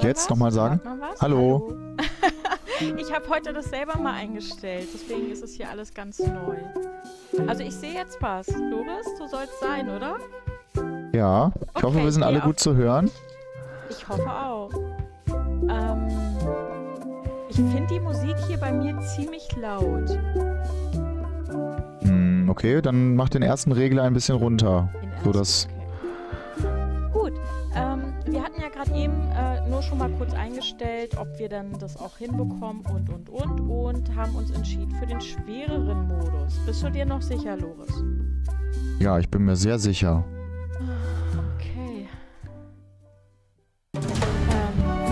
Jetzt nochmal sagen. Hallo. Ich habe heute das selber mal eingestellt, deswegen ist es hier alles ganz neu. Also ich sehe jetzt was. Loris, du sollst sein, oder? Ja, ich hoffe, wir sind alle gut zu hören. Ich hoffe auch. Ich finde die Musik hier bei mir ziemlich laut. Okay, dann mach den ersten Regler ein bisschen runter. So dass Gut, wir hatten ja gerade eben nur schon mal kurz eingestellt, ob wir dann das auch hinbekommen und haben uns entschieden für den schwereren Modus. Bist du dir noch sicher, Loris? Ja, ich bin mir sehr sicher. Okay.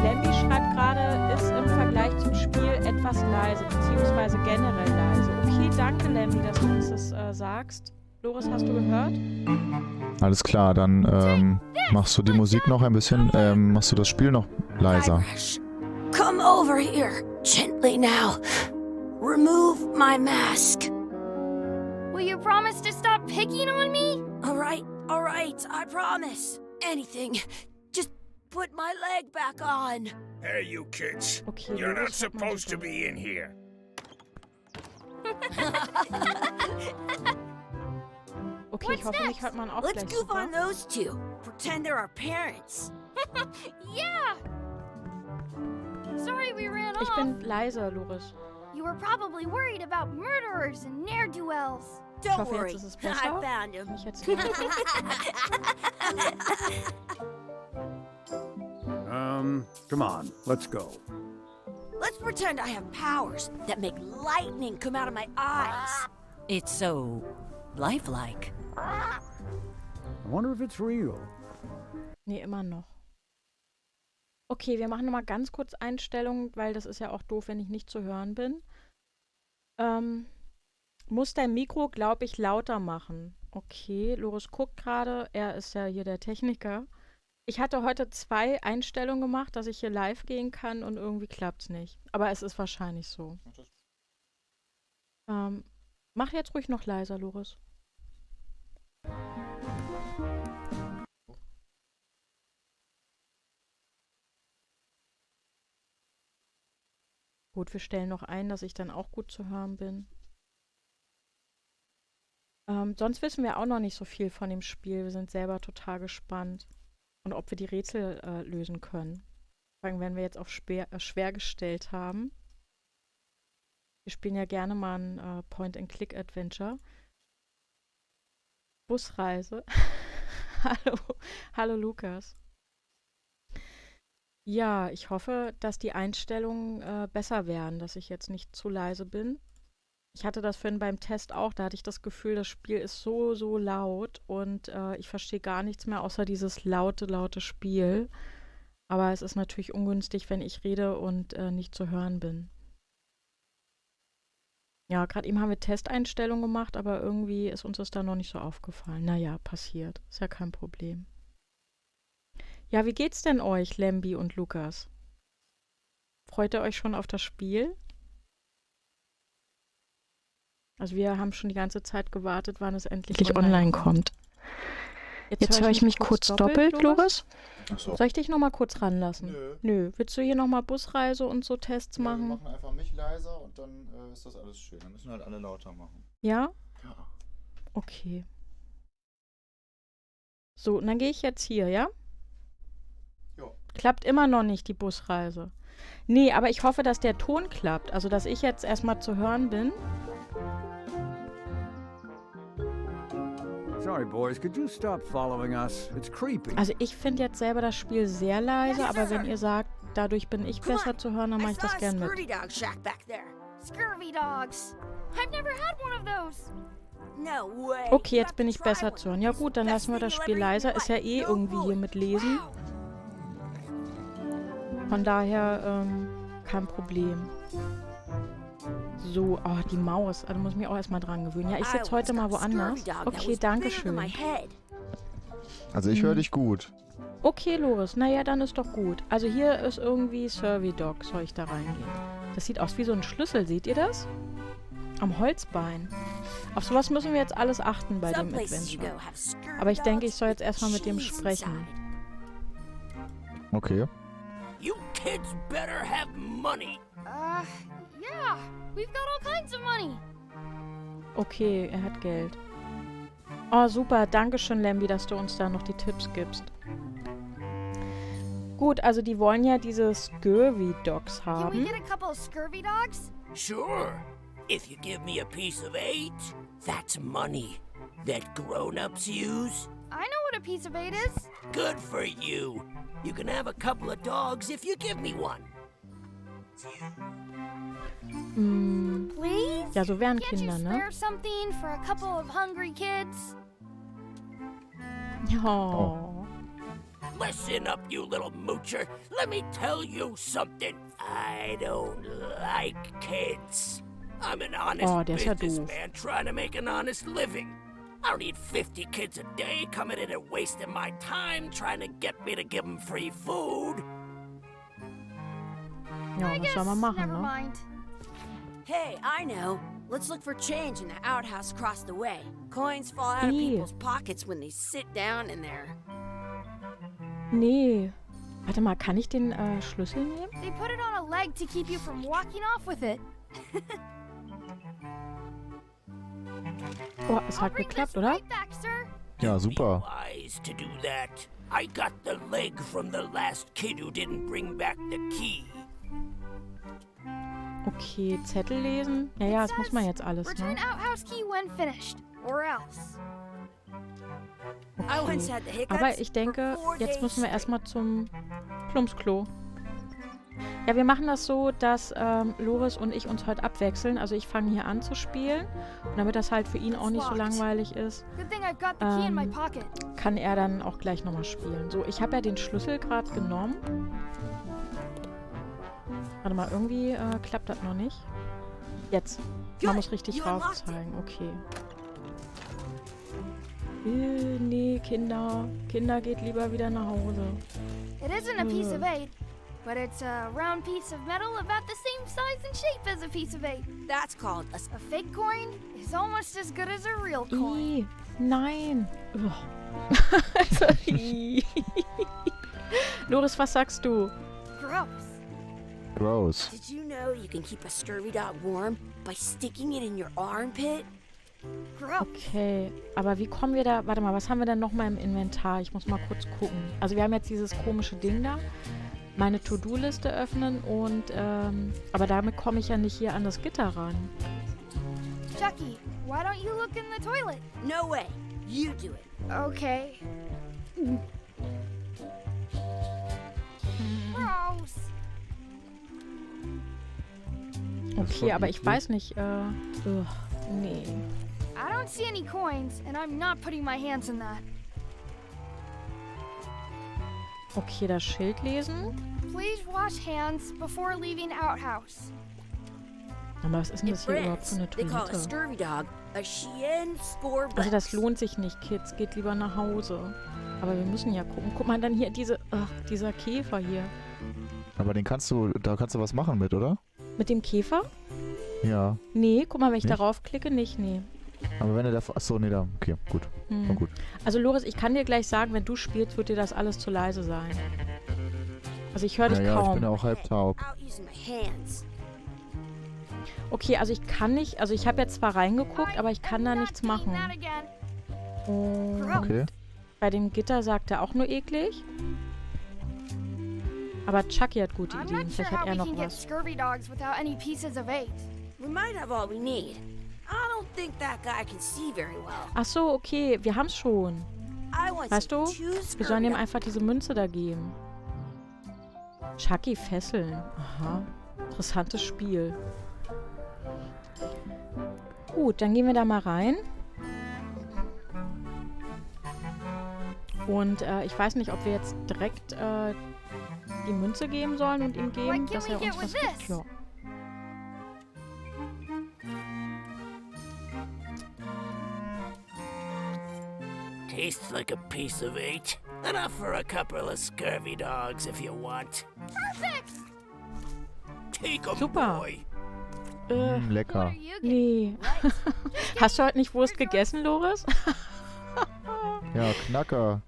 Lemby schreibt gerade, ist im Vergleich zum Spiel etwas leise, beziehungsweise generell leise. Okay, danke Lemby, dass du uns das sagst. Loris, hast du gehört? Alles klar, dann machst du die Musik noch ein bisschen, machst du das Spiel noch leiser. Come over here, gently now. Remove my mask. Will you promise to stop picking on me? All right, I promise. Anything. Just put my leg back on. Hey, you kids. Okay, You're not Loris hat mal supposed to gesagt. be in here. Okay, ich hoffe, mich hört man auch Let's gleich goof super. on those two. Pretend they're our parents. Yeah! Sorry we ran Ich off. bin leise, Loris. You were probably worried about murderers and ne'er-do-wells. Ich Don't hoffe, worry, jetzt ist es I besser. found him. Mich jetzt hören kann. Come on, let's go. Let's pretend I have powers that make lightning come out of my eyes. It's so lifelike. I wonder if it's real. Nee, immer noch. Okay, wir machen nochmal ganz kurz Einstellungen, weil das ist ja auch doof, wenn ich nicht zu hören bin. Muss dein Mikro, glaube ich, lauter machen. Okay, Loris guckt gerade. Er ist ja hier der Techniker. Ich hatte heute 2 Einstellungen gemacht, dass ich hier live gehen kann und irgendwie klappt es nicht. Aber es ist wahrscheinlich so. Mach jetzt ruhig noch leiser, Loris. Gut, wir stellen noch ein, dass ich dann auch gut zu hören bin. Sonst wissen wir auch noch nicht so viel von dem Spiel. Wir sind selber total gespannt. Und ob wir die Rätsel lösen können. Vor allem, wenn wir jetzt auf schwer gestellt haben. Wir spielen ja gerne mal ein Point-and-Click-Adventure. Busreise. Hallo. Hallo, Lukas. Ja, ich hoffe, dass die Einstellungen besser werden, dass ich jetzt nicht zu leise bin. Ich hatte das vorhin beim Test auch, da hatte ich das Gefühl, das Spiel ist so laut und ich verstehe gar nichts mehr außer dieses laute Spiel. Aber es ist natürlich ungünstig, wenn ich rede und nicht zu hören bin. Ja, gerade eben haben wir Testeinstellungen gemacht, aber irgendwie ist uns das da noch nicht so aufgefallen. Naja, passiert. Ist ja kein Problem. Ja, wie geht's denn euch, Lembi und Lukas? Freut ihr euch schon auf das Spiel? Also wir haben schon die ganze Zeit gewartet, wann es endlich online kommt. Jetzt höre ich mich kurz doppelt, Loris. Ach so. Soll ich dich nochmal kurz ranlassen? Nö. Willst du hier nochmal Busreise und so Tests Wir machen? machen einfach mich leiser und dann ist das alles schön. Dann müssen halt alle lauter machen. Ja? Ja. Okay. So, und dann gehe ich jetzt hier, ja? Ja. Klappt immer noch nicht, die Busreise. Nee, aber ich hoffe, dass der Ton klappt. Also, dass ich jetzt erstmal zu hören bin. Sorry, boys. Could you stop following us? It's creepy. Also, ich finde jetzt selber das Spiel sehr leise, aber wenn ihr sagt, dadurch bin ich besser zu hören, dann mache ich das gern mit. Scurvy dog shack back there. Scurvy dogs. I've never had one of those. No way. Okay, jetzt bin ich besser zu hören. Ja gut, dann lassen wir das Spiel leiser. Ist ja eh irgendwie hier mit Lesen. Von daher, kein Problem. So, oh, die Maus. Also muss ich mich auch erstmal dran gewöhnen. Ja, ich sitze heute mal woanders. Okay, danke schön. Also ich höre dich gut. Okay, Loris. Naja, dann ist doch gut. Also hier ist irgendwie Survey Dog. Soll ich da reingehen? Das sieht aus wie so ein Schlüssel. Seht ihr das? Am Holzbein. Auf sowas müssen wir jetzt alles achten bei dem Adventure. Aber ich denke, ich soll jetzt erstmal mit dem sprechen. Okay. You kids better have money. Yeah. We've got all kinds of money. Okay, er hat Geld. Oh, super. Dankeschön, Lembi, dass du uns da noch die Tipps gibst. Gut, also die wollen ja diese Scurvy Dogs Can we haben. get a couple of scurvy dogs? Sure. If you give me a piece of 8, that's money that grown-ups use. I know what a piece of 8 is. Good for you. You can have a couple of dogs if you give me one. Please? Ja, so wären Can't you Kinder, ne? spare something for a couple of hungry kids? Oh. Listen up, you little moocher. Let me tell you something. I don't like kids. I'm an honest der ist ja doof. businessman trying to make an honest living. I don't need 50 kids a day coming in and wasting my time trying to get me to give them free food. Ja, I was guess soll man machen, never ne? mind. Hey, I know. Let's look for change in the outhouse across the way. Coins fall out of Ew. people's pockets when they sit down in there. Nee. Warte mal, kann ich den Schlüssel nehmen? They put it on a leg to keep you from walking off with it. Oh, es I'll hat bring geklappt, this oder? right back, sir. Ja, super. Wise to do that. I got the leg from the last kid who didn't bring back the key. Okay, Zettel lesen. Ja, das muss man jetzt alles, Return ne? outhouse key when finished, or else. I once Okay. had the hiccups. Aber ich denke, for 4 jetzt days müssen wir straight. erstmal zum Plumpsklo. Ja, wir machen das so, dass Loris und ich uns heute abwechseln. Also ich fange hier an zu spielen. Und damit das halt für ihn auch nicht so langweilig ist, Good thing I've got the key in my Ähm, pocket. kann er dann auch gleich nochmal spielen. So, ich habe ja den Schlüssel gerade genommen. Warte mal, irgendwie klappt das noch nicht. Jetzt. Man muss richtig raufzeigen. Okay. Nee, Kinder. Kinder, geht lieber wieder nach Hause. It isn't a piece of 8. but it's a round piece of metal about the same size and shape as a piece of 8. That's called a... A fake coin is almost as good as a real coin. Ih, nein. Ugh. Also, ih. Loris, was sagst du? Gross. Gross. Did you know you can keep a scurvy dog warm by sticking it in your armpit? Gross. Okay, aber wie kommen wir da... Warte mal, was haben wir denn nochmal im Inventar? Ich muss mal kurz gucken. Also wir haben jetzt dieses komische Ding da. Meine To-Do-Liste öffnen und... aber damit komme ich ja nicht hier an das Gitter ran. Chucky, why don't you look in the toilet? No way. You do it. Okay. Gross. Okay, aber ich weiß nicht, nee. I don't see any coins, and I'm not putting my hands in that. Okay, das Schild lesen. Please wash hands before leaving outhouse. Aber was ist denn In das hier überhaupt für France, eine they call a Toilette? scurvy dog a chien spore Also das lohnt sich nicht, Kids. Geht lieber nach Hause. Aber wir müssen ja gucken. Guck mal, dann hier dieser Käfer hier. Aber da kannst du was machen mit, oder? Mit dem Käfer? Ja. Nee, guck mal, wenn ich Nicht? darauf klicke, nicht, nee. Aber wenn er da... Achso, nee, da... Okay, gut. Hm. Na gut. Also Loris, ich kann dir gleich sagen, wenn du spielst, wird dir das alles zu leise sein. Also ich höre dich Ja, ich kaum. bin ja auch halb taub. out using my hands. Okay, also ich kann nicht, also ich habe jetzt zwar reingeguckt, aber ich kann da nichts machen. That again. Und Okay. bei dem Gitter sagt er auch nur eklig. Aber Chucky hat gute I'm Ideen. not sure Vielleicht hat how er we noch can get was. scurvy dogs without any pieces of 8. We might have all we need. I don't think that guy can see very well. Ach so, okay, wir haben's schon. I want Weißt some du, two wir scurvy sollen ihm dogs. einfach diese Münze da geben. Chucky fesseln. Aha. Interessantes Spiel. Gut, dann gehen wir da mal rein. Und ich weiß nicht, ob wir jetzt direkt die Münze geben sollen und ihm geben, What can dass er we uns get was with gibt. this? Ja. Tastes like a piece of 8. Enough for a couple of scurvy dogs if you want. Perfect! Take 'em, Super. boy. Äh, What Mm, are lecker. you getting? nee. Hast du heute nicht Wurst gegessen, Loris? Ja, Knacker.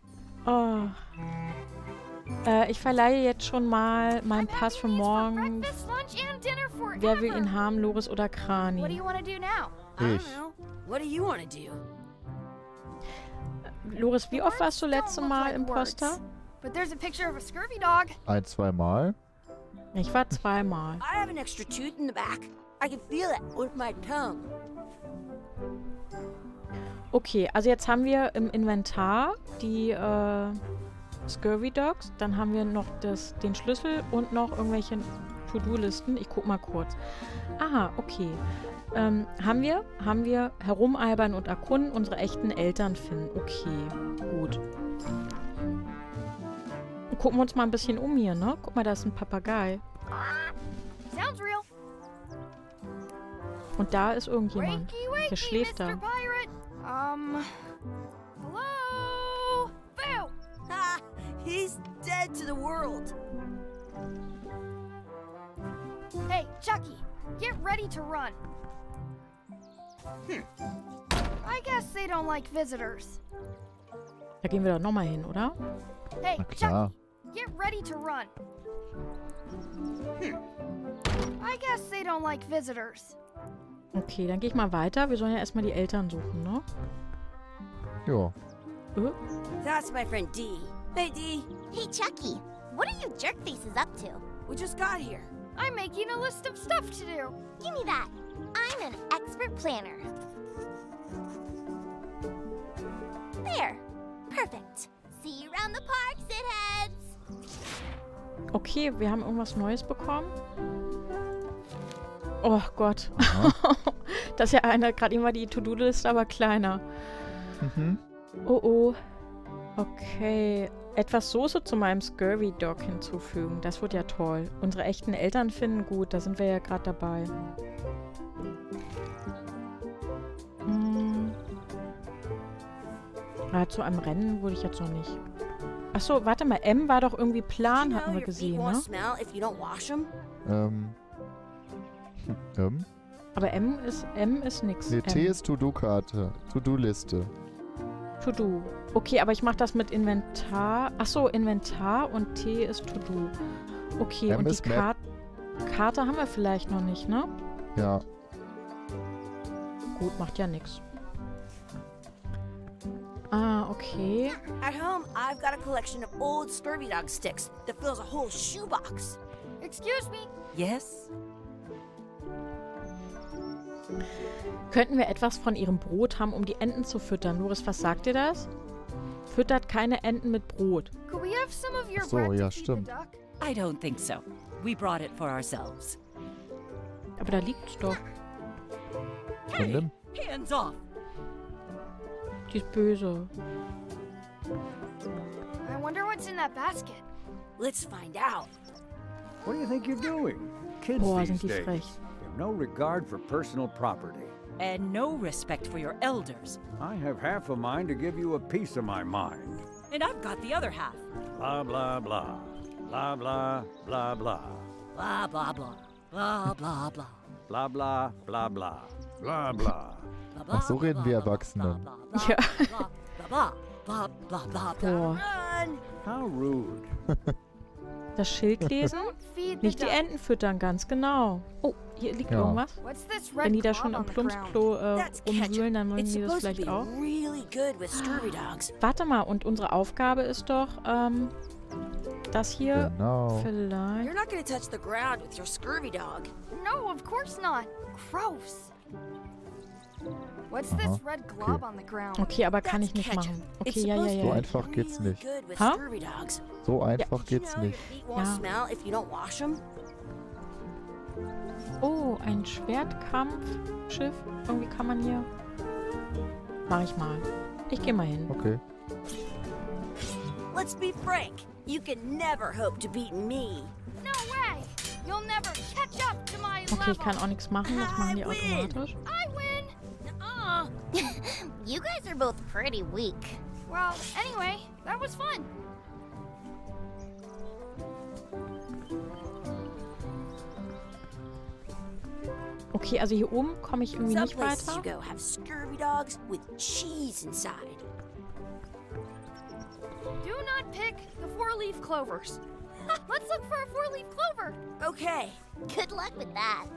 Oh. Ich verleihe jetzt schon mal meinen Pass für morgen. Breakfast, lunch, and dinner forever. Wer will ihn haben, Loris oder What do Krani? you want to do now? I Ich. don't know. What do you want to do? Loris, wie oft warst du Words letzte don't look Mal like im Poster? words. But there's a picture of a scurvy dog. 1, 2 Mal. Ich war zweimal. I have an extra tooth in the back. I can feel it with my tongue. Okay, also jetzt haben wir im Inventar die Scurvy Dogs. Dann haben wir noch den Schlüssel und noch irgendwelche To-Do-Listen. Ich guck mal kurz. Aha, okay. Haben wir herumalbern und erkunden, unsere echten Eltern finden. Okay, gut. Gucken wir uns mal ein bisschen um hier, ne? Guck mal, da ist ein Papagei. Sounds real. Und da ist irgendjemand. Wakey, wakey, Der schläft Mr. da. Pirate. Hello? Boo! Ha! He's dead to the world. Hey, Chucky, get ready to run. I guess they don't like visitors. Da gehen wir doch nochmal hin, oder? Hey, Na klar. Chucky, get ready to run. I guess they don't like visitors. Okay, dann gehe ich mal weiter. Wir sollen ja erstmal die Eltern suchen, ne? Ja. That's my friend Dee. Hey, Dee. Hey, Chucky, what are you jerk faces up to? We just got here. I'm making a list of stuff to do. Give me that. I'm an expert planner. There. Perfect. See you around the park, shitheads. Okay, wir haben irgendwas Neues bekommen. Oh Gott. Das ist ja gerade immer die To-Do-Liste, aber kleiner. Mhm. Oh oh. Okay. Etwas Soße zu meinem Scurvy Dog hinzufügen. Das wird ja toll. Unsere echten Eltern finden gut. Da sind wir ja gerade dabei. Zu einem Rennen würde ich jetzt noch nicht. Achso, warte mal. M war doch irgendwie Plan, You hatten know wir your feet gesehen, won't ne? smell if you don't wash them? Aber M ist nix. Nee, T M. ist To-Do-Karte. To-Do-Liste. To-Do. Okay, aber ich mache das mit Inventar. Achso, Inventar und T ist To-Do. Okay, M und die ist Map. Karte haben wir vielleicht noch nicht, ne? Ja. Gut, macht ja nix. Ah, okay. At home, I've got a collection of old scurvy dog sticks that fills a whole shoebox. Excuse me. Yes? Könnten wir etwas von ihrem Brot haben, um die Enten zu füttern? Loris, was sagt dir das? Füttert keine Enten mit Brot. Could we have some of your Ach so, bread ja, to feed the stimmt. duck? I don't think so. We brought it for ourselves. Aber da liegt's doch. Dann nimm. Hands off! Die ist böse. I wonder what's in that basket. Let's find out. What do you think you're doing? Kids Boah, these sind die days frech. have no regard for personal property. And no respect for your elders. I have half a mind to give you a piece of my mind. And I've got the other half. Blah, blah, blah. Blah, blah, blah, blah. Blah, blah, blah. Blah, blah, blah. Blah, blah, blah, blah. Blah, blah. Ach, so reden wir Erwachsenen. Ja. Blah, blah, blah, blah, blah. Boah. Run! How rude. Das Schild lesen? Don't feed the Nicht die duck. Enten füttern, ganz genau. Oh, hier liegt Ja. irgendwas. What's this Wenn red die da glob schon im on the ground? Plumpsklo That's rumwühlen, dann mögen It's die das supposed to vielleicht be auch. really good with scurvy dogs. Warte mal, und unsere Aufgabe ist doch, das hier Genau. vielleicht... You're not gonna touch the ground with your scurvy dog. No, of course not. Gross. What's Aha, this red glob on the ground? Okay, aber kann That's ich nicht ketchup. machen. It's Okay, ja, supposed ja, to So ja. be einfach geht's really nicht. good with Ha? scurvy dogs. So einfach Did you geht's know your nicht. feet won't Ja. smell if you don't wash them? Oh, ein Schwertkampfschiff. Irgendwie kann man hier... Mach ich mal. Ich gehe mal hin. Okay. Let's be frank. You can never hope to beat me. No way. You'll never catch up to my Okay, ich level. kann auch nichts machen. Das machen die I win. automatisch. I win. You guys are both pretty weak. Well, anyway, that was fun. Okay, also hier oben komme ich irgendwie Some nicht places weiter. you go have scurvy dogs with cheese inside. Do not pick the four-leaf clovers. Let's look for a four-leaf clover. Okay. Good luck with that.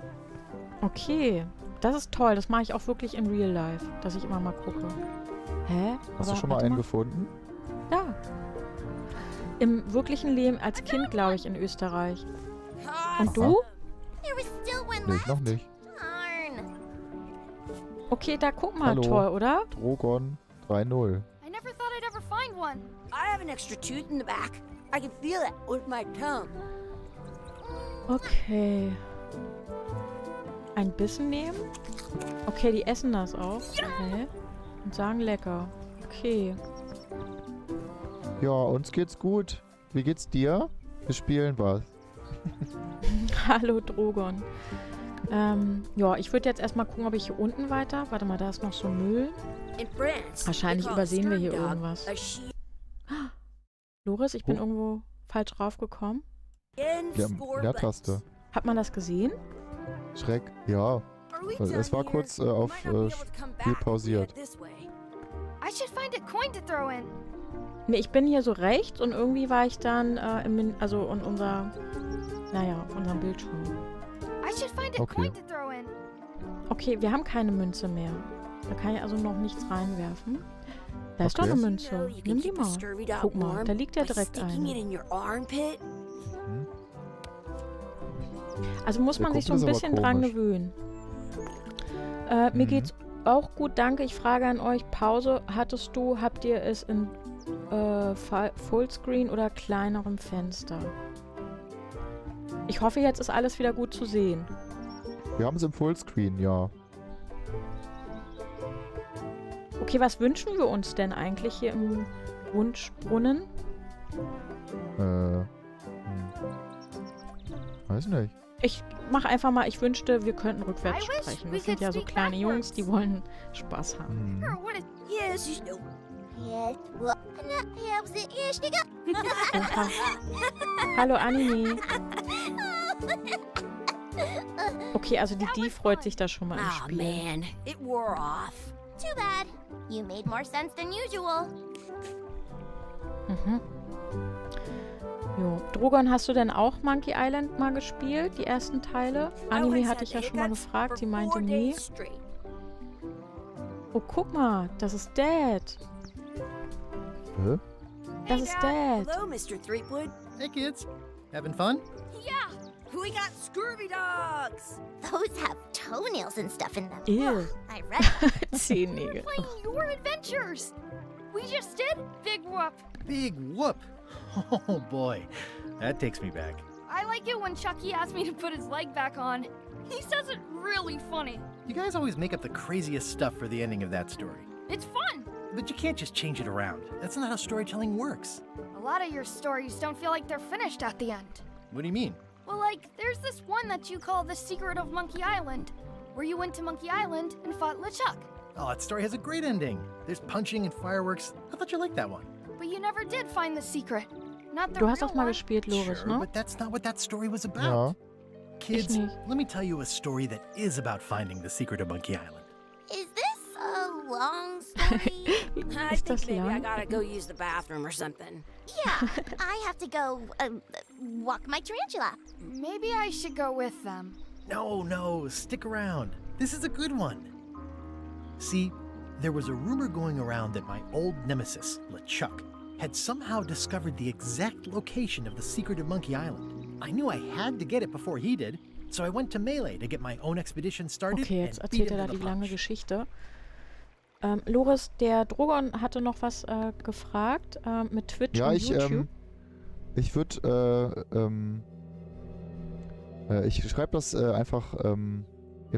Okay, das ist toll. Das mache ich auch wirklich in Real Life, dass ich immer mal gucke. Hä? Hast du Aber schon mal warte einen gefunden? Ja. Im wirklichen Leben als Kind, glaube ich, in Österreich. Und du? There was still one Nee, left. noch nicht. Darn. Okay, da guck mal. Hallo. Toll, oder? Drogon 3-0. I never thought I'd ever find one. I have an extra tooth in the back. I can feel it with my tongue. Okay. Ein Bissen nehmen? Okay, die essen das auch. Okay. Und sagen lecker. Okay. Ja, uns geht's gut. Wie geht's dir? Wir spielen was. Hallo, Drogon. Ja, ich würde jetzt erstmal gucken, ob ich hier unten weiter... Warte mal, da ist noch so Müll. In France, Wahrscheinlich they call a übersehen wir scurvy hier dog irgendwas. a she- Loris, ich bin Oh. irgendwo falsch raufgekommen. Leertaste. Hat man das gesehen? Schreck. Ja. Are we Es done war here? kurz We auf might not be able to come Spiel back if we pausiert. head this way. I should find a coin to throw in. Ne, ich bin hier so rechts und irgendwie war ich dann in unserem Bildschirm. I should find a Okay. coin to throw in. Okay, wir haben keine Münze mehr. Da kann ich also noch nichts reinwerfen. Da ist doch Okay. eine You know Münze. you can Nimm die keep a mal. scurvy dog Guck mal, warm da liegt ja by direkt sticking it eine. in your armpit. Also muss Der man sich so Kumpel ein ist aber bisschen dran komisch. gewöhnen. Mir geht's auch gut, danke. Ich frage an euch, Pause habt ihr es in Fullscreen oder kleinerem Fenster? Ich hoffe, jetzt ist alles wieder gut zu sehen. Wir haben es im Fullscreen, ja. Okay, was wünschen wir uns denn eigentlich hier im Wunschbrunnen? Weiß nicht. Ich mach einfach mal, ich wünschte, wir könnten rückwärts I wish sprechen. we Das sind could ja so speak kleine Jungs, backwards. die wollen Spaß haben. Hm. Sure, what is Yes, you know. Yes, well, Oha. Hallo Anime. Okay, also die freut sich da schon mal im Oh Spiel. man, it wore off. Too bad. You made more sense than usual. Mhm. Jo. Drogon, hast du denn auch Monkey Island mal gespielt, die ersten Teile? Anime hatte ich ja schon mal gefragt, sie meinte nee. Oh, guck mal, das ist Dad. Hä? Das ist Dad. Hello, Mr. Threepwood. Hey kids, having fun? We got scurvy dogs. Those have toenails and stuff in them. Ew. I read. Zehennägel. Playing your adventures. We just did Big Whoop. Big whoop. Oh boy, that takes me back. I like it when Chucky asked me to put his leg back on. He says it really funny. You guys always make up the craziest stuff for the ending of that story. It's fun. But you can't just change it around. That's not how storytelling works. A lot of your stories don't feel like they're finished at the end. What do you mean? Well, like, there's this one that you call The Secret of Monkey Island, where you went to Monkey Island and fought LeChuck. Oh, that story has a great ending. There's punching and fireworks. I thought you liked that one. But you never did find the secret. Not the Du hast real das mal one. gespielt, Loris, Sure, ne? but that's not what that story was Ja. about. Kids, nicht. let me tell you a story that is about finding the secret of Monkey Island. Is this a long story? I Ist think das maybe I lang? gotta go use the bathroom or something. Yeah, I have to go walk my tarantula. Maybe I should go with them. No, stick around. This is a good one. See, there was a rumor going around that my old nemesis, LeChuck, had somehow discovered the exact location of the secret of Monkey Island. I knew I had to get it before he did, so I went to Melee to get my own expedition started Okay, jetzt and beat erzählt er him da to die the lange punch. Geschichte. Loris, der Drogon hatte noch was gefragt mit Twitch Ja, und ich YouTube. würde, ich schreibe das einfach im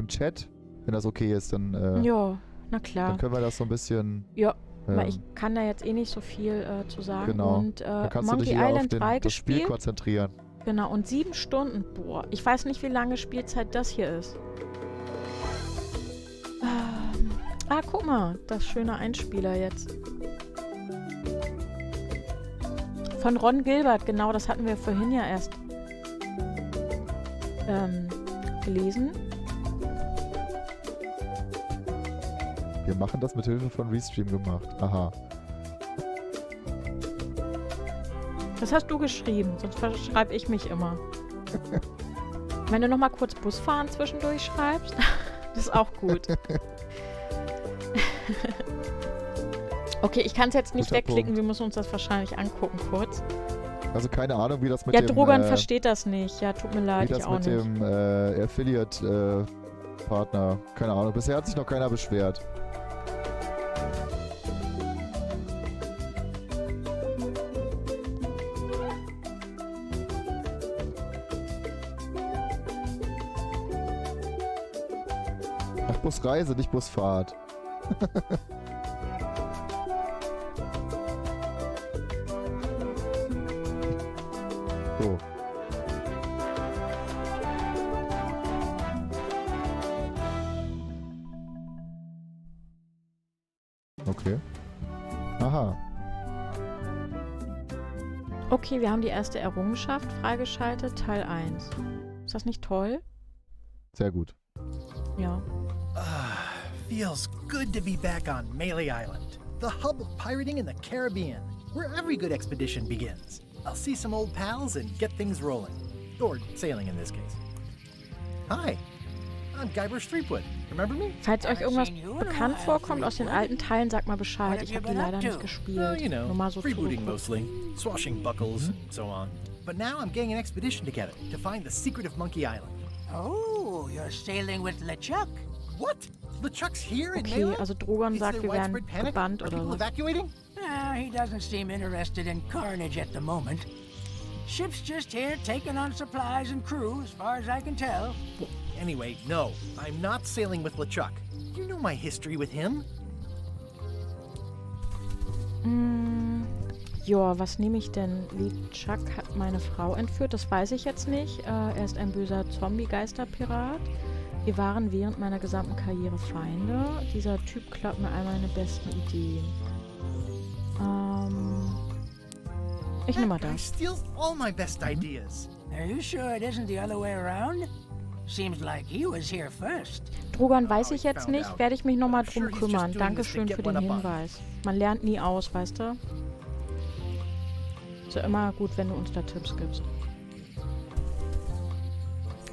Chat, wenn das okay ist, dann, Ja, na dann klar. können wir das so ein bisschen, Ja, weil ich kann da jetzt eh nicht so viel zu sagen. genau, Und dann kannst du dich Monkey eher auf Island 3 das Spiel gespielt. konzentrieren. Genau, und 7 Stunden. Boah, ich weiß nicht, wie lange Spielzeit das hier ist. Guck mal, das schöne Einspieler jetzt. Von Ron Gilbert, genau, das hatten wir vorhin ja erst gelesen. Wir machen das mit Hilfe von Restream gemacht. Aha. Das hast du geschrieben, sonst verschreibe ich mich immer. Wenn du noch mal kurz Busfahren zwischendurch schreibst, das ist auch gut. Okay, ich kann es jetzt nicht Guter wegklicken, Punkt. wir müssen uns das wahrscheinlich angucken kurz. Also keine Ahnung, wie das mit Ja, dem, Drogon versteht das nicht. Ja, tut mir wie leid, ich das auch mit nicht. dem Affiliate-Partner, keine Ahnung. Bisher hat sich noch keiner beschwert. Ach, Busreise, nicht Busfahrt. So. Okay. Aha. Okay, wir haben die erste Errungenschaft freigeschaltet, Teil 1. Ist das nicht toll? Sehr gut. Ja. Feels good to be back on Melee Island, the hub of pirating in the Caribbean, where every good expedition begins. I'll see some old pals and get things rolling. Or sailing in this case. Hi, I'm Guybrush Threepwood. Remember me? Falls euch irgendwas bekannt vorkommt aus den alten Teilen, sagt mal Bescheid. Ich habe die leider nicht Well, gespielt. you know, Nur mal so freebooting zugeguckt. mostly, swashing buckles and so on. But now I'm getting an expedition together to find the secret of Monkey Island. Oh, you're sailing with LeChuck. What? LeChuck's here in Okay, Melee? also Drogon Is sagt, there wir werden widespread panic? gebannt Are oder people so. evacuating? He doesn't seem interested in carnage at the moment. Ship's just here taking on supplies and crew, as far as I can tell. Anyway, no, I'm not sailing with LeChuck. You know my history with him. Ja, was nehme ich denn? LeChuck hat meine Frau entführt, das weiß ich jetzt nicht. Er ist ein böser Zombie-Geisterpirat. Wir waren während meiner gesamten Karriere Feinde. Dieser Typ klaut mir all meine besten Ideen. Ich nehme mal Guy das. steals all my best ideas. Are you sure it isn't the other way around? Seems like he was here first. Drogon weiß ich jetzt nicht, werde ich mich nochmal drum kümmern. Dankeschön für den Hinweis. Man lernt nie aus, weißt du? Ist ja immer gut, wenn du uns da Tipps gibst.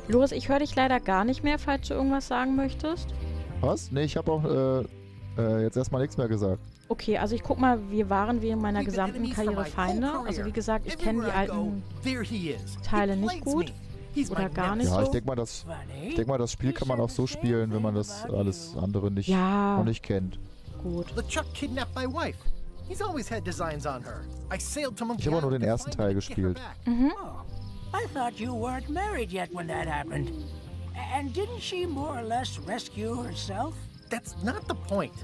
Loris, ich höre dich leider gar nicht mehr, falls du irgendwas sagen möchtest. Was? Nee, ich habe auch jetzt erstmal nichts mehr gesagt. Okay, also ich guck mal, wir waren während meiner gesamten Karriere Feinde. Also wie gesagt, ich kenne die alten Teile nicht gut. Oder gar nicht Ja, so. ich denke mal, das Spiel kann man auch so spielen, wenn man das alles andere nicht, noch nicht kennt. Gut. LeChuck kidnapped my wife. He's always had designs on her. I sailed to Monkey Ich habe auch nur Island den to ersten find her Teil and get her gespielt. back. Mhm. Oh, I thought you weren't married yet when that happened. And didn't she more or less rescue herself? That's not the point.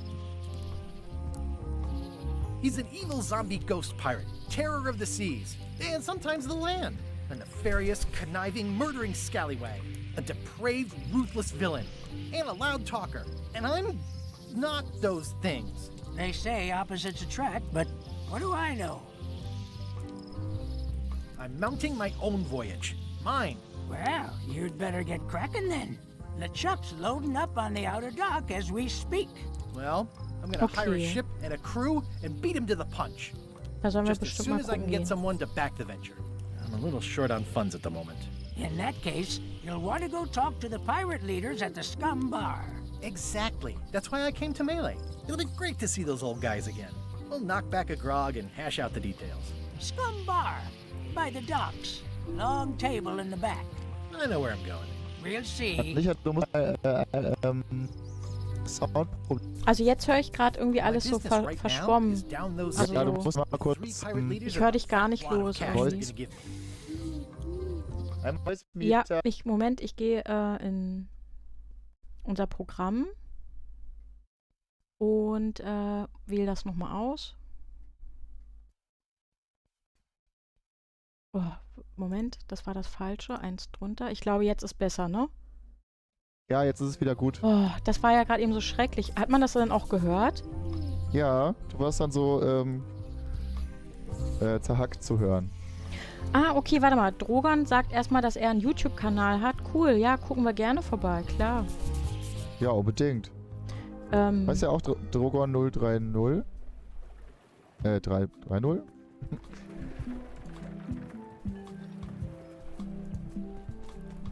He's an evil zombie ghost pirate, terror of the seas, and sometimes the land. A nefarious, conniving, murdering scallywag. A depraved, ruthless villain. And a loud talker. And I'm not those things. They say opposites attract, but what do I know? I'm mounting my own voyage. Mine. Well, you'd better get cracking then. LeChuck's loading up on the outer dock as we speak. Well, I'm gonna hire a Okay. ship and a crew and beat him to the punch. Da sollen wir Just as bestimmt soon mal as I can gucken get gehen. someone to back the venture. I'm a little short on funds at the moment. In that case, you'll want to go talk to the pirate leaders at the Scum Bar. Exactly. That's why I came to Melee. It'll be great to see those old guys again. We'll knock back a grog and hash out the details. Scum Bar, by the docks. Long table in the back. I know where I'm going. We'll see. Ich hatte nur Soundproblem. Also jetzt höre ich gerade irgendwie alles My so business right now verschwommen. is down those Also- Ja, du stairs. musst mal The kurz... three pirate leaders Ich höre dich have gar a nicht, lot of Loris, cash irgendwie. to give me. Ein neues Ja, Mieter. Moment, ich gehe in unser Programm und wähle das nochmal aus. Oh, Moment, das war das Falsche. Eins drunter. Ich glaube, jetzt ist besser, ne? Ja, jetzt ist es wieder gut. Oh, das war ja gerade eben so schrecklich. Hat man das dann auch gehört? Ja, du warst dann so zerhackt zu hören. Ah, okay, warte mal. Drogon sagt erstmal, dass er einen YouTube-Kanal hat. Cool, ja, gucken wir gerne vorbei, klar. Ja, unbedingt. Weißt du ja auch Drogon 030? 330?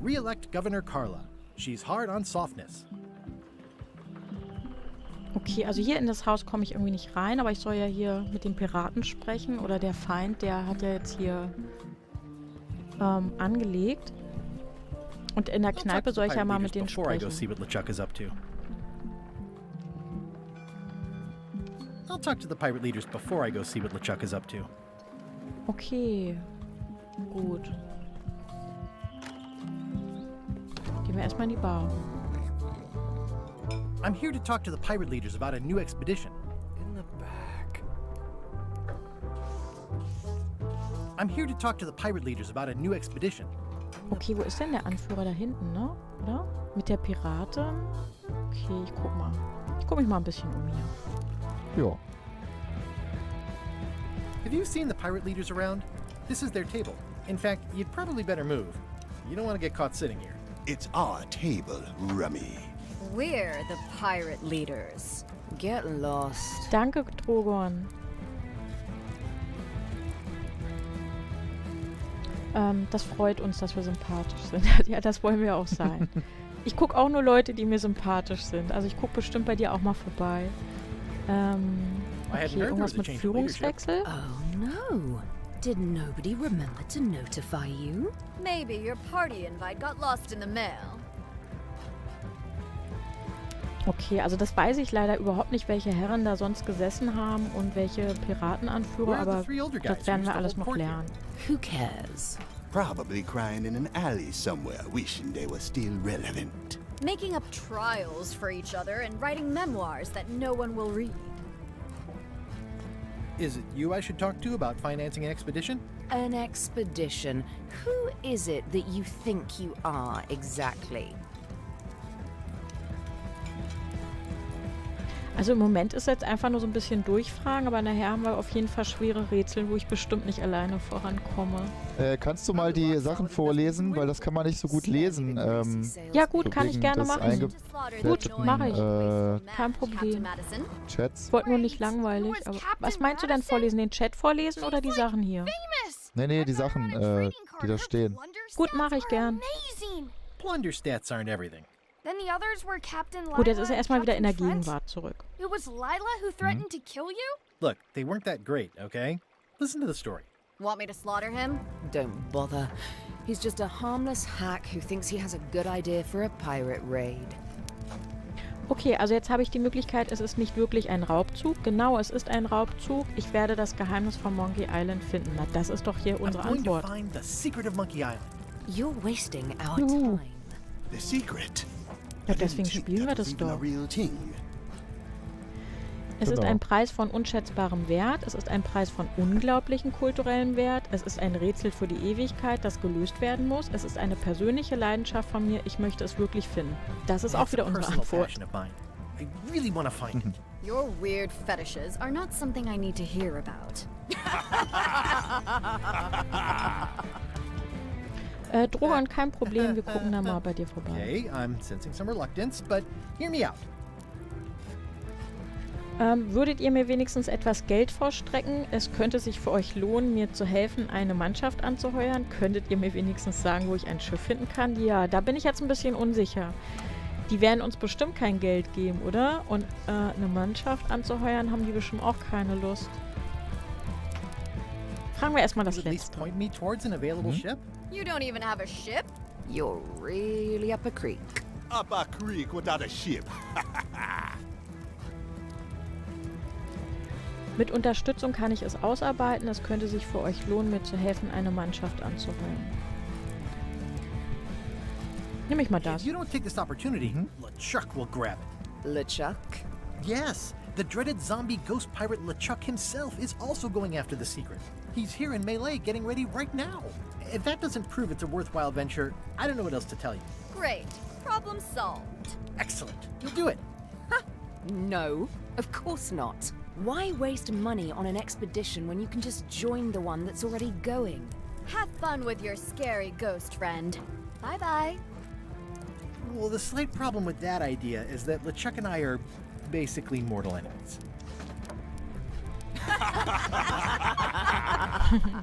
Re-elect Governor Carla. She's hard on softness. Okay, also hier in das Haus komme ich irgendwie nicht rein, aber ich soll ja hier mit den Piraten sprechen oder der Feind, der hat ja jetzt hier angelegt. Und in der I'll talk Kneipe to the soll ich ja pirate mal leaders mit denen before I go see sprechen. what LeChuck is up to. I'll talk to the pirate leaders before I go see what LeChuck is up to. Okay, gut. Gehen wir erstmal in die Bar. I'm here to talk to the pirate leaders about a new expedition. In the back. I'm here to talk to the pirate leaders about a new expedition. Okay, wo ist denn der Anführer da hinten, ne? Oder? Mit der Piratin? Okay, ich guck mal. Ich guck mich mal ein bisschen um hier. Ja. Have you seen the pirate leaders around? This is their table. In fact, you'd probably better move. You don't want to get caught sitting here. It's our table, Rummy. We're the pirate leaders. Get lost. Danke, Drogon. Das freut uns, dass wir sympathisch sind. Ja, das wollen wir auch sein. Ich gucke auch nur Leute, die mir sympathisch sind. Also ich gucke bestimmt bei dir auch mal vorbei. Okay, irgendwas mit Führungswechsel? Oh no. Did nobody remember to notify you? Maybe your party invite got lost in the mail. Okay, also das weiß ich leider überhaupt nicht, welche Herren da sonst gesessen haben und welche Piratenanführer, Where are aber the three older guys das who werden used wir to alles hold noch court here? lernen. Who cares? Probably crying in an alley somewhere, wishing they were still relevant. Making up trials for each other and writing memoirs that no one will read. Is it you I should talk to about financing an expedition? An expedition. Who is it that you think you are exactly? Also im Moment ist jetzt einfach nur so ein bisschen durchfragen, aber nachher haben wir auf jeden Fall schwere Rätsel, wo ich bestimmt nicht alleine vorankomme. Kannst du mal die Sachen vorlesen? Weil das kann man nicht so gut lesen. Ja gut, so kann ich wegen gerne des machen. Gut, mache ich. Kein Problem. Chats. Ich wollte nur nicht langweilig. Aber was meinst du denn vorlesen? Den Chat vorlesen oder die Sachen hier? Nee, die Sachen, die da stehen. Gut, mache ich gern. Plunder stats aren't everything. Then the others were Captain Lila Gut, jetzt ist er and erstmal wieder in der Captain Flint. Gegenwart zurück. It was Lila who threatened to kill you? Look, they weren't that great, okay? Listen to the story. Want me to slaughter him? Don't bother. He's just a harmless hack who thinks he has a good idea for a pirate raid. Okay, also jetzt habe ich die Möglichkeit, es ist nicht wirklich ein Raubzug. Genau, es ist ein Raubzug. Ich werde das Geheimnis von Monkey Island finden. Na, das ist doch hier unsere I'm going to Antwort. find the secret of Monkey Island. You're wasting our Juhu. time. The secret. Ja, deswegen spielen wir das Even a doch. real thing. Es ist Genau. ein Preis von unschätzbarem Wert. Es ist ein Preis von unglaublichem kulturellem Wert. Es ist ein Rätsel für die Ewigkeit, das gelöst werden muss. Es ist eine persönliche Leidenschaft von mir. Ich möchte es wirklich finden. Das ist auch That's wieder a unsere personal Antwort. passion of mine. I really want to find it. Your weird fetishes are not something I need to hear about. Drogon, kein Problem. Wir gucken da mal bei dir vorbei. Okay, I'm sensing some reluctance, but hear me out. Würdet ihr mir wenigstens etwas Geld vorstrecken? Es könnte sich für euch lohnen, mir zu helfen, eine Mannschaft anzuheuern. Könntet ihr mir wenigstens sagen, wo ich ein Schiff finden kann? Ja, da bin ich jetzt ein bisschen unsicher. Die werden uns bestimmt kein Geld geben, oder? Und eine Mannschaft anzuheuern, haben die bestimmt auch keine Lust. Fragen wir erstmal das You at least Letzte. point me towards an available ship? You don't even have a ship? You're really up a creek. Up a creek without a ship. Mit Unterstützung kann ich es ausarbeiten. Es könnte sich für euch lohnen, mir zu helfen, eine Mannschaft anzuheuern. Nimm ich mal If das. you don't take this opportunity, LeChuck will grab it. LeChuck? Yes, the dreaded zombie ghost pirate LeChuck himself is also going after the secret. He's here in Melee getting ready right now. If that doesn't prove it's a worthwhile venture, I don't know what else to tell you. Great. Problem solved. Excellent. You'll do it. No, of course not. Why waste money on an expedition when you can just join the one that's already going? Have fun with your scary ghost friend. Bye-bye. Well, the slight problem with that idea is that LeChuck and I are basically mortal enemies.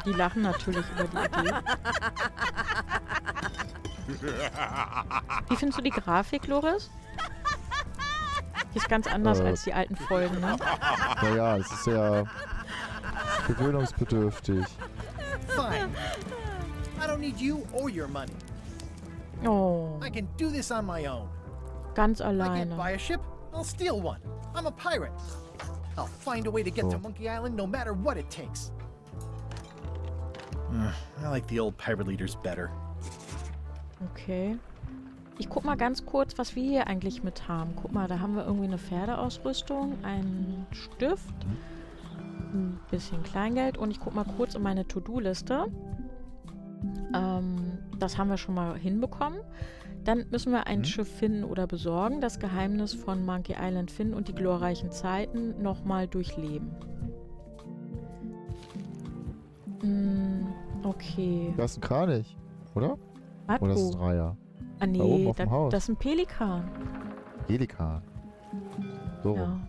Die lachen natürlich über die Idee. Wie findest du die Grafik, Loris? Die ist ganz anders als die alten Folgen, ne? Ja, es ist sehr gewöhnungsbedürftig. Fine. I don't need you or your money. Oh, I can do this on my own. ganz I can't alleine. buy a ship, I'll steal one. I'm a pirate. I'll find a way to get to Oh. Monkey Island no matter what it takes. I like the old pirate leaders better. Okay. Ich guck mal ganz kurz, was wir hier eigentlich mit haben. Guck mal, da haben wir irgendwie eine Pferdeausrüstung, einen Stift, ein bisschen Kleingeld und ich guck mal kurz in meine To-Do-Liste. Das haben wir schon mal hinbekommen. Dann müssen wir ein Schiff finden oder besorgen, das Geheimnis von Monkey Island finden und die glorreichen Zeiten nochmal durchleben. Okay. Das ist ein Kranich, oder? Was? Oder ist es Wo? ein Reiher? Ah Da oben nee, auf dem Haus. das ist ein Pelikan. Pelikan. So Ja. rum.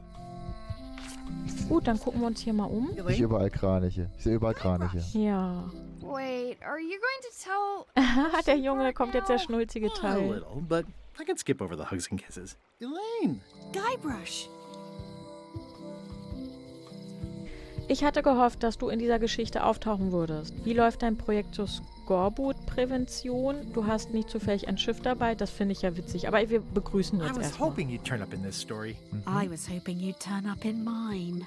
Gut, dann gucken wir uns hier mal um. Ich überall Kraniche. Ich sehe überall Kraniche. Ja. Wait, are you going to tell... Der Junge, kommt jetzt der now? schnulzige A Teil. little, but I can skip over the hugs and kisses. Elaine! Guybrush. Ich hatte gehofft, dass du in dieser Geschichte auftauchen würdest. Wie läuft dein Projekt zur Skorbut-Prävention? Du hast nicht zufällig ein Schiff dabei, das finde ich ja witzig. Aber wir begrüßen I jetzt was erstmal. hoping you'd turn up in this story. I was hoping you'd turn up in mine.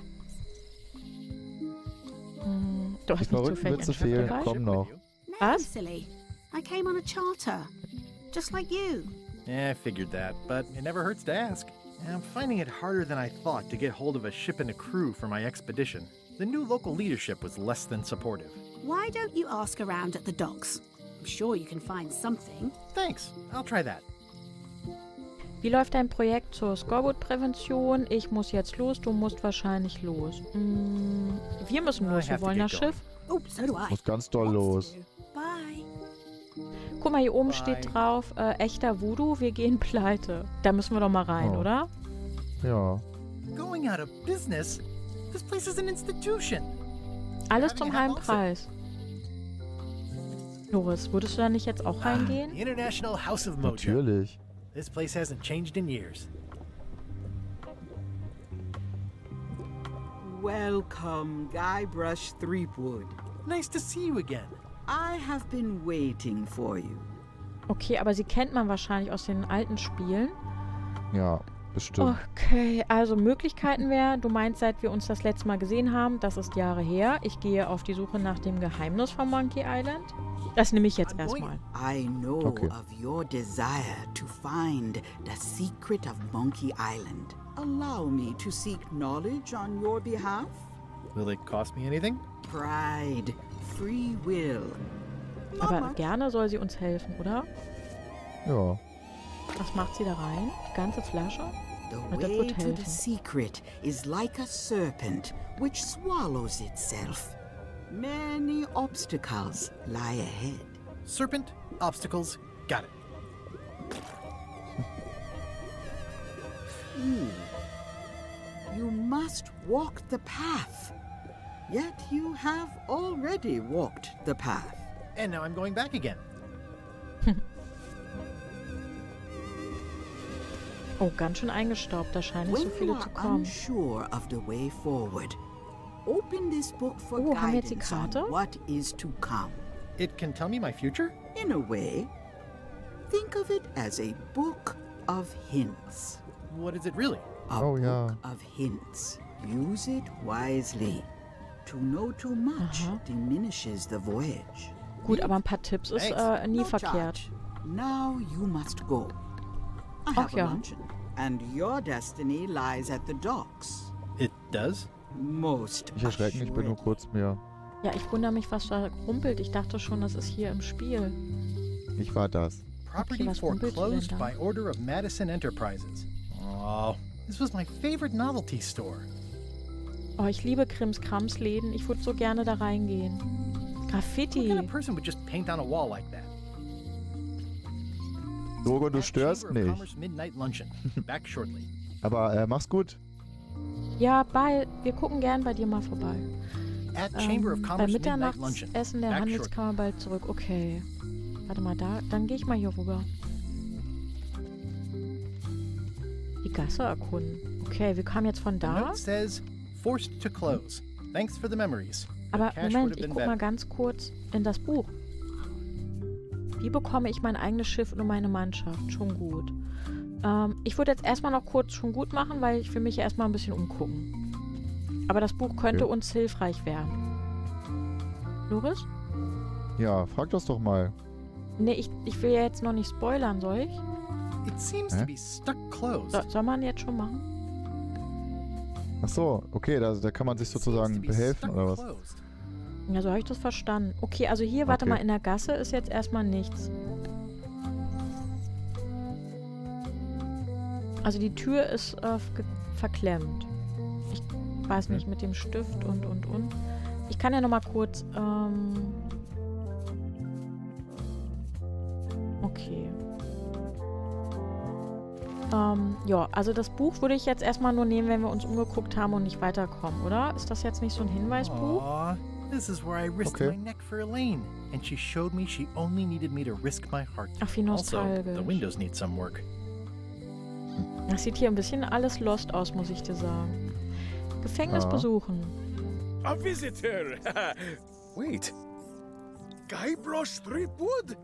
Du Die hast nicht verrückten zufällig ein Witze Schiff fehlen, dabei? kommen noch. No, Was? silly. I came on a charter. Just like you. Yeah, I figured that, but it never hurts to ask. I'm finding it harder than I thought to get hold of a ship and a crew for my expedition. The new local leadership was less than supportive. Why don't you ask around at the docks? I'm sure you can find something. Thanks, I'll try that. Wie läuft dein Projekt zur Skorbut-Prävention? Ich muss jetzt los, du musst wahrscheinlich los. Wir müssen los, wir wollen das Schiff. Oh, so do I. Muss ganz doll los. Bye. Guck mal, hier oben Bye. steht drauf, echter Voodoo, wir gehen pleite. Da müssen wir doch mal rein, Oh. oder? Ja. Going out of business? This place is an institution. Alles Having zum a halben house. Preis. Loris, würdest du da nicht jetzt auch The reingehen? International House of Mojo. Natürlich. This place hasn't changed in years. Welcome, Guybrush Threepwood. Nice to see you again. I have been waiting for you. Okay, aber sie kennt man wahrscheinlich aus den alten Spielen. Ja, bestimmt. Okay, also Möglichkeiten wäre, du meinst, seit wir uns das letzte Mal gesehen haben, das ist Jahre her, ich gehe auf die Suche nach dem Geheimnis von Monkey Island. Das nehme ich jetzt erstmal. I know Okay. of your desire to find the secret of Monkey Island. Allow me to seek knowledge on your behalf. Will it cost me anything? Pride, free will. Not Aber much. gerne soll sie uns helfen, oder? Ja. Was macht sie da rein? Die ganze Flasche? The Na, das way wird to the helfen. secret is like a serpent which swallows itself. Many obstacles lie ahead. Serpent, obstacles, got it. You must walk the path. Yet you have already walked the path. And now I'm going back again. Oh, ganz schön eingestaubt, da scheinen nicht When so you viele are zu kommen. unsure of the way forward, open this book for Oh, haben wir jetzt die guidance on Karte? what is to come. It can tell me my future? In a way, think of it as a book of hints. What is it really? A Oh, book ja. of hints. Use it wisely. To know too much Aha. diminishes the voyage. Gut, aber ein paar Tipps ist Thanks. nie No verkehrt. charge. Now you must go. I Ach have ja. a luncheon, and your destiny lies at the docks. It does? Most Ich erschrecke mich, ich bin nur assuredly. kurz mehr. Ja, ich wundere mich, was da rumpelt. Ich dachte schon, das ist hier im Spiel. Ich war das. Property was rumpelt hier foreclosed denn da? by order of Madison Enterprises. Oh, this was my favorite novelty store. Oh, ich liebe Krimskrams-Läden. Ich würde so gerne da reingehen. What Graffiti. kind of person would just paint on a wall like that? Drogo, du At störst Chamber of nicht. Commerce Midnight Luncheon. Back shortly. Aber mach's gut. Ja, bald. Wir gucken gern bei dir mal vorbei. At Chamber of Bei Commerce Midnight Luncheon. Mitternachtessen der Back shortly. Handelskammer bald zurück. Okay. Warte mal, dann gehe ich mal hier rüber. Die Gasse erkunden. Okay, wir kamen jetzt von The da. note says, forced to close. Thanks for the memories. But Aber cash Moment, would have ich been guck mal better. ganz kurz in das Buch. Wie bekomme ich mein eigenes Schiff und meine Mannschaft? Schon gut. Ich würde jetzt erstmal noch kurz schon gut machen, weil ich will mich erstmal ein bisschen umgucken. Aber das Buch könnte Okay. uns hilfreich werden. Loris? Ja, frag das doch mal. Nee, ich will ja jetzt noch nicht spoilern, soll ich? It seems to be stuck closed. Soll man jetzt schon machen? Ach so, okay, da kann man sich It seems to sozusagen be behelfen, stuck oder was? closed. Ja, so habe ich das verstanden. Okay, also hier, warte Okay. mal, in der Gasse ist jetzt erstmal nichts. Also die Tür ist verklemmt. Ich weiß nicht, mit dem Stift und. Ich kann ja noch mal kurz, okay. Ja, also das Buch würde ich jetzt erstmal nur nehmen, wenn wir uns umgeguckt haben und nicht weiterkommen, oder? Ist das jetzt nicht so ein Hinweisbuch? Aw, this is where I risked Okay. my neck for Elaine, and she showed me she only needed me to risk my heart. Ach, wie Also, nostalgisch. the windows need some work. Das sieht hier ein bisschen alles lost aus, muss ich dir sagen. Gefängnis Ja. besuchen. A visitor! Wait. Guybrush Threepwood?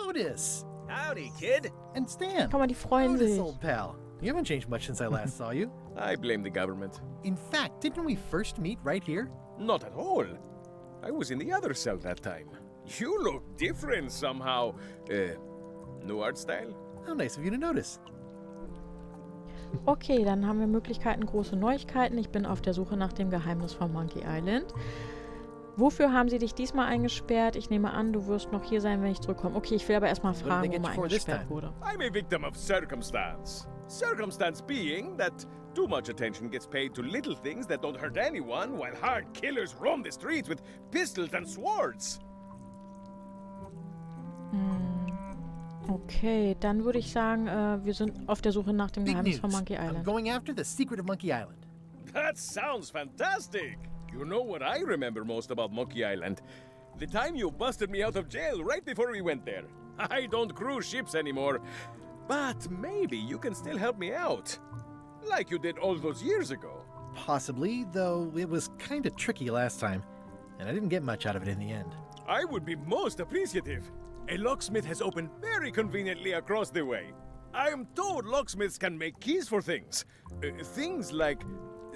Otis! Howdy, kid. And Stan! Guck mal, die freuen Otis, sich. old pal. You haven't changed much since I last saw you. I blame the government. In fact, didn't we first meet right here? Not at all. I was in the other cell that time. You look different somehow. New art style? How nice of you to notice. Okay, dann haben wir Möglichkeiten, große Neuigkeiten. Ich bin auf der Suche nach dem Geheimnis von Monkey Island. Wofür haben sie dich diesmal eingesperrt? Ich nehme an, du wirst noch hier sein, wenn ich zurückkomme. Okay, ich will aber erstmal fragen, wo man eingesperrt wurde. I'm a victim of circumstance. Circumstance being that too much attention gets paid to little things that don't hurt anyone, while hard killers roam the streets with pistols and swords. Okay, dann würde ich sagen, wir sind auf der Suche nach dem Big Geheimnis news. von Monkey I'm Island. going after the secret of Monkey Island. That sounds fantastic! You know what I remember most about Monkey Island? The time you busted me out of jail right before we went there. I don't cruise ships anymore, but maybe you can still help me out. Like you did all those years ago. Possibly, though it was kind of tricky last time, and I didn't get much out of it in the end. I would be most appreciative. A locksmith has opened very conveniently across the way. I am told locksmiths can make keys for things. Things like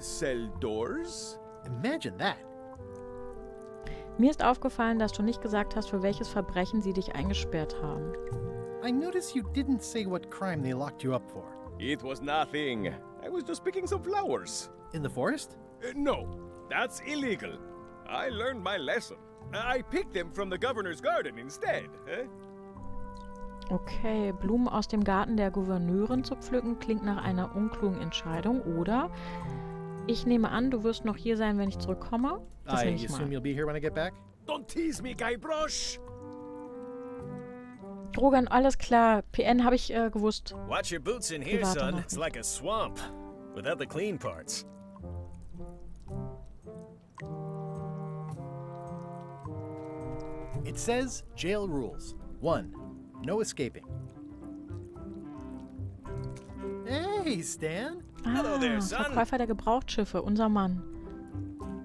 cell doors? Imagine that. Mir ist aufgefallen, dass du nicht gesagt hast, für welches Verbrechen sie dich eingesperrt haben. I notice you didn't say what crime they locked you up for. It was nothing. I was just picking some flowers. In the forest? No, that's illegal. I learned my lesson. I picked them from the governor's garden instead. Okay, Blumen aus dem Garten der Gouverneurin zu pflücken klingt nach einer unklugen Entscheidung, oder? Ich nehme an, du wirst noch hier sein, wenn ich zurückkomme. Das I nehme ich assume mal. you'll be here when I get back? Don't tease me, Guybrush! Drogan, alles klar. PN habe ich gewusst. Watch your boots in here, Private son. Nachricht. It's like a swamp. Without the clean parts. It says jail rules. 1. No escaping. Hey, Stan. Hello there, son. Verkäufer der Gebrauchtschiffe, unser Mann.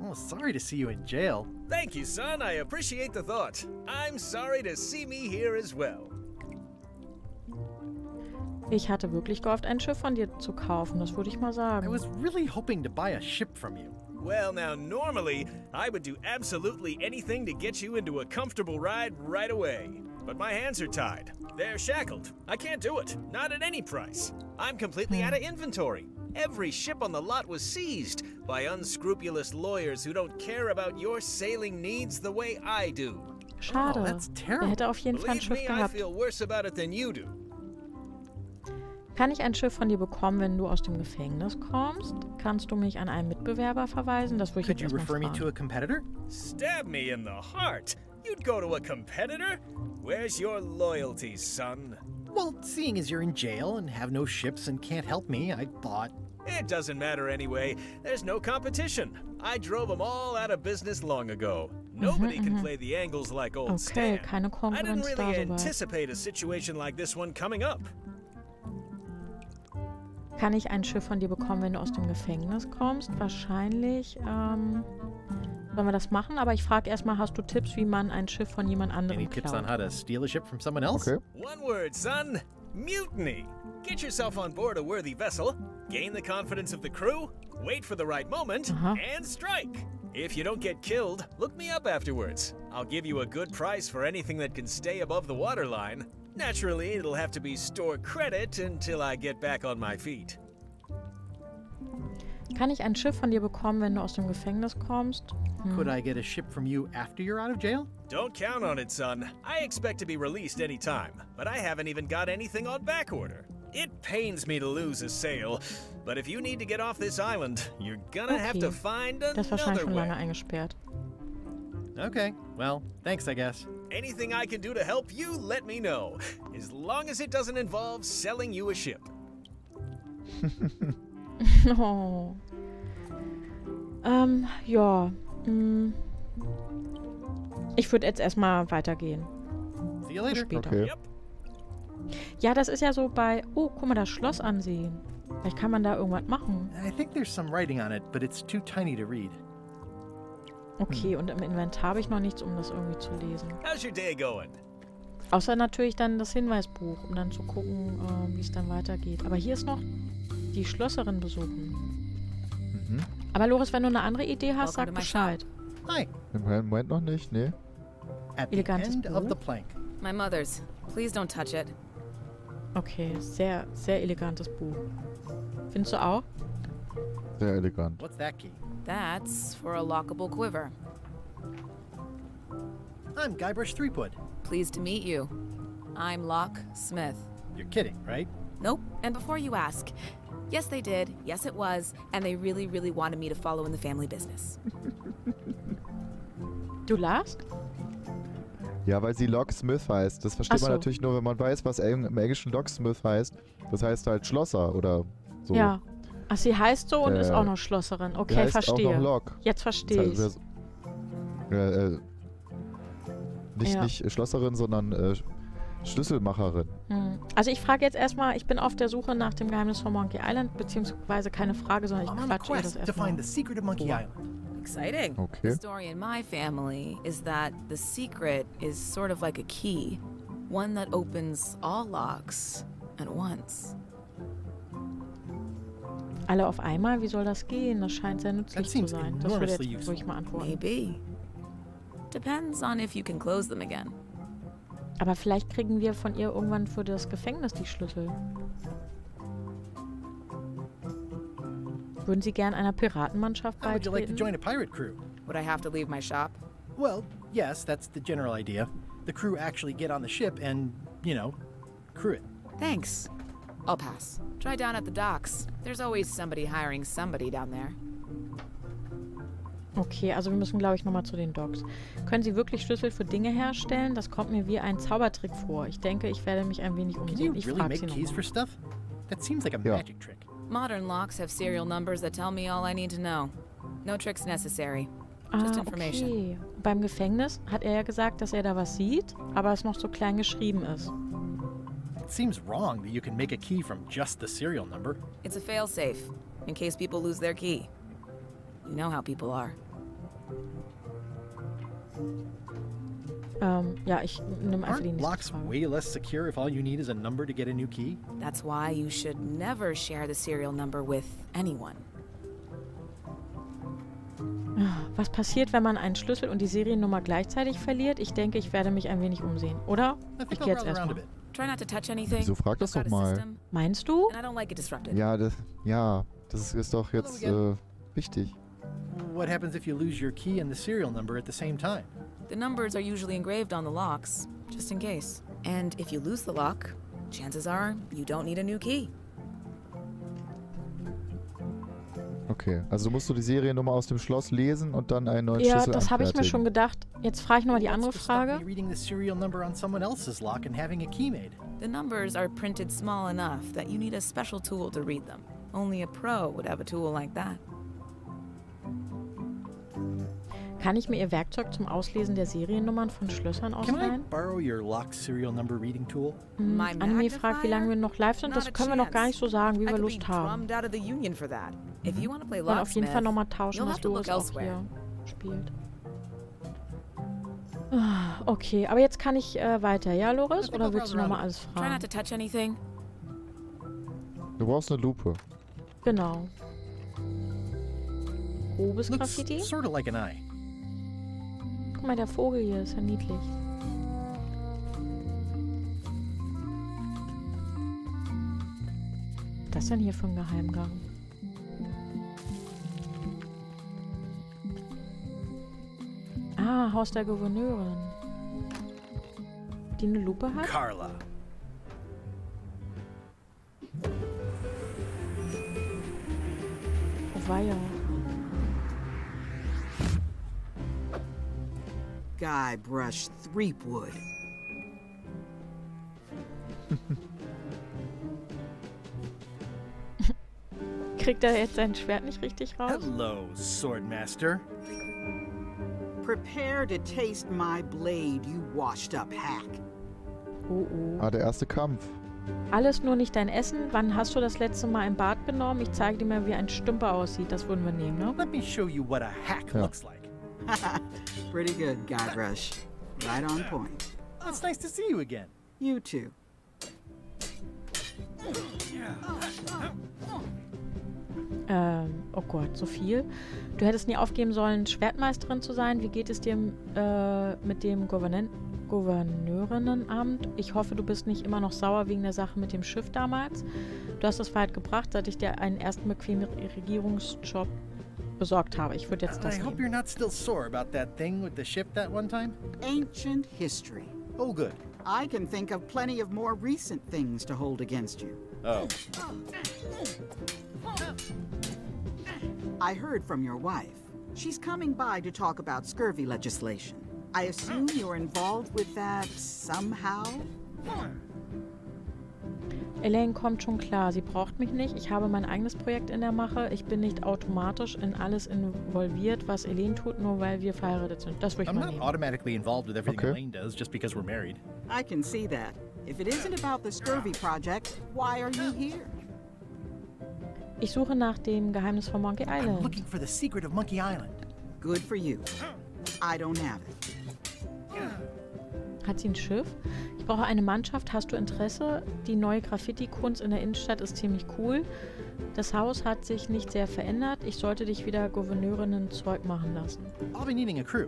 Oh, sorry to see you in jail. Thank you, son. I appreciate the thought. I'm sorry to see me here as well. Ich hatte wirklich gehofft, ein Schiff von dir zu kaufen, das würde ich mal I sagen. was really hoping to buy a ship from you. Well, now, normally, I would do absolutely anything to get you into a comfortable ride right away. But my hands are tied. They're shackled. I can't do it. Not at any price. I'm completely out of inventory. Every ship on the lot was seized by unscrupulous lawyers who don't care about your sailing needs the way I do. Schade. Oh, that's terrible. Er hätte auf jeden Fall ein Believe Schiff me, I gehabt. feel worse about it than you do. Kann ich ein Schiff von dir bekommen, wenn du aus dem Gefängnis kommst? Kannst du mich an einen Mitbewerber verweisen? Das würde ich Could jetzt you erstmal refer me to fragen. a competitor? Stab me in the heart. You'd go to a competitor? Where's your loyalty, son? Well, seeing as you're in jail and have no ships and can't help me, I thought... It doesn't matter anyway. There's no competition. I drove them all out of business long ago. Nobody can play the angles like old Okay, Stan. keine I didn't Konkurrenz da really soweit. anticipate a situation like this one coming up. Kann ich ein Schiff von dir bekommen, wenn du aus dem Gefängnis kommst? Wahrscheinlich, sollen wir das machen? Aber ich frage erstmal, hast du Tipps, wie man ein Schiff von jemand anderem Any tips on klaut? how to steal a ship from someone else? Okay. One word, son. Mutiny. Get yourself on board a worthy vessel, gain the confidence of the crew, wait for the right moment, and strike. If you don't get killed, look me up afterwards. I'll give you a good price for anything that can stay above the waterline. Naturally, it'll have to be store credit until I get back on my feet. Kann ich ein Schiff von dir bekommen, wenn du aus dem Gefängnis kommst? Could I get a ship from you after you're out of jail? Don't count on it, son. I expect to be released any time, but I haven't even got anything on back order. It pains me to lose a sail, but if you need to get off this island, you're gonna have to find Das ist wahrscheinlich another schon lange way. eingesperrt. Okay, well, thanks, I guess. Anything I can do to help you, let me know. As long as it doesn't involve selling you a ship. Oh. Ja. Ich würde jetzt erstmal weitergehen. See you Bis later. später. Okay. Yep. Ja, das ist ja so bei... Oh, guck mal, das Schloss ansehen. Vielleicht kann man da irgendwas machen. I think there's some writing on it, but it's too tiny to read. Okay, und im Inventar habe ich noch nichts, um das irgendwie zu lesen. How's your day going? Außer natürlich dann das Hinweisbuch, um dann zu gucken, wie es dann weitergeht. Aber hier ist noch die Schlosserin besuchen. Aber Loris, wenn du eine andere Idee hast, sag Bescheid. Hi. Im Moment noch nicht, nee. At the Elegantes end of Buch. the plank. My mother's. Please don't touch it. Okay, sehr, sehr elegantes Buch. Findest du auch? Sehr elegant. What's that key? That's for a lockable quiver. I'm Guybrush Threepwood. Pleased to meet you. I'm Locke Smith. You're kidding, right? Nope. And before you ask, yes they did, yes it was, and they really, really wanted me to follow in the family business. Du lachst? Ja, weil sie Locksmith heißt. Das versteht man natürlich nur, wenn man weiß, was im Englischen Locksmith heißt. Das heißt halt Schlosser oder so. Ja. Ach, sie heißt so und ist auch noch Schlosserin. Okay, heißt verstehe. Auch noch Lock. Jetzt verstehe ich. Nicht Schlosserin, sondern Schlüsselmacherin. Also ich frage jetzt erstmal, ich bin auf der Suche nach dem Geheimnis von Monkey Island, beziehungsweise keine Frage, sondern ich quatsche ihr das erstmal. Exciting. Okay. The story in my family is that the secret is sort of like a key, one that opens all locks at once. Alle auf einmal? Wie soll das gehen? Das scheint sehr nützlich zu sein. Das würde jetzt ruhig mal antworten. Maybe. Depends on if you can close them again. Aber vielleicht kriegen wir von ihr irgendwann für das Gefängnis die Schlüssel. Würden Sie gern einer Piratenmannschaft How would you like to beitreten? join a pirate crew? Would I have to leave my shop? Well, yes, that's the general idea. The crew actually get on the ship and, crew it. Thanks. I'll pass. Try down at the docks. There's always somebody hiring somebody down there. Okay, also wir müssen, glaube ich, nochmal zu den Docks. Können Sie wirklich Schlüssel für Dinge herstellen? Das kommt mir wie ein Zaubertrick vor. Ich denke, ich werde mich ein wenig Can you umsehen. Ich really frage make Sie keys for nochmal. stuff? That seems like a magic trick. Modern locks have serial numbers that tell me all I need to know. No tricks necessary. Just information. Okay. Beim Gefängnis hat er ja gesagt, dass er da was sieht, aber es noch so klein geschrieben ist. It seems wrong that you can make a key from just the serial number. It's a failsafe, in case people lose their key. You know how people are. Ja, ich nehme einfach die Aren't nächste locks Frage. way less secure if all you need is a number to get a new key? That's why you should never share the serial number with anyone. Was passiert, wenn man einen Schlüssel und die Seriennummer gleichzeitig verliert? Ich denke, ich werde mich ein wenig umsehen, oder? Ich gehe jetzt erstmal. Try not to touch anything. Wieso frag das doch mal? Meinst du? And I don't like it disrupted. Ja, das ist doch jetzt wichtig. What happens if you lose your key and the serial number at the same time? The numbers are usually engraved on the locks, just in case. And if you lose the lock, chances are you don't need a new key. Okay, also musst du die Seriennummer aus dem Schloss lesen und dann einen neuen Schlüssel Ja, das habe ich mir schon gedacht. Jetzt frage ich nochmal die andere Frage. Reading the serial number on someone else's lock and having a key made. The numbers are printed small enough that you need a special tool to read them. Only a pro would have a tool like that. Kann ich mir Ihr Werkzeug zum Auslesen der Seriennummern von Schlössern Can I ausleihen? borrow your lock serial number reading tool? Anime fragt, wie lange wir noch live sind. Das können wir noch gar nicht so sagen, wie wir Lust haben. Out of the union for that. If you want to play Wir wollen auf jeden Fall locksmith, nochmal tauschen, you'll dass have to Doris look auch elsewhere. hier spielt. Okay, aber jetzt kann ich weiter. Ja, Loris? Oder willst du nochmal alles Try not fragen? to touch anything. Du brauchst eine Lupe. Genau. Grobes Looks Graffiti? sort of like an eye. Guck mal, der Vogel hier ist ja niedlich. Was ist das denn hier für ein Geheimgang? Ah, Haus der Gouverneurin. Die eine Lupe hat? Carla. Oh, weia. Guybrush Threepwood. Kriegt er jetzt sein Schwert nicht richtig raus? Hello, Swordmaster. Prepare to taste my blade, you washed up hack. Oh, oh. Ah, der erste Kampf. Alles nur nicht dein Essen. Wann hast du das letzte Mal ein Bad genommen? Ich zeige dir mal, wie ein Stümper aussieht. Das würden wir nehmen, ne? Let me show you what a hack looks like. Pretty good, Guybrush. Right on point. It's nice to see you again. You too. Oh Gott, so viel. Du hättest nie aufgeben sollen, Schwertmeisterin zu sein. Wie geht es dir mit dem Gouverneurinnenamt? Ich hoffe, du bist nicht immer noch sauer wegen der Sache mit dem Schiff damals. Du hast es weit gebracht, seit ich dir einen ersten bequemen Regierungsjob besorgt habe. Ich würde jetzt das I hope nehmen. you're not still sore about that thing with the ship that one time. Ancient history. Oh, good. I can think of plenty of more recent things to hold against you. Oh. I heard from your wife. She's coming by to talk about scurvy legislation. I assume you're involved with that somehow? Elaine kommt schon klar. Sie braucht mich nicht. Ich habe mein eigenes Projekt in der Mache. Ich bin nicht automatisch in alles involviert, was Elaine tut, nur weil wir verheiratet sind. Das würde ich I'm mal not nehmen. automatically involved with everything Okay. Elaine does just because we're married. I can see that. If it isn't about the scurvy project, why are you here? Ich suche nach dem Geheimnis von Monkey I'm Island. looking for the secret of Monkey Island. Good for you. I don't have it. Hat sie ein Schiff? Ich brauche eine Mannschaft. Hast du Interesse? Die neue Graffiti-Kunst in der Innenstadt ist ziemlich cool. Das Haus hat sich nicht sehr verändert. Ich sollte dich wieder Gouverneurinnen-Zeug machen lassen. I'll be needing a crew.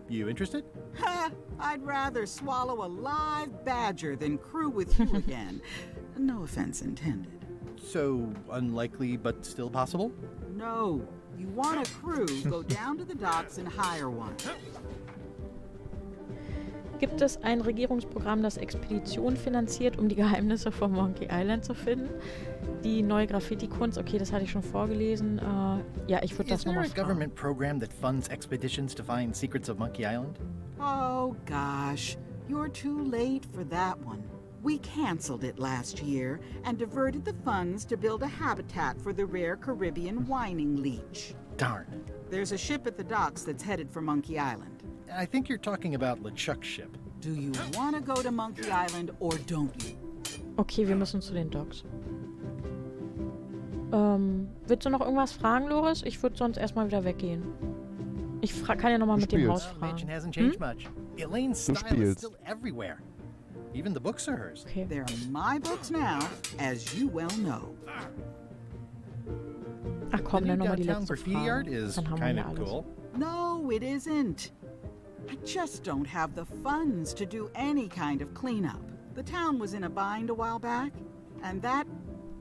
You interested? Ha! I'd rather swallow a live badger than crew with you again. No offense intended. So, unlikely but still possible? No. You want a crew, go down to the docks and hire one. Gibt es ein Regierungsprogramm, das Expeditionen finanziert, um die Geheimnisse von Monkey Island zu finden? Die neue Graffiti-Kunst, okay, das hatte ich schon vorgelesen. Ja, ich würde das Is there nochmal a fragen. government program that funds expeditions to find secrets of Monkey Island? Oh, gosh. You're too late for that one. We canceled it last year and diverted the funds to build a habitat for the rare Caribbean whining leech. Darn. There's a ship at the docks that's headed for Monkey Island. I think you're talking about LeChuck's ship. Do you want to go to Monkey Island or don't you? Okay, wir müssen zu den Docks. Willst du noch irgendwas fragen, Loris? Ich würde sonst erstmal wieder weggehen. Ich kann ja nochmal mit dem Haus Well, Mansion fragen. hasn't changed much. Elaine's Du style is spielst. still everywhere. Even the books are hers. Okay. They're my books now, as you well know. Ach komm, The dann new nochmal die downtown letzte graffiti art Frage. is Dann haben wir kind ja of alles. cool. No, it isn't. I just don't have the funds to do any kind of cleanup. The town was in a bind a while back, and that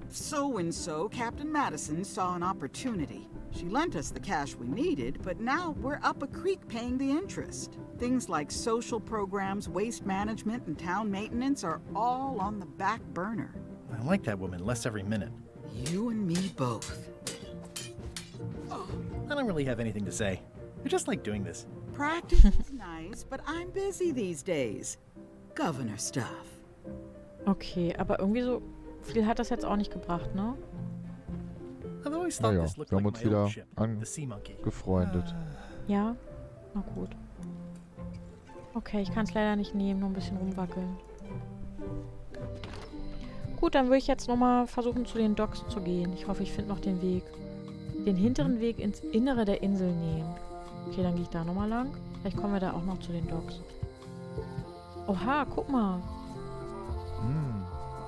so-and-so, Captain Madison, saw an opportunity. She lent us the cash we needed, but now we're up a creek paying the interest. Things like social programs, waste management, and town maintenance are all on the back burner. I like that woman less every minute. You and me both. I don't really have anything to say. I just like doing this. Practice is nice, but I'm busy these days. Governor stuff. Okay, aber irgendwie so viel hat das jetzt auch nicht gebracht, ne? I've always thought Naja, this looked wir haben like uns my wieder old ship, the Sea Monkey. angefreundet. Ja? Na gut. Okay, ich kann es leider nicht nehmen, nur ein bisschen rumwackeln. Gut, dann würde ich jetzt nochmal versuchen, zu den Docks zu gehen. Ich hoffe, ich finde noch den Weg. Den hinteren Weg ins Innere der Insel nehmen. Okay, dann gehe ich da nochmal lang. Vielleicht kommen wir da auch noch zu den Docks. Oha, guck mal.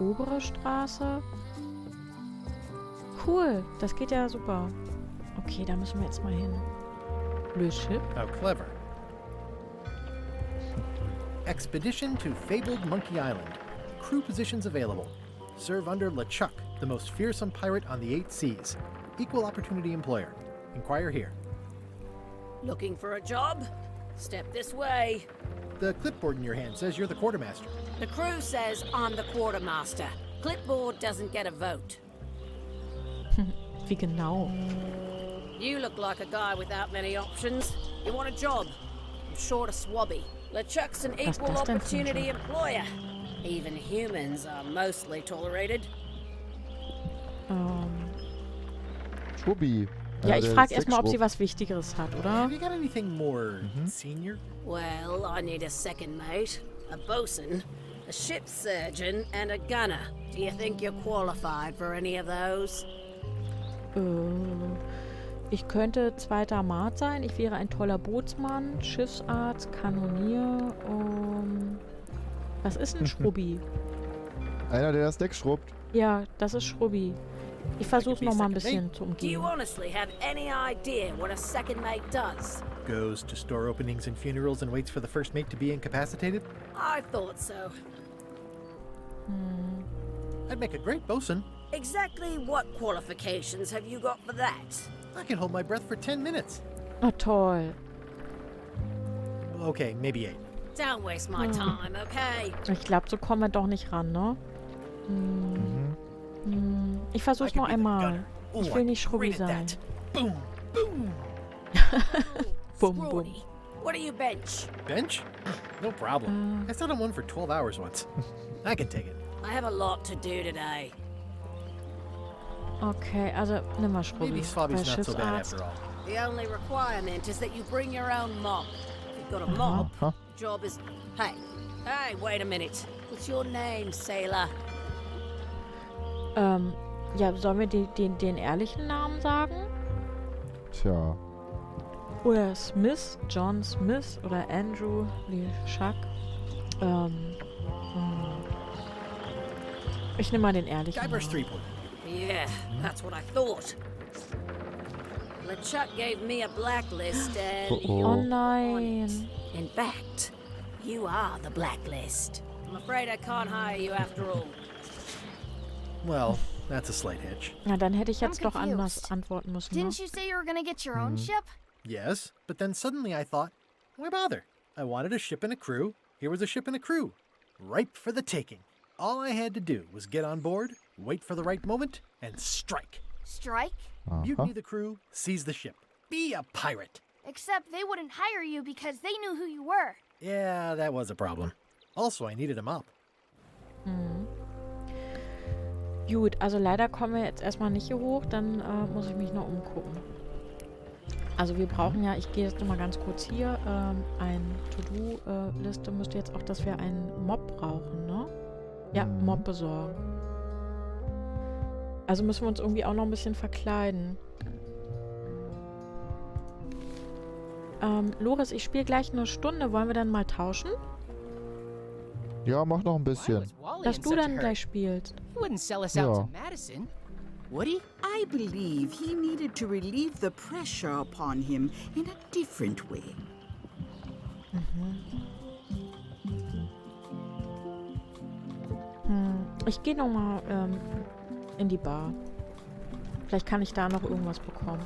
Obere Straße. Cool, das geht ja super. Okay, da müssen wir jetzt mal hin. Le Ship. How clever. Expedition to fabled Monkey Island. Crew positions available. Serve under LeChuck, the most fearsome pirate on the 8 seas. Equal opportunity employer. Inquire here. Looking for a job? Step this way. The clipboard in your hand says you're the quartermaster. The crew says I'm the quartermaster. Clipboard doesn't get a vote. Wie genau? You look like a guy without many options. You want a job? I'm short of swabby. LeChuck's an Was equal das denn für ein opportunity Job? employer. Even humans are mostly tolerated. Schwubbi. Ja, ich der frage erstmal, ob sie Sexschwupp. was Wichtigeres hat, oder? Have you got anything more senior? Well, I need a second mate, a bosun, a ship surgeon, and a gunner. Do you think you're qualified for any of those? Ich könnte zweiter Mart sein. Ich wäre ein toller Bootsmann, Schiffsarzt, Kanonier. Was ist ein Schrubbi? Einer, der das Deck schrubbt. Ja, das ist Schrubbi. Ich versuche noch mal ein bisschen zu Do you umgehen. honestly have any idea what a second mate does? Goes to store openings and funerals and waits for the first mate to be incapacitated? I thought so. I'd make a great bosun. Exactly what qualifications have you got for that? I can hold my breath for 10 minutes. Oh, toll. Okay, maybe 8. Don't waste my time, okay? Ich glaube, so kommen wir doch nicht ran, ne? Ich versuch's noch einmal. Ich will nicht schrubbi sein. Boom, boom. Bum, bum. Scrawny, what do you bench? Bench? No problem. I sat on one for 12 hours once. I can take it. I have a lot to do today. Okay, also nimm mal Schrubbi. Maybe Swabby's Bei not so bad Schiffsarzt. after all. The only requirement is that you bring your own mop. If you've got a mop, Huh? job is... Hey, wait a minute. What's your name, sailor? Ja, sollen wir den ehrlichen Namen sagen? Tja. Oder Smith, John Smith oder Andrew LeChuck. Ich nehme mal den ehrlichen Guybrush Namen. Threepwood. Yeah, that's what I thought. LeChuck gave me a blacklist and Uh-oh. you're Oh on nein. it. In fact, you are the blacklist. I'm afraid I can't hire you after all. Well, that's a slight hitch. Ja, dann hätte ich jetzt I'm doch confused. anders antworten müssen. Ne? Didn't you say you were gonna get your own ship? Yes, but then suddenly I thought, why bother? I wanted a ship and a crew. Here was a ship and a crew. Ripe for the taking. All I had to do was get on board, wait for the right moment, and strike. Strike? Mutiny the crew, seize the ship. Be a pirate. Except they wouldn't hire you because they knew who you were. Yeah, that was a problem. Also, I needed a mop. Gut, also leider kommen wir jetzt erstmal nicht hier hoch, dann muss ich mich noch umgucken. Also wir brauchen ja, ich gehe jetzt nochmal ganz kurz hier, ein To-Do-Liste müsste jetzt auch, dass wir einen Mob brauchen, ne? Ja, Mob besorgen. Also müssen wir uns irgendwie auch noch ein bisschen verkleiden. Loris, ich spiele gleich eine Stunde. Wollen wir dann mal tauschen? Ja, mach noch ein bisschen. Dass du dann gleich spielst. He wouldn't sell us Ja. out to Madison, would he? I believe he needed to relieve the pressure upon him in a different way. Ich gehe nochmal in die Bar. Vielleicht kann ich da noch irgendwas bekommen.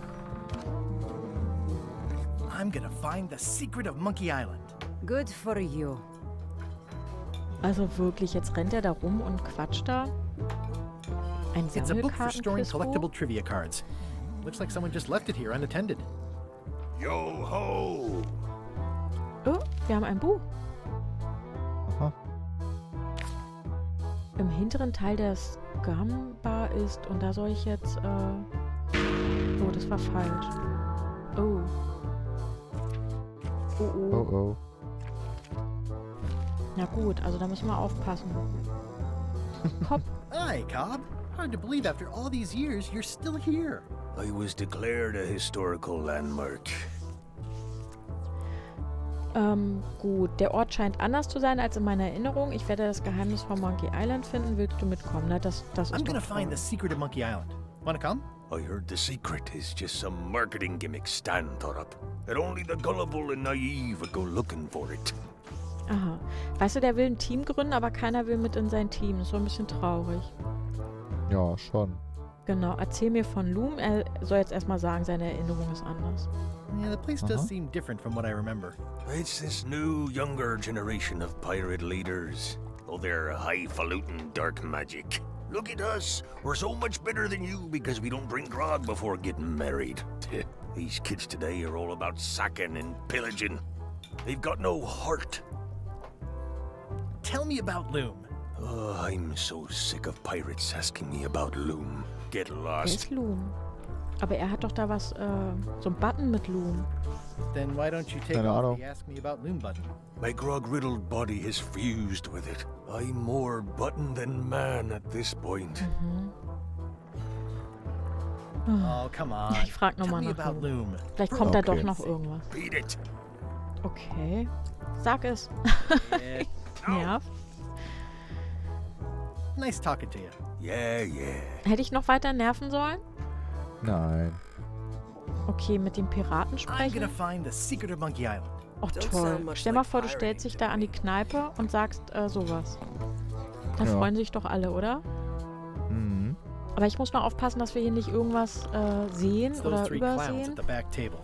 I'm gonna find the secret of Monkey Island. Good for you. Also wirklich, jetzt rennt er da rum und quatscht da. Ein It's a book for storing Sammelkartenquiz. collectible trivia cards. Looks like someone just left it here unattended. Yo ho! Oh, wir haben ein Buch. Aha. Im hinteren Teil der Scum-Bar ist, und da soll ich jetzt, oh, das war falsch. Oh. Oh, oh. Oh oh. Na gut, also da müssen wir aufpassen. Hopp. Hi, Cobb. Hard to believe after all these years you're still here. I was declared a historical landmark. Gut, der Ort scheint anders zu sein als in meiner Erinnerung. Ich werde das Geheimnis von Monkey Island finden. Willst du mitkommen? Na, das ist I'm gonna doch find toll. the secret of Monkey Island. Wanna come? I heard the secret is just some marketing gimmick Stan thought up. That only the gullible and naive would go looking for it. Aha. Weißt du, der will ein Team gründen, aber keiner will mit in sein Team. Das ist so ein bisschen traurig. Ja, schon. Genau, erzähl mir von Loom. Er soll jetzt erstmal sagen, seine Erinnerung ist anders. Yeah, the place does seem different from what I remember. It's this new, younger generation of pirate leaders. Oh, they're highfalutin dark magic. Look at us. We're so much better than you because we don't drink grog before getting married. These kids today are all about sacking and pillaging. They've got no heart. Tell me about Loom. Oh, I'm so sick of pirates asking me about Loom. Get Wer lost. ist Loom? Aber er hat doch da was, so ein Button mit Loom. Then why don't you take Keine off Ahnung. the Ask Me About Loom button? My grog-riddled body has fused with it. I'm more button than man at this point. Oh, come on. Ich frag Tell nochmal me nach about Loom. Loom. Vielleicht kommt da Okay. doch noch irgendwas. Beat it. Okay. Sag es. Yeah. Nerv. Nice talking to you. Yeah, yeah. Hätte ich noch weiter nerven sollen? Nein. Okay, mit dem Piraten I'm sprechen. gonna find the secret of Monkey Island. Och toll. Stell mal vor, du stellst dich da an die Kneipe und sagst sowas. Dann Ja. freuen sich doch alle, oder? Mhm. Aber ich muss mal aufpassen, dass wir hier nicht irgendwas sehen It's those oder 3 clowns übersehen. at the back table.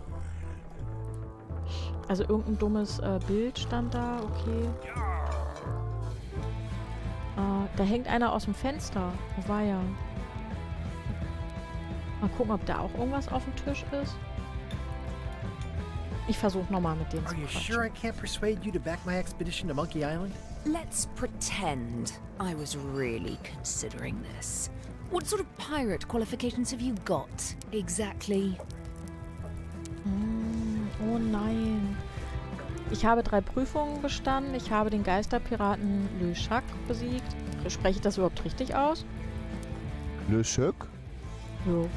Also irgendein dummes Bild stand da, okay. Da hängt einer aus dem Fenster. Wo war ja? Mal gucken, ob da auch irgendwas auf dem Tisch ist. Ich versuche nochmal mit denen zu Are you quatschen. sure I can't persuade you to back my expedition to Monkey Island? Let's pretend I was really considering this. What sort of pirate qualifications have you got, exactly? Oh nein. Ich habe 3 Prüfungen bestanden. Ich habe den Geisterpiraten Le Chac besiegt. Spreche ich das überhaupt richtig aus? Le Choc? Jo.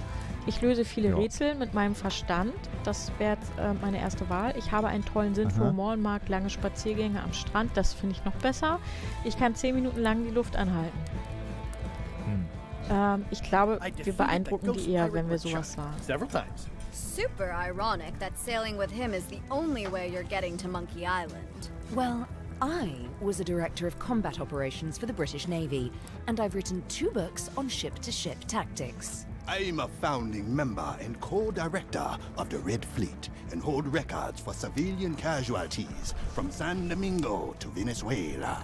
Ich löse viele Ja. Rätsel mit meinem Verstand. Das wäre jetzt meine erste Wahl. Ich habe einen tollen Sinn für Aha. Humor und mag lange Spaziergänge am Strand. Das finde ich noch besser. Ich kann 10 Minuten lang die Luft anhalten. Ich glaube, wir beeindrucken die eher, wenn wir sowas sagen. Several times. Super ironic that sailing with him is the only way you're getting to Monkey Island. Well, I was a director of combat operations for the British Navy, and I've written 2 books on ship-to-ship tactics. I'm a founding member and co-director of the Red Fleet and hold records for civilian casualties from San Domingo to Venezuela.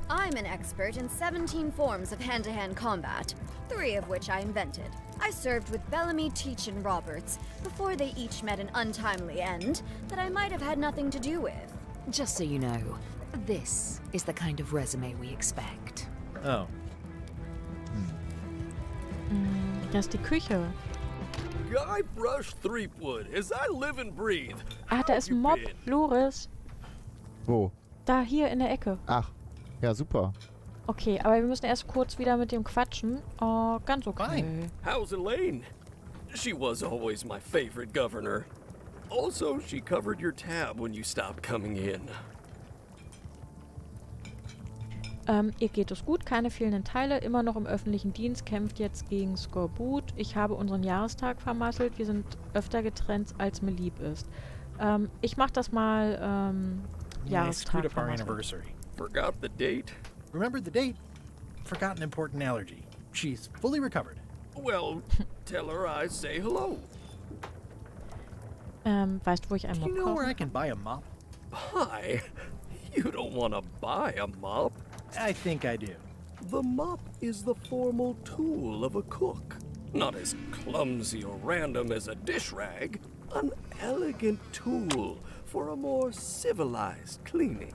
I'm an expert in 17 forms of hand-to-hand combat, 3 of which I invented. I served with Bellamy, Teach, and Roberts before they each met an untimely end that I might have had nothing to do with. Just so you know, this is the kind of resume we expect. Oh. Das ist die Küche. Guy Brush Threepwood, as I live and breathe. Ah, da ist ein Mob. Loris. Wo? Da, hier in der Ecke. Ach, ja, super. Okay, aber wir müssen erst kurz wieder mit dem quatschen. Oh, ganz okay. How's Elaine? She was always my favorite governor. Also, she covered your tab when you stopped coming in. Ihr geht es gut, keine fehlenden Teile, immer noch im öffentlichen Dienst, kämpft jetzt gegen Skorbut. Ich habe unseren Jahrestag vermasselt, wir sind öfter getrennt, als mir lieb ist. Ich mach das mal, Yeah, I screwed Jahrestag up our vermasselt. anniversary. Forgot the date? Remembered the date. Forgot an important allergy. She's fully recovered. Well, tell her I say hello. Weißt du, wo ich einen Do Mob you know where I kaufe? can buy a mop? Buy? You don't want to buy a mop. I think I do. The mop is the formal tool of a cook. Not as clumsy or random as a dish rag. An elegant tool for a more civilized cleaning.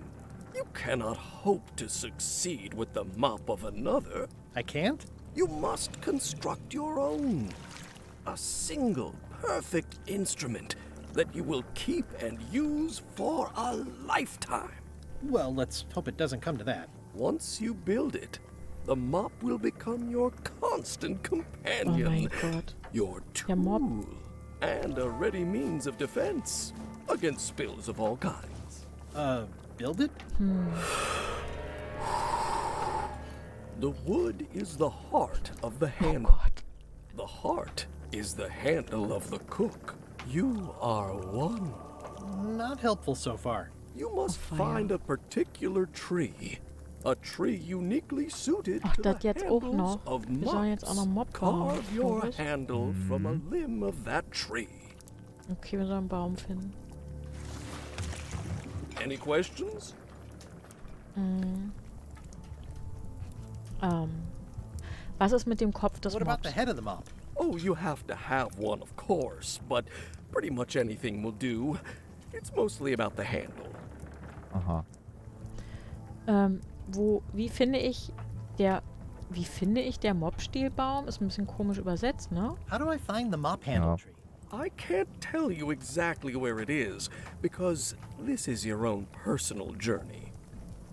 You cannot hope to succeed with the mop of another. I can't? You must construct your own. A single, perfect instrument that you will keep and use for a lifetime. Well, let's hope it doesn't come to that. Once you build it, the mop will become your constant Oh companion, mein Gott. your Der Mob. tool, and a ready means of defense against spills of all kinds. Build it? The wood is the heart of the Oh handle. Gott. The heart is the handle of the cook. You are one. Not helpful so far. You must fire. find a particular tree. A tree uniquely suited Ach, to the das jetzt auch handles noch. of Wir sollen jetzt auch noch mops. Mob bauen. Carve your Loris. handle from a limb of that tree. Okay, wir sollen einen Baum finden. Any questions? Was ist mit dem Kopf des What about the Mobs? head of the mop? Oh, you have to have one, of course, but pretty much anything will do. It's mostly about the handle. Aha. Wie finde ich der Mobstilbaum? Ist ein bisschen komisch übersetzt, ne? How do I find the mop handle Ja. tree? I can't tell you exactly where it is, because this is your own personal journey.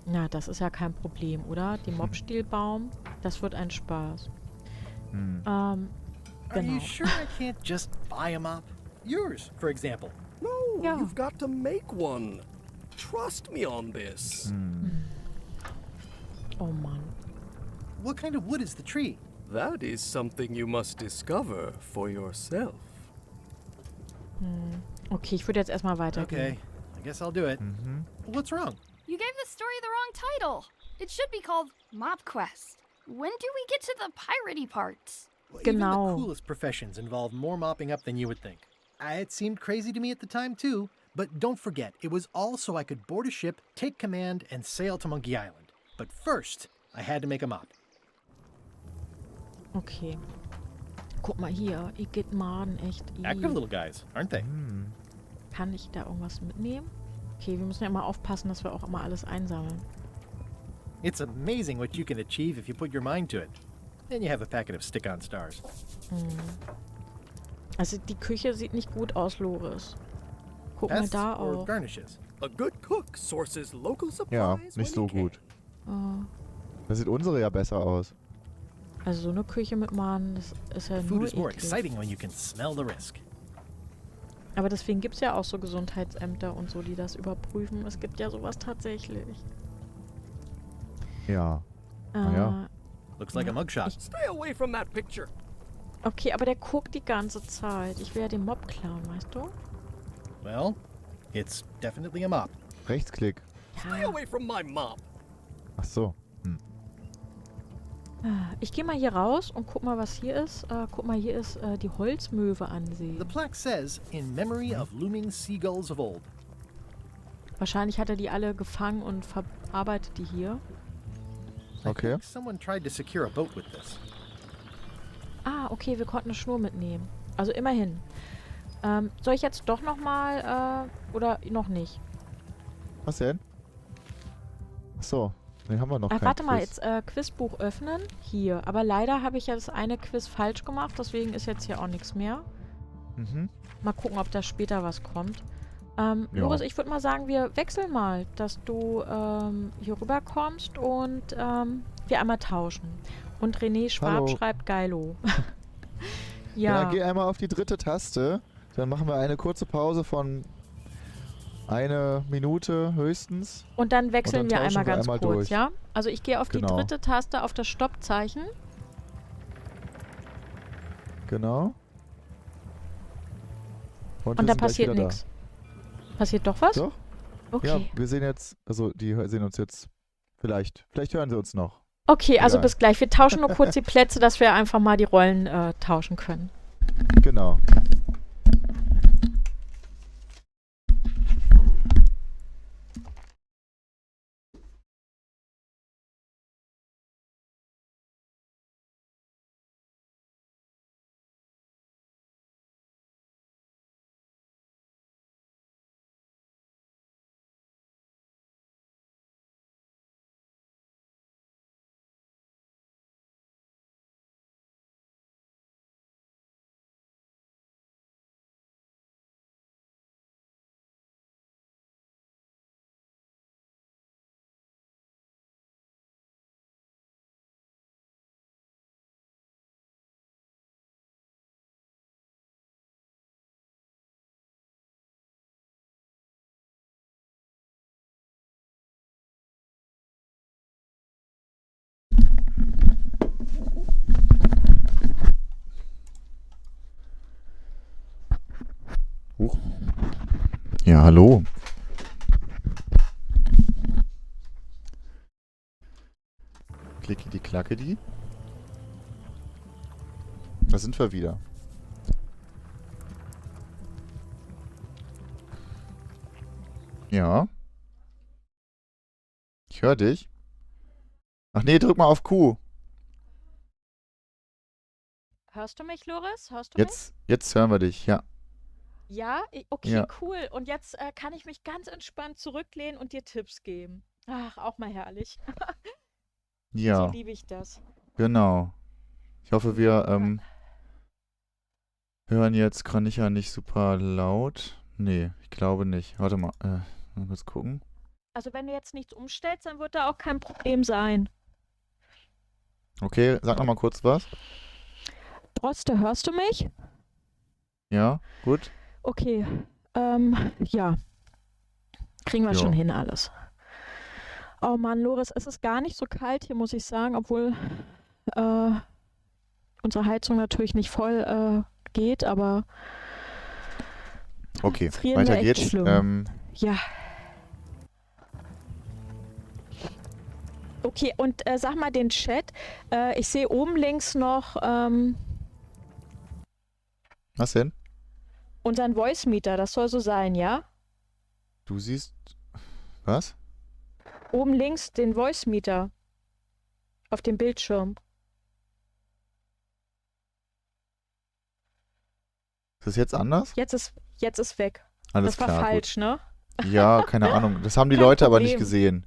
Na, das ist ja kein Problem, oder? Die Mobstilbaum, das wird ein Spaß. Are Genau. you sure I can't just buy a mop? Yours, for example. No, Yeah. you've got to make one. Trust me on this. Oh Mann. What kind of wood is the tree? That is something you must discover for yourself. Okay, ich würde jetzt erstmal weitergehen. Okay, I guess I'll do it. What's wrong? You gave the story the wrong title. It should be called Mop Quest. When do we get to the piratey parts? Well, even Genau. the coolest professions involve more mopping up than you would think. It seemed crazy to me at the time too, but don't forget, it was all so I could board a ship, take command, and sail to Monkey Island. But first, I had to make a mop. Okay. Guck mal hier, ich geht Maden echt. Active little guys, aren't they? Kann ich da irgendwas mitnehmen? Okay, wir müssen ja immer aufpassen, dass wir auch immer alles einsammeln. It's amazing what you can achieve if you put your mind to it. Then you have a packet of stick-on stars. Also die Küche sieht nicht gut aus, Loris. Guck mal Pests da or auch. garnishes? A good cook sources local supplies. Ja, when nicht so he can. gut. Oh. Da sieht unsere ja besser aus. Also so eine Küche mit Maden, das ist ja Food nur is more eklig. exciting when you can smell the risk. Aber deswegen gibt es ja auch so Gesundheitsämter und so, die das überprüfen. Es gibt ja sowas tatsächlich. Ja. Naja. Looks like a mugshot. Stay away from that picture. Okay, aber der guckt die ganze Zeit. Ich will ja den Mob klauen, weißt du? Well, it's definitely a mop. Rechtsklick. Stay away from my mop. Ach so. Ich gehe mal hier raus und guck mal, was hier ist. Guck mal, hier ist die Holzmöwe ansehen. The plaque says, in memory of looming seagulls of old. Wahrscheinlich hat er die alle gefangen und verarbeitet die hier. Okay. I think someone tried to secure a boat with this. Ah, okay, wir konnten eine Schnur mitnehmen. Also immerhin. Soll ich jetzt doch nochmal, oder noch nicht? Was denn? Ach so. Den haben wir noch kein Warte mal, Quiz. jetzt Quizbuch öffnen. Hier. Aber leider habe ich ja das eine Quiz falsch gemacht, deswegen ist jetzt hier auch nichts mehr. Mal gucken, ob da später was kommt. Loris, ich würde mal sagen, wir wechseln mal, dass du hier rüber kommst und wir einmal tauschen. Und René Schwab Hallo. schreibt Geilo. Ja, Ja. geh einmal auf die 3. Taste. Dann machen wir eine kurze Pause von 1 Minute höchstens. Und dann wechseln Und dann wir einmal tauschen wir ganz einmal kurz, durch. ja? Also ich gehe auf die Genau. 3. Taste, auf das Stoppzeichen. Genau. Und Und wir da sind gleich passiert wieder da. nichts. Passiert doch was? Doch? Okay. Ja, wir sehen jetzt, also die sehen uns jetzt, vielleicht hören sie uns noch. Okay, also Egal. bis gleich. Wir tauschen nur kurz die Plätze, dass wir einfach mal die Rollen tauschen können. Genau. Huch. Ja, hallo. Klicki die Klacke die. Da sind wir wieder. Ja. Ich höre dich. Ach nee, drück mal auf Q. Hörst du mich, Loris? Hörst du mich? Jetzt hören wir dich, ja. Ja? Okay, Ja. cool. Und jetzt kann ich mich ganz entspannt zurücklehnen und dir Tipps geben. Ach, auch mal herrlich. Ja, So liebe ich das. genau. Ich hoffe, wir hören jetzt Kranicher nicht super laut. Nee, ich glaube nicht. Warte mal, mal kurz gucken. Also wenn du jetzt nichts umstellst, dann wird da auch kein Problem sein. Okay, sag noch mal kurz was. Droste, hörst du mich? Ja, gut. Okay. Ja. Kriegen wir Ja. schon hin alles. Oh Mann, Loris, es ist gar nicht so kalt hier, muss ich sagen, obwohl unsere Heizung natürlich nicht voll geht, aber Okay, frieren weiter wir echt geht's. schlimm. Ja. Okay, und sag mal den Chat. Ich sehe oben links noch Was denn? Unseren Voice-Meter, das soll so sein, ja? Du siehst... Was? Oben links den Voice-Meter. Auf dem Bildschirm. Ist das jetzt anders? Jetzt ist weg. Alles das war klar, falsch, gut. ne? Ja, keine Ahnung. Das haben die Kein Leute aber Problem. nicht gesehen.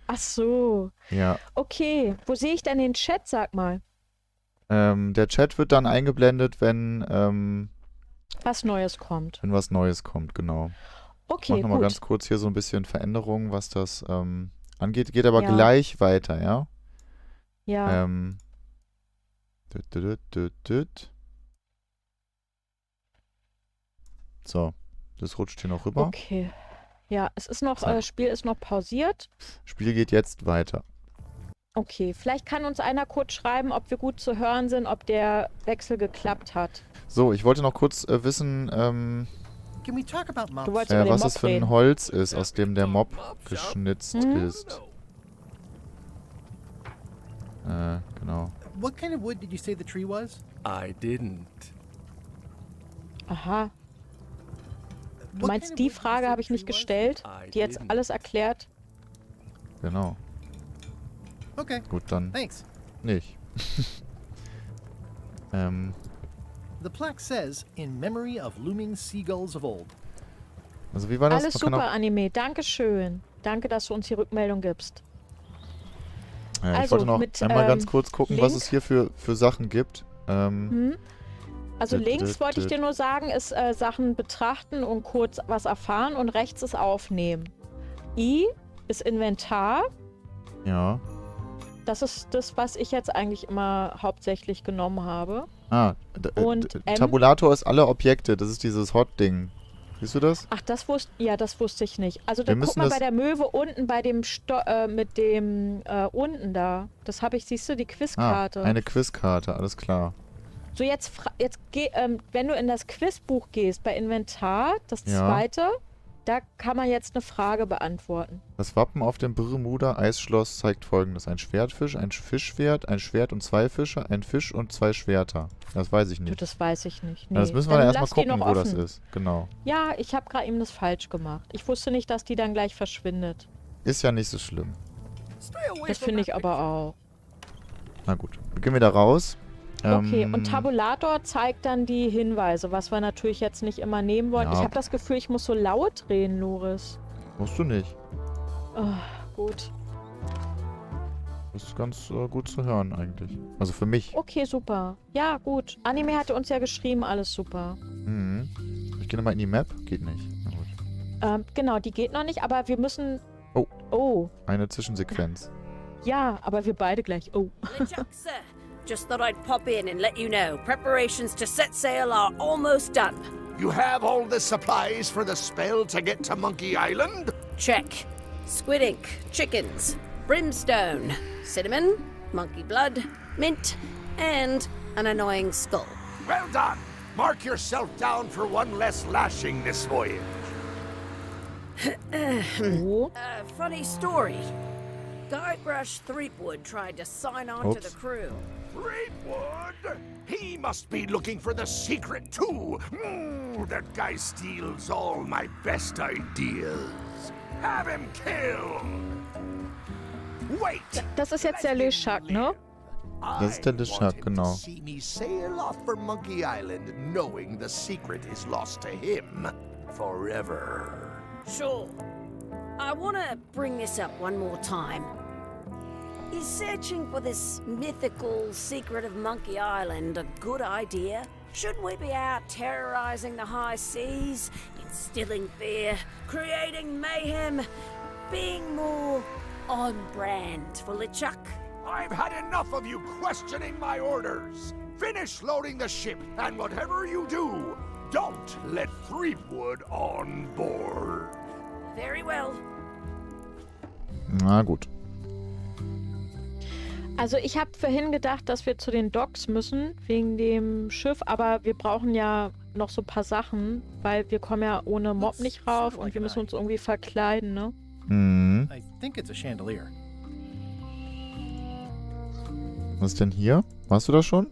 Ach so. Ja. Okay, wo sehe ich denn den Chat, sag mal? Der Chat wird dann eingeblendet, wenn Was Neues kommt. was Neues kommt, genau. Okay, Ich mach nochmal gut. ganz kurz hier so ein bisschen Veränderungen, was das angeht. Geht aber Ja. gleich weiter, ja? Ja. So, das rutscht hier noch rüber. Okay. Ja, es ist noch, So. Spiel ist noch pausiert. Spiel geht jetzt weiter. Okay, vielleicht kann uns einer kurz schreiben, ob wir gut zu hören sind, ob der Wechsel geklappt hat. So, ich wollte noch kurz wissen, Can we talk about Du mobs? wolltest über den was Mob das für ein reden. Holz ist, aus dem der Mob geschnitzt Mhm. ist. Genau. What kind of wood did you say the tree was? I didn't. Aha. Du What meinst, kind of die wood did you Frage say habe the ich nicht tree was? gestellt, I die jetzt didn't. alles erklärt. Genau. Okay, Gut, dann thanks. nicht. The plaque says, in memory of looming seagulls of old. Also wie war das? Alles Man kann super, auch- Anime. Dankeschön. Danke, dass du uns die Rückmeldung gibst. ich Also, wollte noch mit, einmal ganz kurz gucken, was Link. es hier für Sachen gibt. Also Dit, links dit, wollte ich dit. dir nur sagen, ist Sachen betrachten und kurz was erfahren und rechts ist aufnehmen. I ist Inventar. Ja. Das ist das, was ich jetzt eigentlich immer hauptsächlich genommen habe. Und M? Tabulator ist alle Objekte. Das ist dieses Hot-Ding. Siehst du das? Ach, das wusste ich nicht. Also Wir dann guck müssen mal das- bei der Möwe unten bei dem mit dem unten da. Das habe ich, siehst du, die Quizkarte. Eine Quizkarte, alles klar. So jetzt wenn du in das Quizbuch gehst bei Inventar, das Ja. zweite, da kann man jetzt eine Frage beantworten. Das Wappen auf dem Bermuda-Eisschloss zeigt folgendes. Ein Schwertfisch, ein Fischschwert, ein Schwert und zwei Fische, ein Fisch und zwei Schwerter. Das weiß ich Du, nicht. das weiß ich nicht. Ja, das müssen wir Dann dann erstmal lass die gucken, noch wo das offen. ist. Genau. Ja, ich habe gerade eben das falsch gemacht. Ich wusste nicht, dass die dann gleich verschwindet. Ist ja nicht so schlimm. Das finde ich aber auch. Na gut. Wir gehen wieder raus. Okay, und Tabulator zeigt dann die Hinweise, was wir natürlich jetzt nicht immer nehmen wollen. Ja. Ich habe das Gefühl, ich muss so laut reden, Loris. Musst du nicht. Oh, gut. Das ist ganz gut zu hören eigentlich. Also für mich. Okay, super. Ja, gut. Anime hatte uns ja geschrieben, alles super. Mhm. Ich gehe nochmal in die Map. Geht nicht. Na gut. Genau, die geht noch nicht, aber wir müssen... Oh. Oh. Eine Zwischensequenz. Ja, aber wir beide gleich. Oh. LeChuck, sir. Just thought I'd pop in and let you know. Preparations to set sail are almost done. You have all the supplies for the spell to get to Monkey Island? Check. Squid ink, chickens, brimstone, cinnamon, monkey blood, mint, and an annoying skull. Well done. Mark yourself down for one less lashing this voyage. Oh. Funny story. Guybrush Threepwood tried to sign on to the Oops. crew. Threepwood? He must be looking for the secret too. That guy steals all my best ideas. Have him killed. Wait. Das ist jetzt der LeChuck, ne? Das ist der I LeChuck, want him to genau. see me sail off for Monkey Island, knowing the secret is lost to him forever. Sure. I want to bring this up one more time. Is searching for this mythical secret of Monkey Island a good idea? Shouldn't we be out terrorizing the high seas, instilling fear, creating mayhem, being more on brand for LeChuck? I've had enough of you questioning my orders. Finish loading the ship, and whatever you do, don't let Threepwood on board. Very well. Na gut. Also ich habe vorhin gedacht, dass wir zu den Docks müssen, wegen dem Schiff, aber wir brauchen ja noch so ein paar Sachen, weil wir kommen ja ohne Mob nicht rauf und wir müssen uns irgendwie verkleiden, ne? Mhm. I think it's a chandelier. Was ist denn hier? Warst du da schon?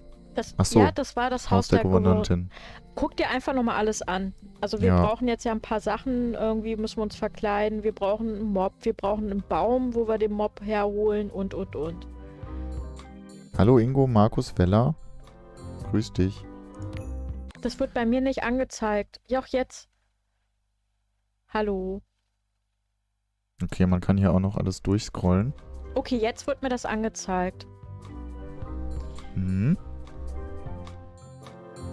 Achso, Ja, das war das Haus der Gouvernantin. Guck dir einfach nochmal alles an. Also wir Ja. brauchen jetzt ja ein paar Sachen, irgendwie müssen wir uns verkleiden, wir brauchen einen Mob, wir brauchen einen Baum, wo wir den Mob herholen und. Hallo Ingo, Markus, Vella. Grüß dich. Das wird bei mir nicht angezeigt. Ja, auch jetzt. Hallo. Okay, man kann hier auch noch alles durchscrollen. Okay, jetzt wird mir das angezeigt. Mhm.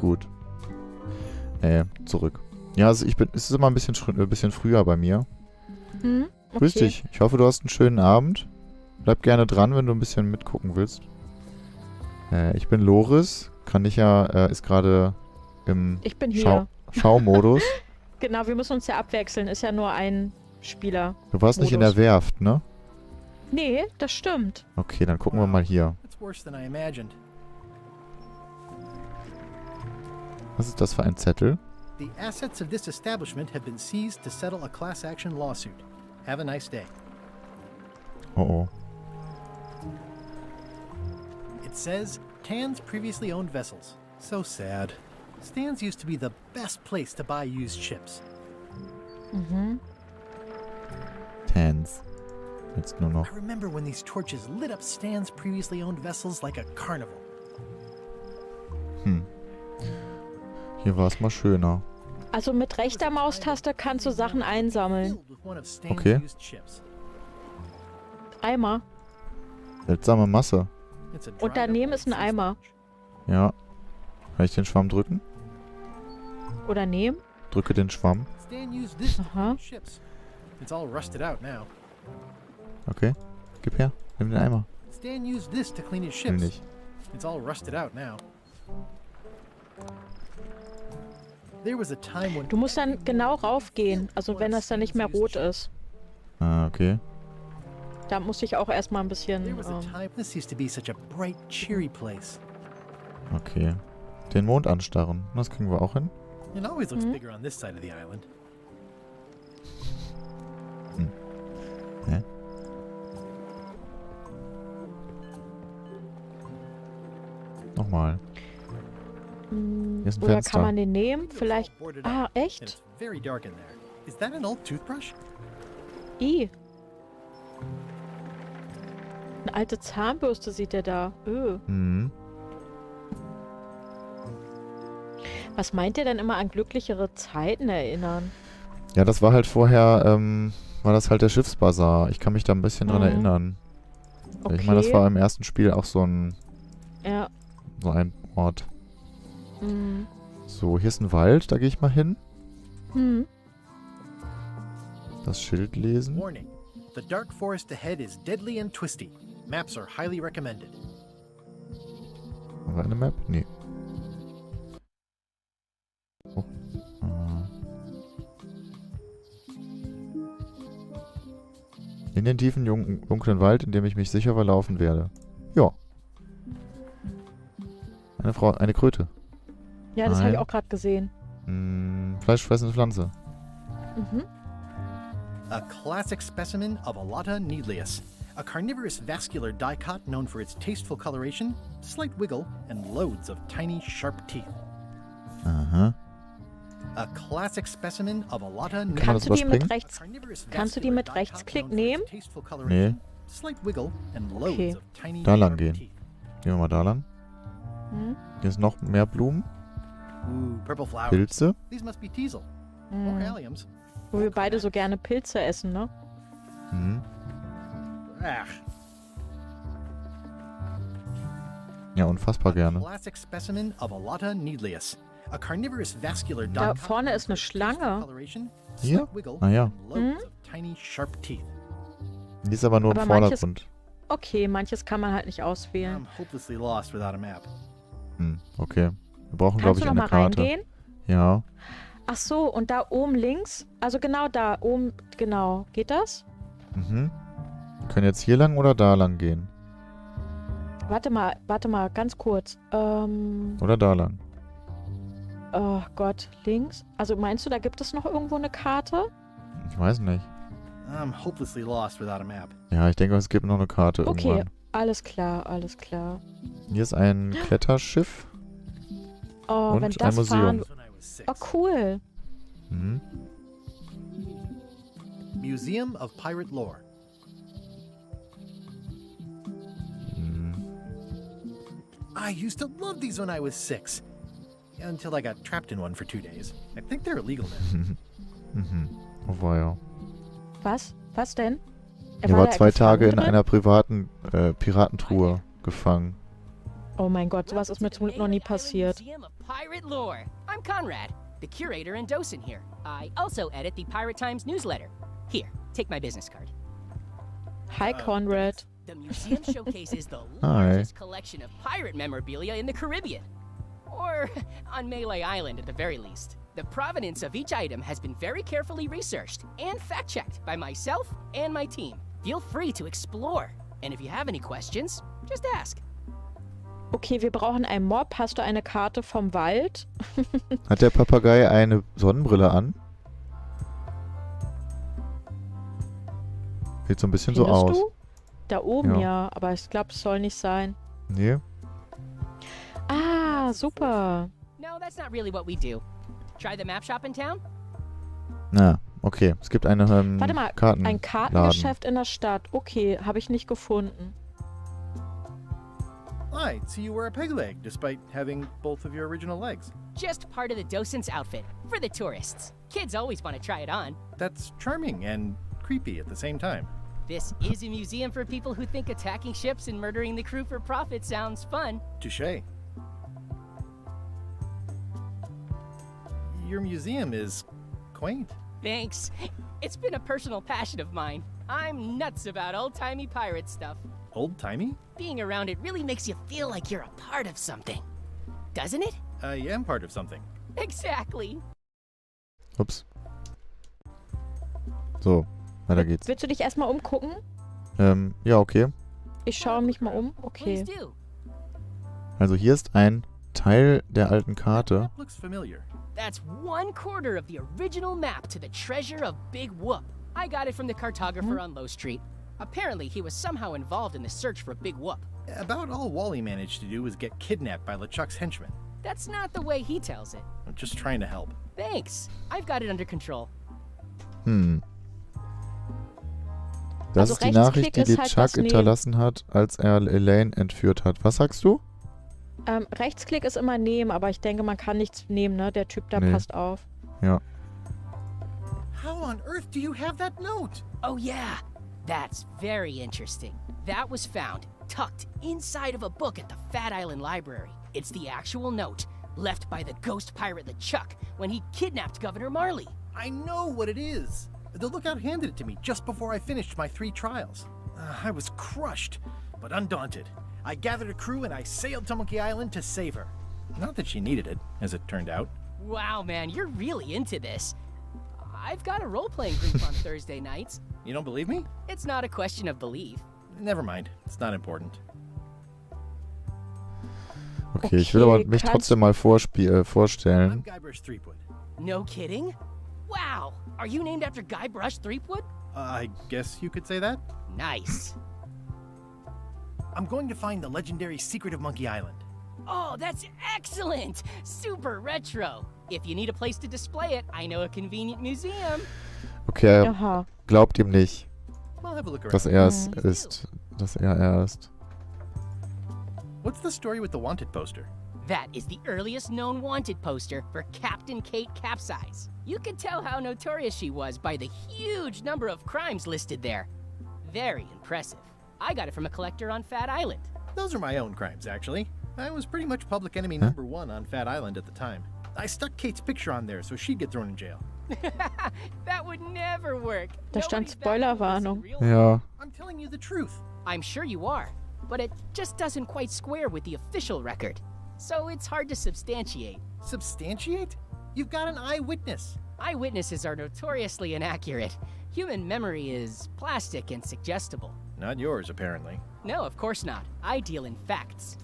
Gut. Zurück. Ja, also es ist immer ein bisschen früher bei mir. Okay. Grüß dich. Ich hoffe, du hast einen schönen Abend. Bleib gerne dran, wenn du ein bisschen mitgucken willst. Ich bin Loris. Ist gerade im Ich bin hier. Schaumodus. Genau, wir müssen uns ja abwechseln. Ist ja nur ein Spieler. Du warst nicht in der Werft, ne? Nee, das stimmt. Okay, dann gucken wir mal hier. It's worse than I imagined. Was ist das für ein Zettel? The assets of this establishment have been seized to settle a class action lawsuit. Have a nice day. Oh oh. It says, Tan's previously owned vessels. So sad. Stan's used to be the best place to buy used ships. Mhm. Tans. Jetzt nur noch. I remember when these torches lit up Stan's previously owned vessels like a carnival. Hier war es mal schöner. Also mit rechter Maustaste kannst du Sachen einsammeln. Filled with one of Stan's Okay. used ships. Eimer. Seltsame Masse. It's a Und dried-up daneben ist ein sea Eimer. sponge. Ja. Kann ich den Schwamm drücken? Oder nehmen? Drücke den Schwamm. Stan used this to Aha. clean ships. It's all rusted out now. Okay. Gib her. Nimm den Eimer. Stan used this to clean his Will ships. nicht. It's all rusted out now. There was a time when Du musst dann genau raufgehen. Also wenn das dann nicht mehr rot ist. Ah, okay. Da musste ich auch erstmal ein there bisschen... was a time this used to be such a bright, cheery place. Okay. Den Mond anstarren. Das kriegen wir auch hin. It always looks bigger on this side of the island. Hä? Nochmal. Hier ist ein Oder Fenster. kann man den nehmen? Vielleicht... Boarded Ah, up, and echt? it's very dark in there. Is that an old toothbrush? Eine alte Zahnbürste sieht er da. Mhm. Was meint ihr denn immer an glücklichere Zeiten erinnern? Ja, das war halt vorher, war das halt der Schiffsbazar. Ich kann mich da ein bisschen dran erinnern. Okay. Ich meine, das war im ersten Spiel auch so ein Ort. Mhm. So, hier ist ein Wald, da gehe ich mal hin. Hm. Das Schild lesen. Warning. The dark forest ahead is deadly and twisty. Maps are highly recommended. Haben wir eine Map? Nee. Oh. In den tiefen, dunklen Wald, in dem ich mich sicher verlaufen werde. Ja. Eine Kröte. Ja, das habe ich Nein. auch gerade gesehen. Fleischfressende Pflanze. Mhm. A classic specimen of Alata needlius, a carnivorous vascular dicot known for its tasteful coloration, slight wiggle, and loads of tiny, sharp teeth. Aha. A classic specimen of Alata Kann man Kannst das du die mit überspringen? Kannst du die mit Rechtsklick nehmen? Nee. Slight wiggle and loads Okay. of tiny, Da lang sharp gehen. teeth. Gehen wir mal da lang. Hm? Hier ist noch mehr Blumen. Ooh, purple flowers. Pilze. These must be teasel. Or alliums. Wo wir beide so gerne Pilze essen, ne? Mhm. Ach. Ja, unfassbar gerne. Classic specimen of Alata needlius, a carnivorous vascular Da dicot vorne ist eine known for its tasteful Schlange. coloration, Hier? slight wiggle, Ah ja. and loads of tiny, sharp teeth. Die ist aber nur Aber im manches- Vordergrund. Okay, manches kann man halt nicht auswählen. I'm hopelessly lost without a map. Okay. Wir brauchen, glaube Kannst ich, du noch eine mal Karte. reingehen? Ja. Ach so, und da oben links? Also genau da, oben, genau. Geht das? Mhm. Wir können jetzt hier lang oder da lang gehen. Warte mal, ganz kurz. Oder da lang. Oh Gott, links? Also meinst du, da gibt es noch irgendwo eine Karte? Ich weiß nicht. I'm hopelessly lost without a map. Ja, ich denke, es gibt noch eine Karte Okay, irgendwann. alles klar, alles klar. Hier ist ein Kletterschiff. Oh, wenn Und ein das Museum. fahren... When I was 6. Oh, cool. Mhm. Museum of Pirate Lore. I used to love these when I was 6. Until I got trapped in one for 2 days. I think they're illegal now. Mhm. Oh, war ja. Was? Was denn? Er war da 2 Tage in gefangen drin? einer privaten Piratentruhe gefangen. Oh mein Gott, sowas ist mir zum Glück noch nie passiert. Museum of Pirate Lore. I'm Conrad, the curator and docent here. I also edit the Pirate Times newsletter. Here, take my business card. Hi, Conrad. The museum showcases the Hi. largest collection of pirate memorabilia in the Caribbean. Or on Malay Island at the very least. The provenance of each item has been very carefully researched and fact-checked by myself and my team. Feel free to explore. And if you have any questions, just ask. Okay, wir brauchen einen Mob. Hast du eine Karte vom Wald? Hat der Papagei eine Sonnenbrille an? Sieht so ein bisschen so Findest aus. du? Da oben Ja. ja, aber ich glaube, es soll nicht sein. Nee. Ah, super. No, that's not really what we do. Try the map shop in town? Na, okay. Es gibt eine Warte mal, Karten ein Kartengeschäft in der Stadt. Okay, habe ich nicht gefunden. I see you wear a peg leg, despite having both of your original legs. Just part of the docent's outfit for the tourists. Kids always want to try it on. That's charming and creepy at the same time. This is a museum for people who think attacking ships and murdering the crew for profit sounds fun. Touché. Your museum is quaint. Thanks. It's been a personal passion of mine. I'm nuts about old-timey pirate stuff. Old-timey? Being around it really makes you feel like you're a part of something. Doesn't it? I am part of something. Exactly. Ups. So, weiter geht's. Willst du dich erstmal umgucken? Ja, okay. Ich schaue mich mal um. Okay. Please do. Also hier ist ein Teil der alten Karte. That looks familiar. That's 1/4 of the original map to the treasure of Big Whoop. I got it from the cartographer on Low Street. Apparently, he was somehow involved in the search for Big Whoop. About all Wally managed to do was get kidnapped by LeChuck's henchmen. That's not the way he tells it. I'm just trying to help. Thanks. I've got it under control. Das Also ist die Nachricht, die Rechtsklick dir ist halt Chuck das Nehmen. hinterlassen hat, als er Elaine entführt hat. Was sagst du? Rechtsklick ist immer nehmen, aber ich denke, man kann nichts nehmen, ne? Der Typ da Nee. passt auf. Ja. How on earth do you have that note? Oh, yeah. That's very interesting. That was found tucked inside of a book at the Fat Island Library. It's the actual note left by the ghost pirate LeChuck when he kidnapped Governor Marley. I know what it is. The lookout handed it to me just before I finished my 3 trials. I was crushed, but undaunted. I gathered a crew and I sailed to Monkey Island to save her. Not that she needed it, as it turned out. Wow, man, you're really into this. I've got a role-playing group on Thursday nights. You don't believe me? It's not a question of belief. Never mind. It's not important. Okay, ich will aber mich kannst- trotzdem mal I'm vorstellen. Guybrush Threepwood. No kidding? Wow, are you named after Guybrush Threepwood? I guess you could say that. Nice. I'm going to find the legendary secret of Monkey Island. Oh, that's excellent! Super retro. If you need a place to display it, I know a convenient museum. Okay, er Aha. glaubt ihm nicht, I'll have a look dass around. er es ist. Dass er ist. What's the story with the wanted poster? That is the earliest known wanted poster for Captain Kate Capsize. You can tell how notorious she was by the huge number of crimes listed there. Very impressive. I got it from a collector on Fat Island. Those are my own crimes, actually. I was pretty much public enemy number 1 on Fat Island at the time. I stuck Kate's picture on there so she'd get thrown in jail. That would never work. Da stand Nobody's that clueless in Spoilerwarnung. real Ja. I'm telling you the truth. I'm sure you are, but it just doesn't quite square with the official record. So it's hard to substantiate. Substantiate? You've got an eyewitness. Eyewitnesses are notoriously inaccurate. Human memory is plastic and suggestible. Not yours, apparently. No, of course not. I deal in facts.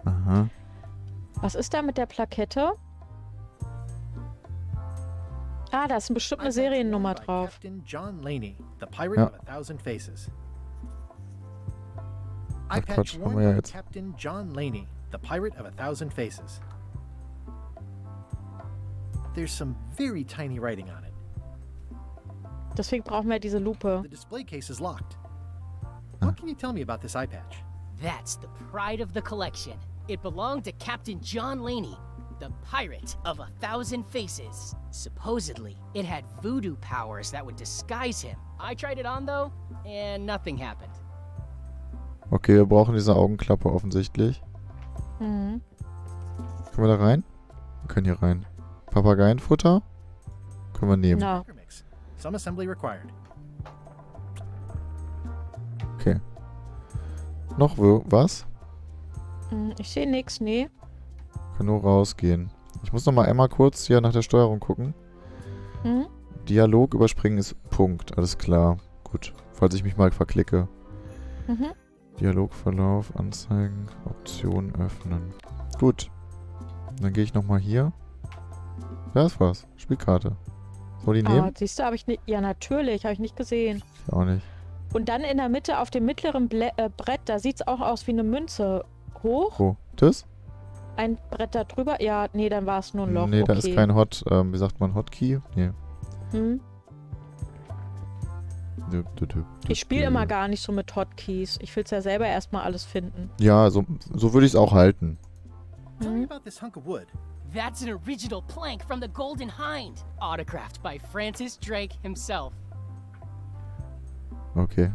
Aha. Was ist da mit der Plakette? Ah, da ist bestimmt eine I'm informed Seriennummer by drauf. Captain John Laney, the pirate Ja. of 1,000 faces. Ach Eye patch Quatsch, haben worn wir ja by jetzt. Captain John Laney, the Pirate of 1,000 Faces. There's some very tiny writing on it. Deswegen brauchen wir diese Lupe. The display case is locked. What can you tell me about this eye patch? That's the pride of the collection. It belonged to Captain John Laney, the pirate of 1,000 faces. Supposedly, it had voodoo powers that would disguise him. I tried it on though, and nothing happened. Okay, wir brauchen diese Augenklappe offensichtlich. Mhm. Können wir da rein? Wir können hier rein. Papageienfutter? Können wir nehmen. Na. Some assembly required. Okay. Noch was? Ich sehe nichts, nee. Kann nur rausgehen. Ich muss noch mal einmal kurz hier nach der Steuerung gucken. Mhm. Dialog überspringen ist Punkt. Alles klar. Gut. Falls ich mich mal verklicke. Mhm. Dialogverlauf, anzeigen, Option öffnen. Gut. Dann gehe ich nochmal hier. Da ist was. Spielkarte. Soll die nehmen? Siehst du, habe ich nicht. Ja, natürlich, habe ich nicht gesehen. Ich auch nicht. Und dann in der Mitte auf dem mittleren Brett, da sieht es auch aus wie eine Münze. Hoch. Wo? Das? Ein Brett da drüber. Ja, nee, dann war es nur ein Loch. Nee, da okay. ist kein wie sagt man, Hotkey? Nee. Hm. Ich spiele immer gar nicht so mit Hotkeys. Ich will es ja selber erstmal alles finden. Ja, so würde ich es auch halten. Tell me about this hunk of wood. That's an original plank from the Golden Hind, autographed by Francis Drake himself. Okay.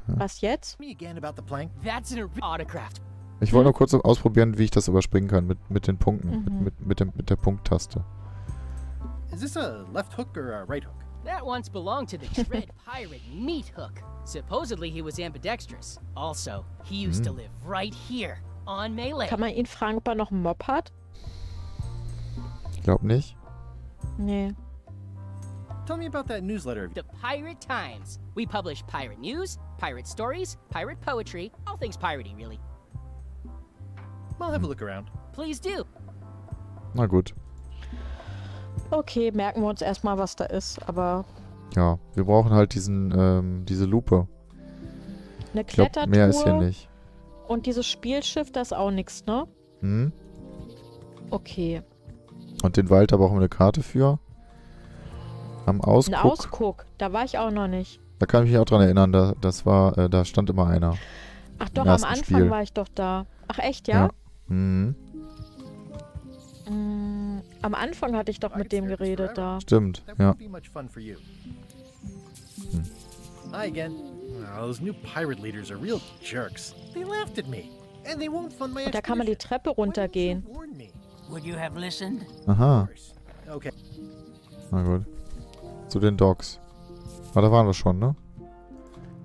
Was jetzt? Tell me again about the plank. That's an autographed. Ich wollte nur kurz ausprobieren, wie ich das überspringen kann mit den Punkten. Mhm. Mit der Punkttaste. Is this a left hook or a right hook? That once belonged to the Dread Pirate Meat Hook. Supposedly he was ambidextrous. Also, he used to live right here, on Melee. Kann man ihn fragen, ob er noch einen Mob hat? Ich glaube nicht. Nee. Tell me about that newsletter. The Pirate Times. We publish pirate news, pirate stories, pirate poetry, all things piratey, really. I'll have a look around. Please do. Na gut. Okay, merken wir uns erstmal, was da ist. Aber Ja, wir brauchen halt diese Lupe. eine Ich glaube, Klettertour mehr ist hier nicht. und dieses Spielschiff, das ist auch nichts, ne? Hm? Okay. Und den Wald, da brauchen wir eine Karte für. Am Ausguck. Ein Ausguck, da war ich auch noch nicht. Da kann ich mich auch dran erinnern, da stand immer einer. Ach Im doch, am ersten Anfang Spiel. war ich doch da. Ach echt, ja? Mhm. Am Anfang hatte ich doch mit dem geredet da. Stimmt, That ja. won't be much fun for you. Hi again. Oh, those new pirate leaders are real jerks. They laughed at me, and they won't fund my Und da kann man die expedition. Treppe runtergehen. Why didn't you warn me? Would you have listened? Aha. Okay. Na gut. Zu den Dogs. Ah, da waren wir schon, ne?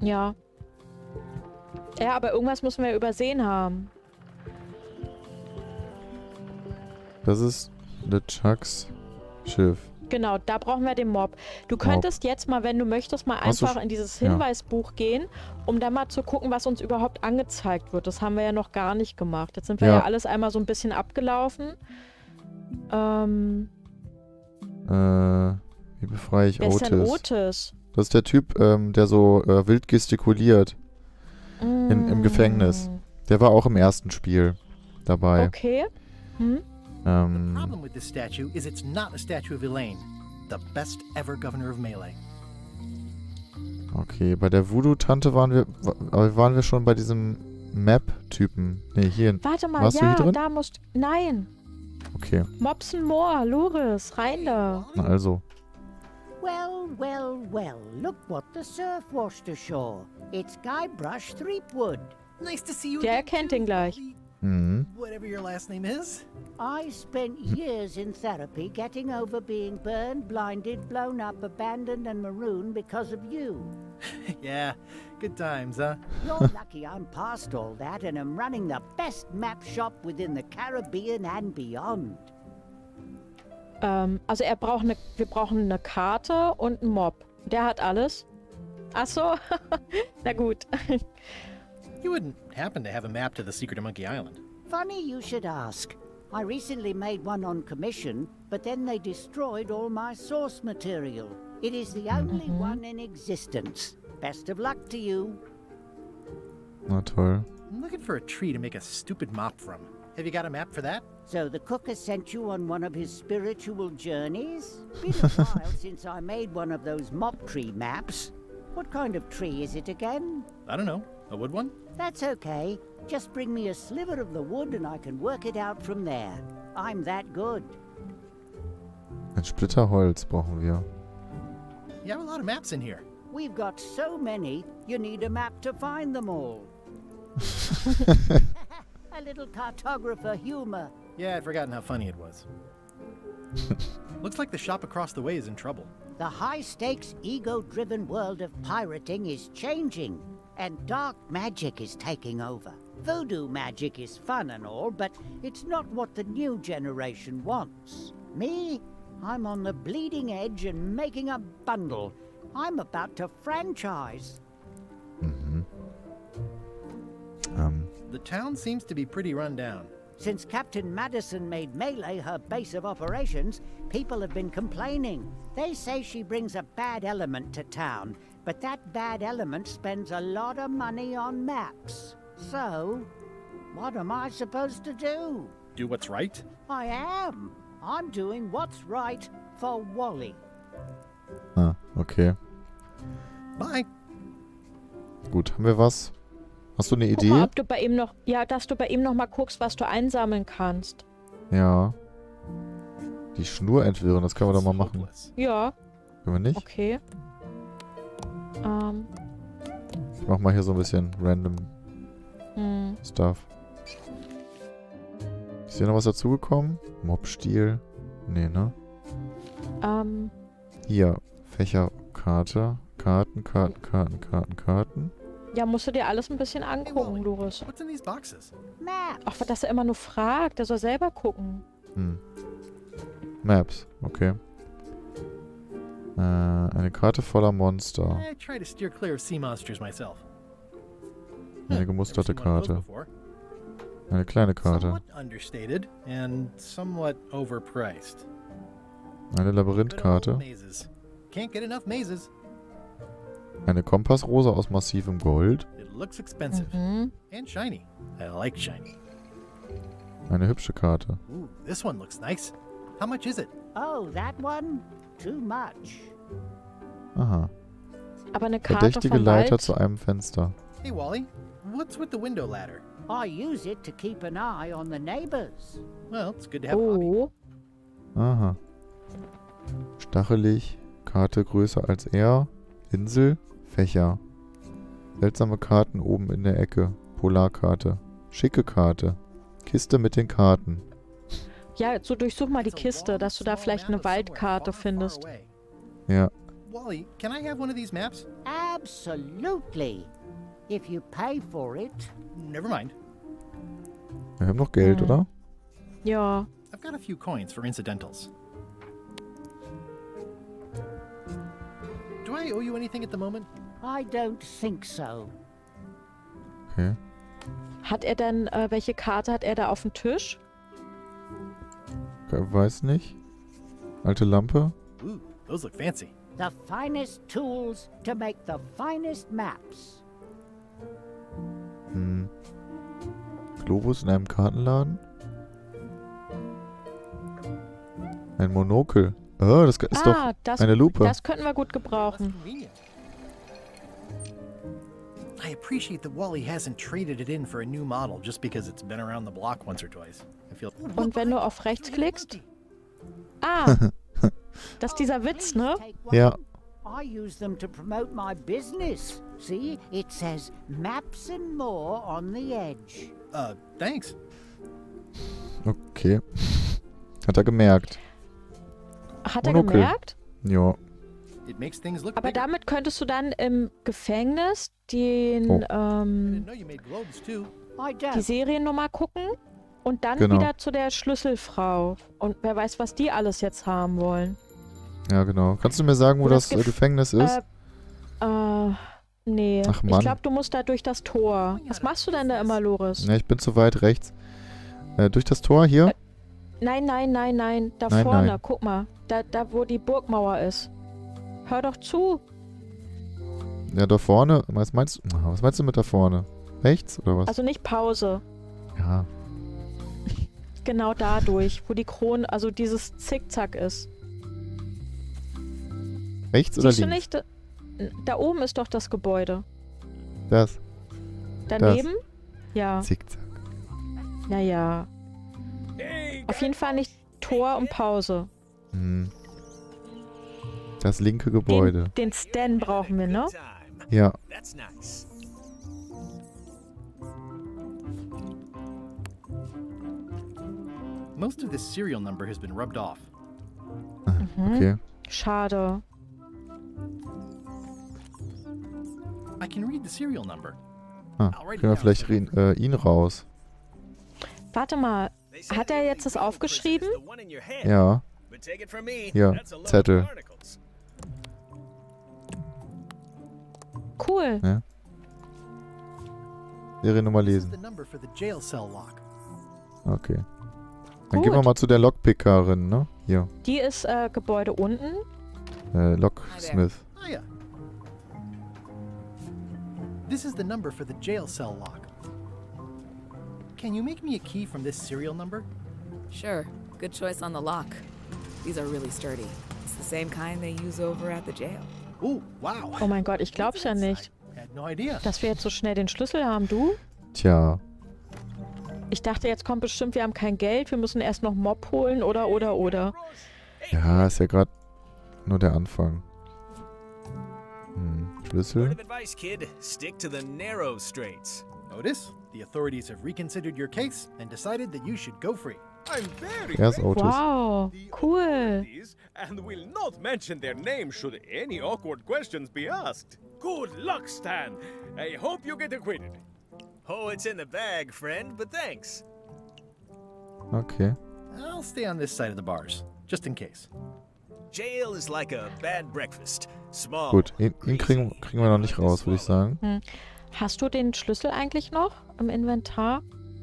Ja. Ja, aber irgendwas müssen wir übersehen haben. Das ist LeChucks Schiff. Genau, da brauchen wir den Mob. Du könntest jetzt mal, wenn du möchtest, mal Hast du einfach sch- in dieses ja. Hinweisbuch gehen, um dann mal zu gucken, was uns überhaupt angezeigt wird. Das haben wir ja noch gar nicht gemacht. Jetzt sind wir Ja. ja alles einmal so ein bisschen abgelaufen. Wie befreie ich Wer ist denn Otis? Otis? Das ist der Typ, der so wild gestikuliert. Im Gefängnis. Der war auch im ersten Spiel dabei. Okay. Hm? The problem with this statue is it's not a statue of Elaine, the best ever governor of Melee. Okay, bei der Voodoo-Tante waren wir schon bei diesem Map-Typen. Ne, hier. Warte mal, Warst du ja, hier drin? da musst... Nein. Okay, Mopsen Moor, Loris, rein da. na also. Well, well, well, look what the surf washed ashore. It's Guybrush Threepwood. Nice to see you Der again, erkennt ihn gleich. Mhm. whatever your last name is. I spent years in therapy getting over being burned, blinded, blown up, abandoned, and marooned because of you. Yeah, good times, huh? You're lucky I'm past all that and am running the best map shop within the Caribbean and beyond. Also wir brauchen eine Karte und einen Mob. Der hat alles. Ach so. Na gut. You wouldn't happen to have a map to the secret of Monkey Island. Funny you should ask. I recently made one on commission, but then they destroyed all my source material. It is the only one in existence. Best of luck to you. Na toll. I'm looking for a tree to make a stupid mop from. Have you got a map for that? So the cook has sent you on one of his spiritual journeys? Been a while since I made one of those mop tree maps. What kind of tree is it again? I don't know. A wood one? That's okay. Just bring me a sliver of the wood and I can work it out from there. I'm that good. Ein Splitterholz brauchen wir. You have a lot of maps in here. We've got so many, you need a map to find them all. A little cartographer humor. Yeah, I'd forgotten how funny it was. Looks like the shop across the way is in trouble. The high-stakes, ego-driven world of pirating is changing, and dark magic is taking over. Voodoo magic is fun and all, but it's not what the new generation wants. Me? I'm on the bleeding edge and making a bundle. I'm about to franchise. Mhm. The town seems to be pretty run down. Since Captain Madison made Melee her base of operations, people have been complaining. They say she brings a bad element to town, but that bad element spends a lot of money on maps. So, what am I supposed to do? Do what's right? I am. I'm doing what's right for Wally. Ah, okay. Bye. Gut, haben wir was? Hast du eine Guck Idee? mal, ob du bei ihm noch, ja, dass du bei ihm noch mal guckst, was du einsammeln kannst. Ja. Die Schnur entwirren, das können wir doch mal machen. Ja. Können wir nicht? Okay. Ich mach mal hier so ein bisschen random Stuff. Ist hier noch was dazugekommen? Mobstil? Nee, ne? Hier, Fächerkarte. Karten. Ja, musst du dir alles ein bisschen angucken, Doris. What's in these boxes? Ach, dass er immer nur fragt. Der soll selber gucken. Maps, okay. Eine Karte voller Monster. I try to steer clear of sea monsters myself. Eine gemusterte Never seen one of those Karte. before. Eine kleine Karte. Somewhat understated and somewhat overpriced. Eine Labyrinthkarte. Mazes. Can't get enough mazes. Eine Kompassrose aus massivem Gold. It looks expensive and shiny. I like shiny. Eine hübsche Karte. Ooh, this one looks nice. How much is it? Oh, that one? Too much. Aha. Aber eine Karte Verdächtige vom Leiter Wald? zu einem Fenster. Hey, Wally. What's with the window ladder? I use it to keep an eye on the neighbors. Well, it's good to have a hobby. Oh. Aha. Stachelig. Karte größer als er. Insel. Fächer. Seltsame Karten oben in der Ecke. Polarkarte. Schicke Karte. Kiste mit den Karten. Ja, so durchsuch mal die Kiste, dass du da vielleicht eine Waldkarte findest. Ja. Wally, can I have one of these maps? Absolutely. If you pay for it. Never mind. Wir haben noch Geld, oder? Ja. I've got a few coins for incidentals. Do I owe you anything at the moment? I don't think so. Okay. Hat er denn, welche Karte hat er da auf dem Tisch? Weiß nicht. Alte Lampe. Ooh, those look fancy. The finest tools to make the finest maps. Globus in einem Kartenladen. Ein Monokel. Oh, das ist doch eine Lupe. Das könnten wir gut gebrauchen. I appreciate that Wally hasn't traded it in for a new model just because it's been around the block once or twice. I feel. Und wenn du auf rechts klickst? Ah, das ist dieser Witz, ne? Ja. I use them to promote my business. See, it says maps and more on the edge. Thanks. Okay. Hat er gemerkt. Hat er Monokel. gemerkt? Ja. It makes things look Aber bigger. damit könntest du dann im Gefängnis den, I didn't know you made globes too. I die don't. Seriennummer gucken und dann Genau. wieder zu der Schlüsselfrau. Und wer weiß, was die alles jetzt haben wollen. Ja, genau. Kannst du mir sagen, wo Wo das das Gefängnis ist? Nee. Ach, Ich Mann. glaube, du musst da durch das Tor. Was machst du denn da immer, Loris? Ja, ich bin zu weit rechts. Durch das Tor hier? Nein. Da Nein, vorne, nein. guck mal. Da, wo die Burgmauer ist. Hör doch zu. Ja, da vorne. Was meinst du mit da vorne? Rechts oder was? Also nicht Pause. Ja. Genau dadurch, wo die Krone, also dieses Zickzack ist. Rechts oder Siehst du links? nicht? Da oben ist doch das Gebäude. Das. Daneben? Ja. Zickzack. Naja. Auf jeden Fall nicht Tor und Pause. Hm. Das linke Gebäude. Den Stan brauchen wir, ne? Ja. That's nice. Most of this serial number has been rubbed off. Okay. Schade. I can read the serial number. Ah, können wir vielleicht ihn raus. Warte mal, hat er jetzt das aufgeschrieben? Ja. Hier, Zettel. Cool. Ja. Seriennummer This is lesen. the number for the jail cell lock. Okay. Dann gehen wir mal zu der Lockpickerin, ne? Hier. Die ist Gebäude unten. Locksmith. Oh yeah. This is the number for the jail cell lock. Can you make me a key from this serial number? Sure. Good choice on the lock. These are really sturdy. It's the same kind they use over at the jail. Oh, wow. Oh mein Gott, ich glaub's ja nicht. I had no idea. Dass wir jetzt so schnell den Schlüssel haben, du? Tja. Ich dachte, jetzt kommt bestimmt, wir haben kein Geld, wir müssen erst noch Mob holen oder. Ja, ist ja gerade nur der Anfang. Word Schlüssel. of advice, kid. Stick to the narrow straights. Otis, the authorities have reconsidered your case and decided that you should go free. I'm very Er ist Otis. Wow, cool. authorities and will not mention their name should any awkward questions be asked. Good luck, Stan. I hope you get acquitted. Oh, it's in the bag, friend, but thanks. Okay. I'll stay on this side of the bars, just in case. Jail is like a bad breakfast. Small. Gut, ihn kriegen wir noch nicht raus, würde ich sagen. Hast du den Schlüssel eigentlich noch im Inventar?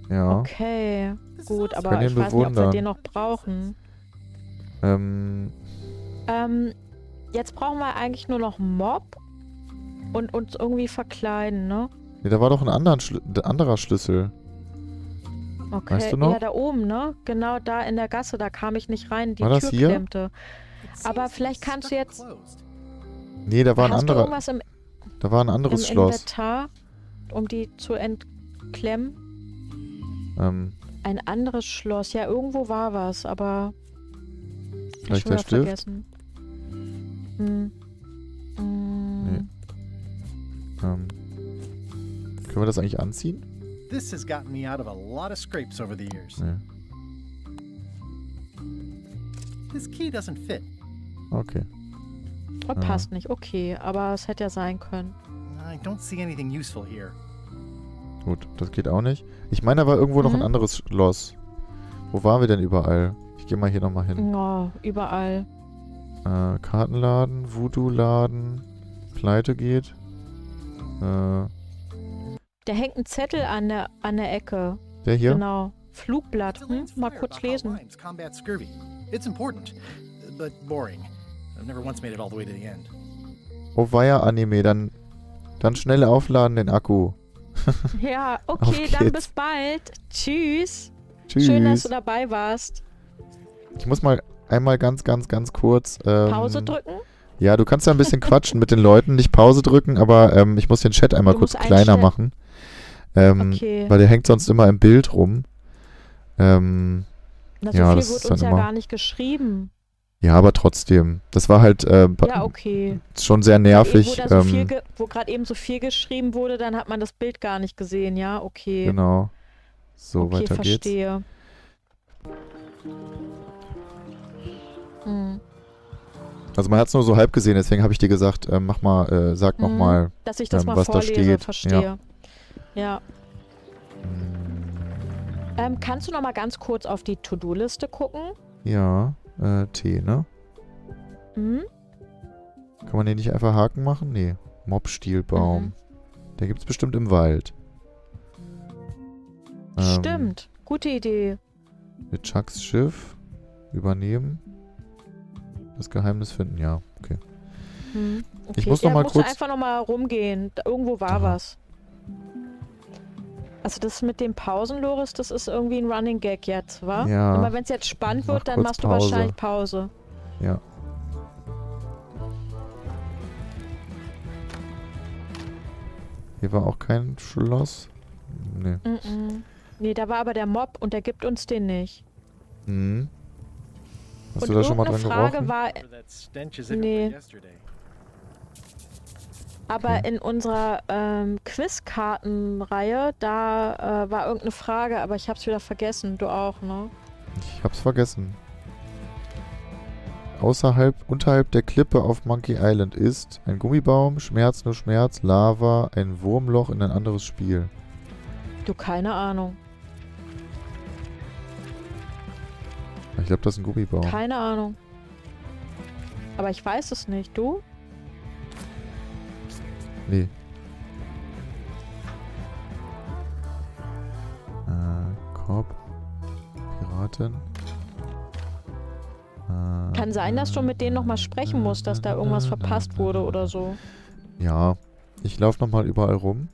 Ja. Okay, gut, kann aber ihn ich weiß nicht, ob wir bewundern. den noch brauchen. Jetzt brauchen wir eigentlich nur noch Mob und uns irgendwie verkleiden, ne? Nee, da war doch ein anderer Schlüssel. Okay, Weißt du noch? ja, da oben, ne? Genau da in der Gasse, da kam ich nicht rein, die War das Tür hier? klemmte. Aber vielleicht kannst du jetzt... Nee, da war ein Hast du anderer. irgendwas im Da war ein anderes im Schloss. Inventar, um die zu entklemmen? Ein anderes Schloss. Ja, irgendwo war was, aber... Vielleicht schon der wieder Stift? vergessen. Nee. Können wir das eigentlich anziehen? This has gotten me out of a lot of scrapes over the years. Nee. This key doesn't fit. Okay. Und passt nicht. Okay, aber es hätte ja sein können. I don't see anything useful here. Gut, das geht auch nicht. Ich meine, da war irgendwo noch ein anderes Schloss. Wo waren wir denn überall? Ich gehe mal hier nochmal hin. Oh, überall. Kartenladen, Voodoo-Laden, Pleite geht. Da hängt ein Zettel an der Ecke. Der hier? Genau. Flugblatt. Mal kurz lesen. Lions combat scurvy. It's important, but boring. I've never once made it all the way to the end. Oh, weia, Anime. Dann schnell aufladen den Akku. Ja, Auf okay, dann geht's. bis bald. Tschüss. Tschüss. Schön, dass du dabei warst. Ich muss mal einmal ganz kurz... Pause drücken? Ja, du kannst ja ein bisschen quatschen mit den Leuten. Nicht Pause drücken, aber ich muss den Chat einmal Du kurz musst kleiner einstellen. machen. Okay. Weil der hängt sonst immer im Bild rum. Na, so ja, viel das wird ist uns dann ja immer... gar nicht geschrieben. Ja, aber trotzdem. Das war halt Ja, okay. schon sehr nervig. Wo gerade eben so viel geschrieben wurde, dann hat man das Bild gar nicht gesehen. Ja, okay. Genau. So, Okay, weiter geht's. verstehe. Also man hat es nur so halb gesehen, deswegen habe ich dir gesagt, sag nochmal, Dass ich das mal was da vorlese, steht. verstehe. Ja. Kannst du noch mal ganz kurz auf die To-Do-Liste gucken? Ja, T, ne? Mhm. Kann man den nicht einfach Haken machen? Nee. Mobstielbaum. Der gibt's bestimmt im Wald. Stimmt. Gute Idee. Mit Chucks Schiff übernehmen. Das Geheimnis finden, ja, okay. Okay. Ich muss noch mal kurz... einfach noch mal rumgehen. Irgendwo war was. Also das mit dem Pausen, Loris, das ist irgendwie ein Running Gag jetzt, wa? Ja. Immer wenn es jetzt spannend Mach wird, dann kurz machst du Pause. wahrscheinlich Pause. Ja. Hier war auch kein Schloss. Nee. Nee, da war aber der Mob und der gibt uns den nicht. Mhm. Hast Und du da schon mal dran irgendeine Frage gerochen? war... Nee. Aber in unserer Quizkartenreihe, da war irgendeine Frage, aber ich hab's wieder vergessen. Du auch, ne? Ich hab's vergessen. Unterhalb der Klippe auf Monkey Island ist ein Gummibaum, Schmerz nur Schmerz, Lava, ein Wurmloch in ein anderes Spiel. Du, keine Ahnung. Ich glaube, das ist ein Gummibaum. Keine Ahnung. Aber ich weiß es nicht. Du? Nee. Korb. Piratin. Kann sein, dass du mit denen nochmal sprechen musst, dass da irgendwas verpasst wurde oder so. Ja. Ich laufe nochmal überall rum.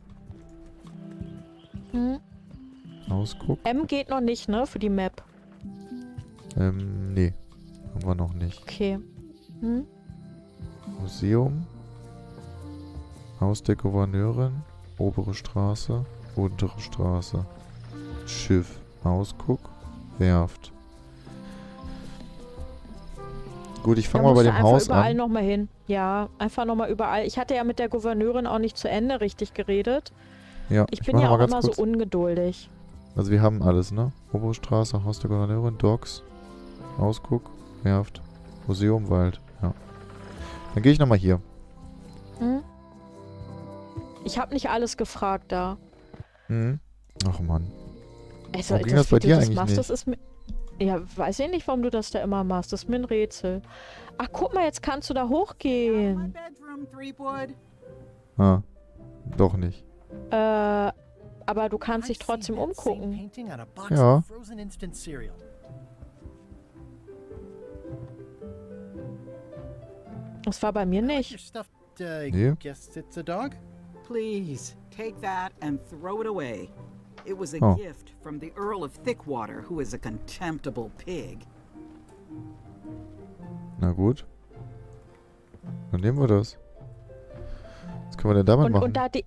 Hm? Ausguck. M geht noch nicht, ne? Für die Map. Nee. Haben wir noch nicht. Okay. Hm? Museum. Haus der Gouverneurin. Obere Straße. Untere Straße. Schiff. Ausguck. Werft. Gut, ich fange mal bei dem Haus überall an. nochmal hin. Ja, einfach nochmal überall. Ich hatte ja mit der Gouverneurin auch nicht zu Ende richtig geredet. Ja, Ich bin mach ja noch auch mal ganz immer kurz. so ungeduldig. Also wir haben alles, ne? Obere Straße, Haus der Gouverneurin, Docks, Ausguck, Werft, Museum, Wald. Ja. Dann gehe ich nochmal hier. Hm? Ich habe nicht alles gefragt da. Mhm. Ach Mann. Also, Warum ging das bei wie du dir das eigentlich machst, nicht? Das ist mir... Ja, weiß ich nicht, warum du das da immer machst. Das ist mir ein Rätsel. Ach, guck mal, jetzt kannst du da hochgehen. Ah. Doch nicht. Aber du kannst dich trotzdem umgucken. Ja. Das war bei mir nicht. Nee. Please, take that and throw it away. It was a Oh. gift from the Earl of Thickwater, who is a contemptible pig. Na gut. Dann nehmen wir das. Was können wir denn damit machen? Und da die...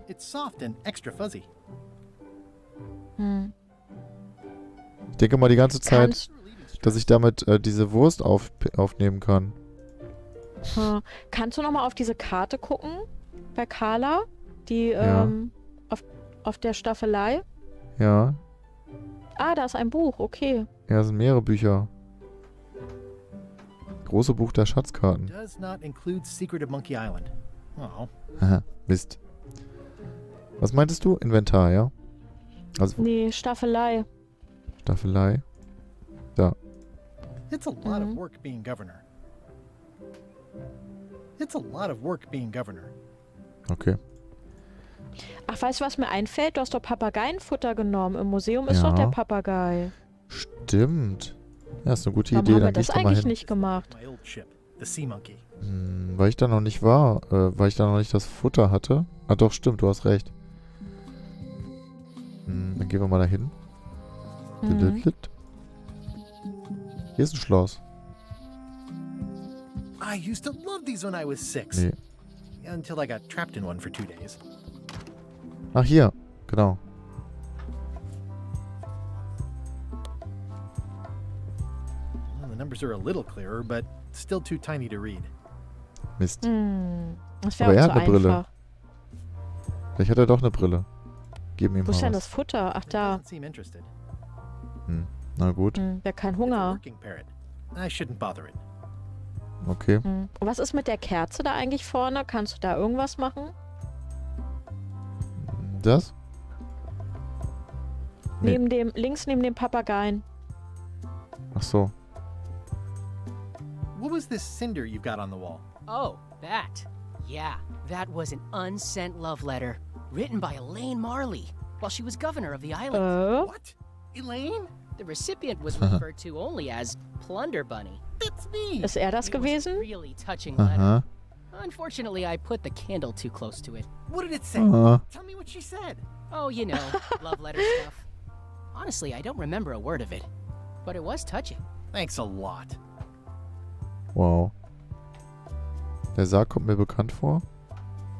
It's soft and extra fuzzy. Hm. Ich denke mal die ganze Zeit, dass ich damit diese Wurst aufnehmen kann. Kannst du nochmal auf diese Karte gucken? Bei Carla? Die, Ja. auf der Staffelei? Ja. Ah, da ist ein Buch, okay. Ja, es sind mehrere Bücher. Große Buch der Schatzkarten. Does not include Secret of Monkey Island. Oh. Haha, Mist. Was meintest du? Inventar, ja? Also Nee, Staffelei. Staffelei. Da. It's a lot of work being governor. It's a lot of work being governor. Okay. Ach, weißt du, was mir einfällt? Du hast doch Papageienfutter genommen. Im Museum ist Ja. doch der Papagei. Stimmt. Ja, ist eine gute Warum Idee. haben wir Dann gehe das ich da mal eigentlich hin. nicht gemacht? My old ship, the Sea Monkey. Weil ich da noch nicht war. Weil ich da noch nicht das Futter hatte. Ah doch, stimmt, du hast recht. Dann gehen wir mal dahin. Mhm. Hier ist ein Schloss. I used to love these when I was 6. Nee. Until I got trapped in one for 2 days. Ach, hier. Genau. Well, the numbers are a little clearer, but still too tiny to read. Mist. Das Aber wäre er auch hat zu eine Brille. einfach. Vielleicht hat er doch eine Brille. Geben ihm Wo ist mal denn was. das Futter? Ach, da. Doesn't seem interested. Na gut. Der hat keinen It's a Hunger. working parrot. I shouldn't bother it. Okay. Und was ist mit der Kerze da eigentlich vorne? Kannst du da irgendwas machen? Das? Nee. Links neben dem Papageien. Ach so. What was this cinder you've got on the wall? Oh, that. Yeah, that was an unsent love letter written by Elaine Marley while she was governor of the island. What? Elaine? The recipient was referred to only as Plunder Bunny. That's me. Ist er das It was a gewesen? really touching letter. Aha. Unfortunately, I put the candle too close to it. What did it say? Aha. Tell me what she said. Oh, you know, love letter stuff. Honestly, I don't remember a word of it, but it was touching. Thanks a lot. Wow. Der Sarg kommt mir bekannt vor.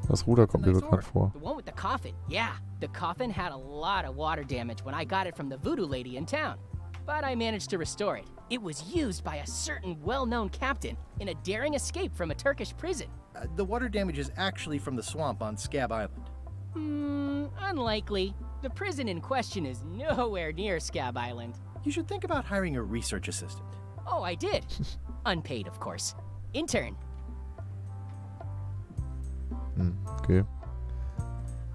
Das Ruder kommt mir bekannt vor. The one with the coffin, yeah. The coffin had a lot of water damage when I got it from the voodoo lady in town. But I managed to restore it. It was used by a certain well-known captain in a daring escape from a Turkish prison. The water damage is actually from the swamp on Scab Island. Unlikely. The prison in question is nowhere near Scab Island. You should think about hiring a research assistant. Oh, I did. Unpaid, of course. Intern. Okay.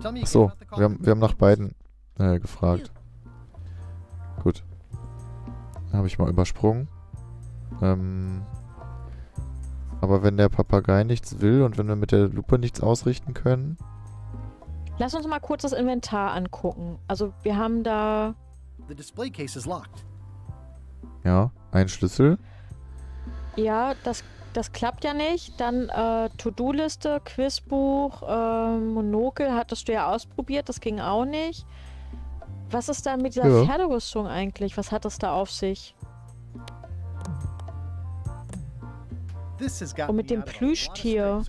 Achso, wir haben nach beiden gefragt. Gut. Habe ich mal übersprungen. Aber wenn der Papagei nichts will und wenn wir mit der Lupe nichts ausrichten können... Lass uns mal kurz das Inventar angucken. Also wir haben da... The display case is locked. Ja, ein Schlüssel. Ja, das klappt ja nicht. Dann To-Do-Liste, Quizbuch, Monokel hattest du ja ausprobiert. Das ging auch nicht. Was ist da mit dieser Pferderüstung eigentlich? Was hat das da auf sich? Und mit dem Plüschtier.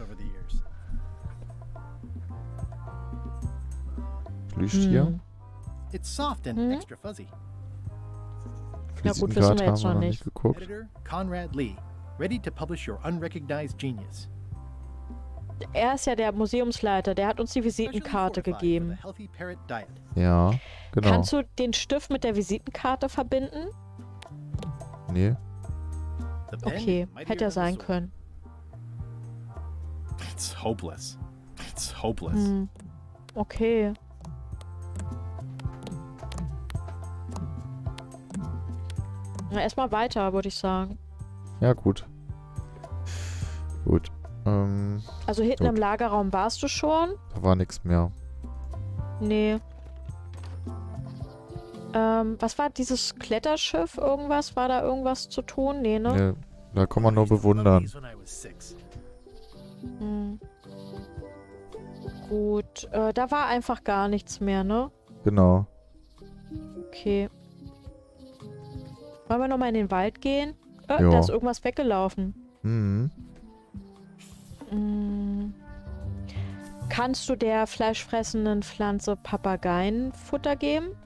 Plüschtier? It's soft and extra fuzzy. Ja gut, wissen wir jetzt noch haben wir nicht. geguckt. Editor Conrad Lee, ready to publish your unrecognized genius. Er ist ja der Museumsleiter, der hat uns die Visitenkarte gegeben. Ja, genau. Kannst du den Stift mit der Visitenkarte verbinden? Nee. Okay, hätte ja sein können. It's hopeless. It's hopeless. Okay. Na, erstmal weiter, würde ich sagen. Ja, gut. Gut. Also hinten im Lagerraum warst du schon? Da war nichts mehr. Nee. Was war dieses Kletterschiff? Irgendwas? War da irgendwas zu tun? Nee, ne? Nee, da kann man nur bewundern. Gut, da war einfach gar nichts mehr, ne? Genau. Okay. Wollen wir nochmal in den Wald gehen? Da Ja. ist irgendwas weggelaufen. Kannst du der fleischfressenden Pflanze Papageienfutter geben?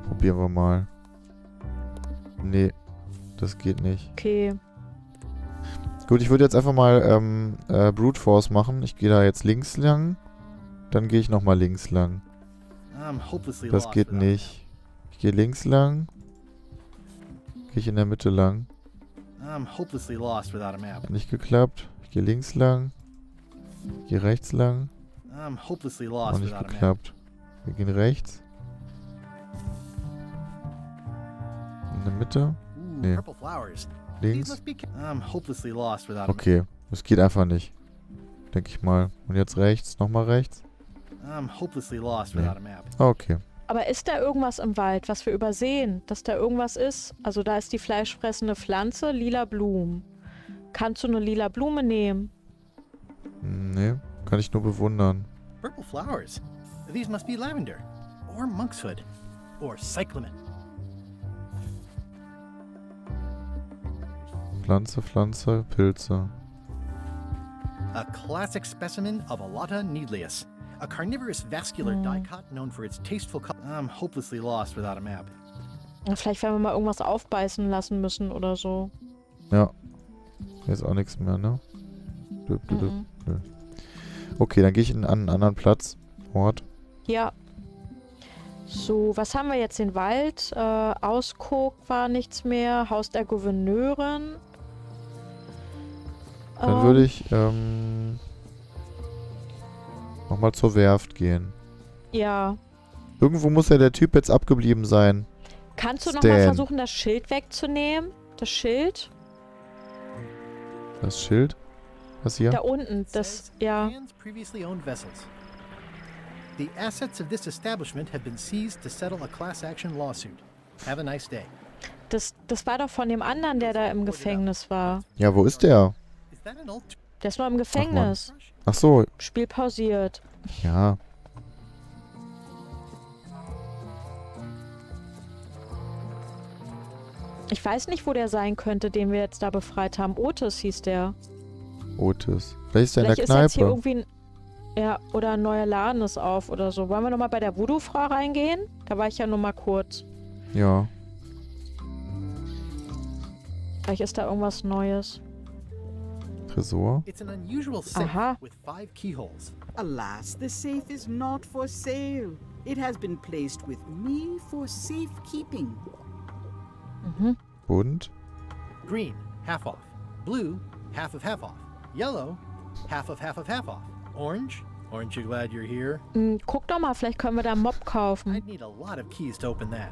Probieren wir mal. Nee, das geht nicht. Okay. Gut, ich würde jetzt einfach mal Brute Force machen. Ich gehe da jetzt links lang. Dann gehe ich nochmal links lang. Das geht nicht. Ich gehe links lang. Gehe ich in der Mitte lang. Hat nicht geklappt. Ich gehe links lang. Ich gehe rechts lang. Auch nicht geklappt. Wir gehen rechts. In der Mitte. Nee. Links. Okay, das geht einfach nicht. Denke ich mal. Und jetzt rechts. Nochmal rechts. Nee. Okay. Aber ist da irgendwas im Wald, was wir übersehen? Dass da irgendwas ist? Also da ist die fleischfressende Pflanze, lila Blumen. Kannst du eine lila Blume nehmen? Nee, kann ich nur bewundern. Purple flowers. These must be lavender. Or monkshood. Or cyclamen. Pflanze, Pflanze, Pilze. A classic specimen of Alata needlius. A carnivorous vascular dicot known for its tasteful color. I'm hopelessly lost without a map. Vielleicht werden wir mal irgendwas aufbeißen lassen müssen oder so. Ja. Hier ist auch nichts mehr, ne? Nö. Okay, dann gehe ich an einen anderen Platz. Ort. Ja. So, was haben wir jetzt? Den Wald. Ausguck war nichts mehr. Haus der Gouverneurin. Dann würde ich nochmal zur Werft gehen. Ja. Irgendwo muss ja der Typ jetzt abgeblieben sein. Kannst du nochmal versuchen, das Schild wegzunehmen? Das Schild? Das Schild? Was hier? Da unten, das, ja. Previously owned vessels. The assets of this establishment have been seized to settle a class action lawsuit. Have a nice day. Das war doch von dem anderen, der da im Gefängnis war. Ja, wo ist der? Der ist noch im Gefängnis. Ach so. Spiel pausiert. Ja. Ich weiß nicht, wo der sein könnte, den wir jetzt da befreit haben. Otis hieß der. Otis. Vielleicht ist der Vielleicht in ist der jetzt hier Kneipe. irgendwie ja, oder ein neuer Laden ist auf oder so. Wollen wir nochmal bei der Voodoo-Frau reingehen? Da war ich ja nur mal kurz. Ja. Vielleicht ist da irgendwas Neues. Tresor. It's an unusual safe Aha. with 5 keyholes. Alas, the safe is not for sale. It has been placed with me for safekeeping. Mhm. Bunt. Green, half off. Blue, half off. Yellow, half off off. Orange, aren't you glad you're here? Guck doch mal, vielleicht können wir da einen Mob kaufen. I'd need a lot of keys to open that.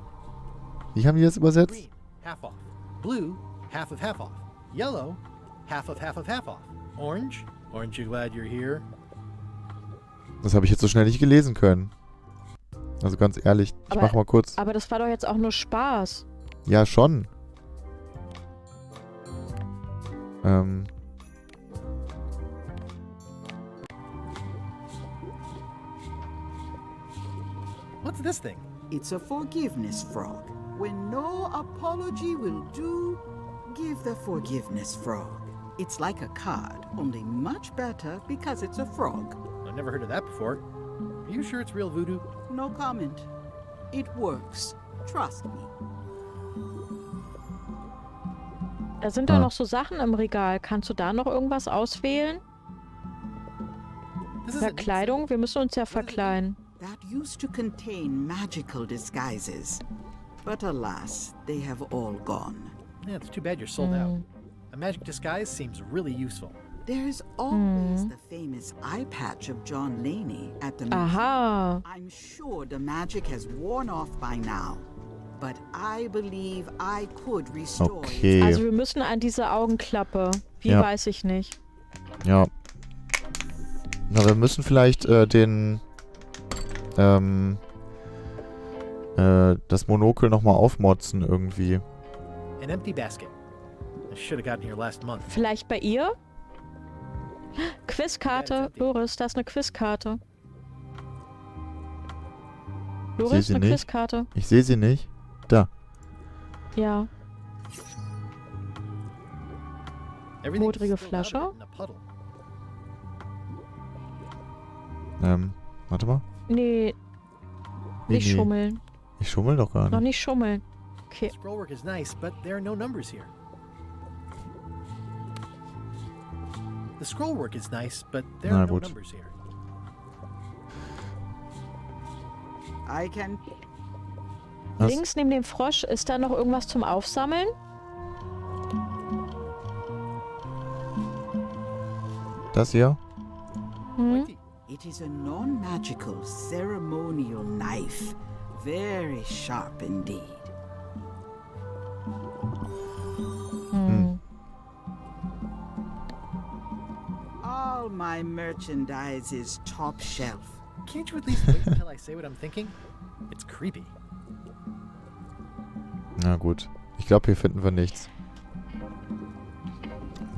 Wie haben die das übersetzt? Green, half off. Blue, half off. Yellow, half off. Orange, aren't you glad you're here? Das habe ich jetzt so schnell nicht gelesen können. Also ganz ehrlich, ich mach mal kurz. Aber das war doch jetzt auch nur Spaß. Ja, schon. What's this thing? It's a forgiveness frog. When no apology will do, give the forgiveness frog. It's like a card, only much better because it's a frog. I've never heard of that before. Are you sure it's real voodoo? No comment. It works. Trust me. Da sind doch noch so Sachen im Regal. Kannst du da noch irgendwas auswählen? Verkleidung? Wir müssen uns ja verkleiden. That used to contain magical disguises. But alas, they have all gone. Yeah, it's too bad you're sold out. A magic disguise seems really useful. There's always the famous eye patch of John Laney at the museum. Aha. I'm sure the magic has worn off by now. But I believe I could restore Okay. Also wir müssen an diese Augenklappe. Wie Ja. weiß ich nicht. Ja. Na, wir müssen vielleicht das Monokel nochmal aufmotzen irgendwie. An empty basket. I should have gotten here last month. Vielleicht bei ihr? Quizkarte. Loris, da ist eine Quizkarte. Ich Loris, seh sie eine nicht. Quizkarte. Ich sehe sie nicht. Da. Ja. Everything's Modrige spilled out of Flasche. it in a puddle. Warte mal. Nee. Nicht nee. schummeln. Ich schummel doch gar Noch nicht. nicht schummeln. Okay. Scrollwork is nice, but there are no numbers here. The scrollwork is nice, but there Na are no gut. numbers here. I can. Was? Links neben dem Frosch ist da noch irgendwas zum Aufsammeln? Das hier? Hm? It is a non-magical ceremonial knife. Very sharp indeed. All my merchandise is top shelf. Can't you at least wait until I say what I'm thinking? It's creepy. Na gut. Ich glaube, hier finden wir nichts.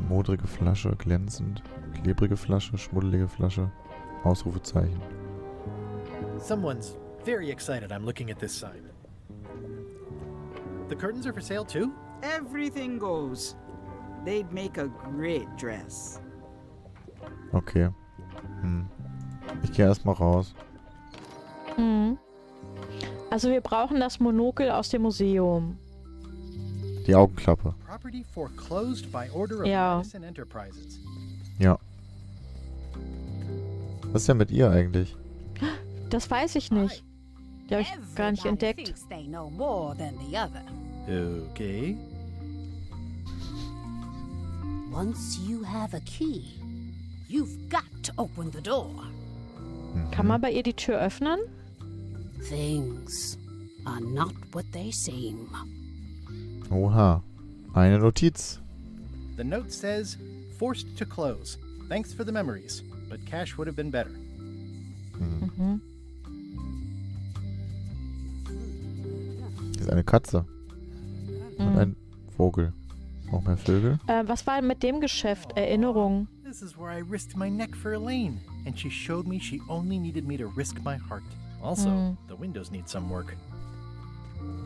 Modrige Flasche, glänzend. Klebrige Flasche, schmuddelige Flasche. Ausrufezeichen. Someone's very excited I'm looking at this sign. The curtains are for sale too? Everything goes. They'd make a great dress. Okay. Ich gehe erstmal raus. Also wir brauchen das Monokel aus dem Museum. Die Augenklappe. Property foreclosed by order of Ja. Madison Enterprises. Ja. Was ist denn mit ihr eigentlich? Das weiß ich nicht. Die habe ich gar nicht entdeckt. Thinks they know more than the other. Okay. Once you have a key, you've got to open the door. Kann man bei ihr die Tür öffnen? Things are not what they seem. Oha. Eine Notiz. The note says, forced to close. Thanks for the memories, but cash would have been better. Hier ist eine Katze. Und ein Vogel. Noch mehr Vögel? Was war mit dem Geschäft? Erinnerung. This is where I risked my neck for Elaine, and she showed me she only needed me to risk my heart. Also, the windows need some work.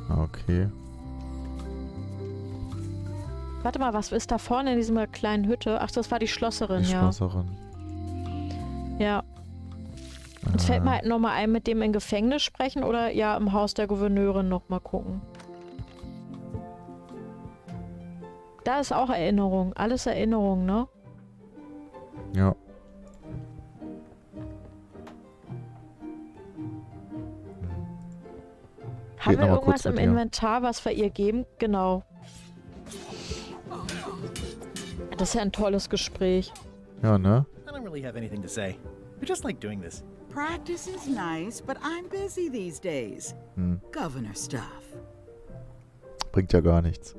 Okay. Warte mal, was ist da vorne in dieser kleinen Hütte? Ach, das war die Schlosserin, Die ja. Schlosserin. Ja. Jetzt fällt mir halt nochmal ein, mit dem im Gefängnis sprechen oder ja im Haus der Gouverneurin nochmal gucken. Da ist auch Erinnerung. Alles Erinnerung, ne? Ja. Haben wir irgendwas im Inventar, was wir ihr geben? Genau. Das ist ja ein tolles Gespräch. Ja, ne? I don't really have anything to say. I just like doing this. Practice is nice, but I'm busy these days. Governor stuff. Bringt ja gar nichts.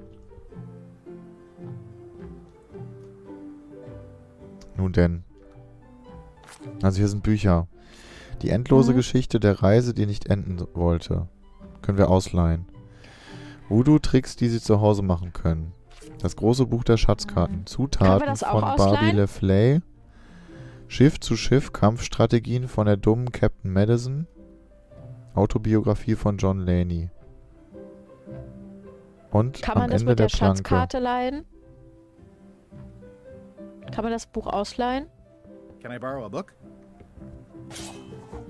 Nun denn. Also hier sind Bücher. Die endlose Geschichte der Reise, die nicht enden wollte. Können wir ausleihen. Voodoo-Tricks, die sie zu Hause machen können. Das große Buch der Schatzkarten. Zutaten von Barbie LeFlay. Schiff zu Schiff, Kampfstrategien von der dummen Captain Madison. Autobiografie von John Laney. Und kann man am das Ende mit der der Planke. Schatzkarte leihen? Kann man das Buch ausleihen? Can I borrow a book?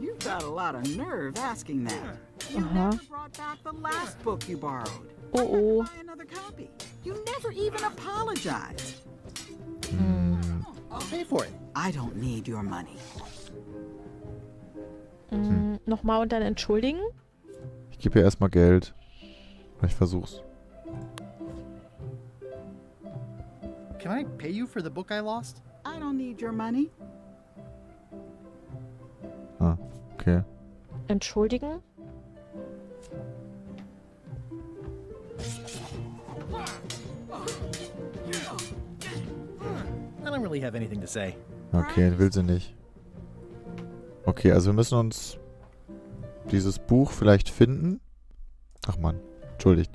You've got a lot of nerve asking that. You never brought back the last book you borrowed. Oh oh. Buy another copy. You never even apologized. I'll pay for it. I don't need your money. Nochmal und dann entschuldigen? Ich gebe ihr erstmal Geld. Ich versuch's. Can I pay you for the book I lost? I don't need your money. Ah, okay. Entschuldigen? I don't really have anything to say. Okay, will sie nicht. Okay, also wir müssen uns dieses Buch vielleicht finden. Ach man, entschuldigt.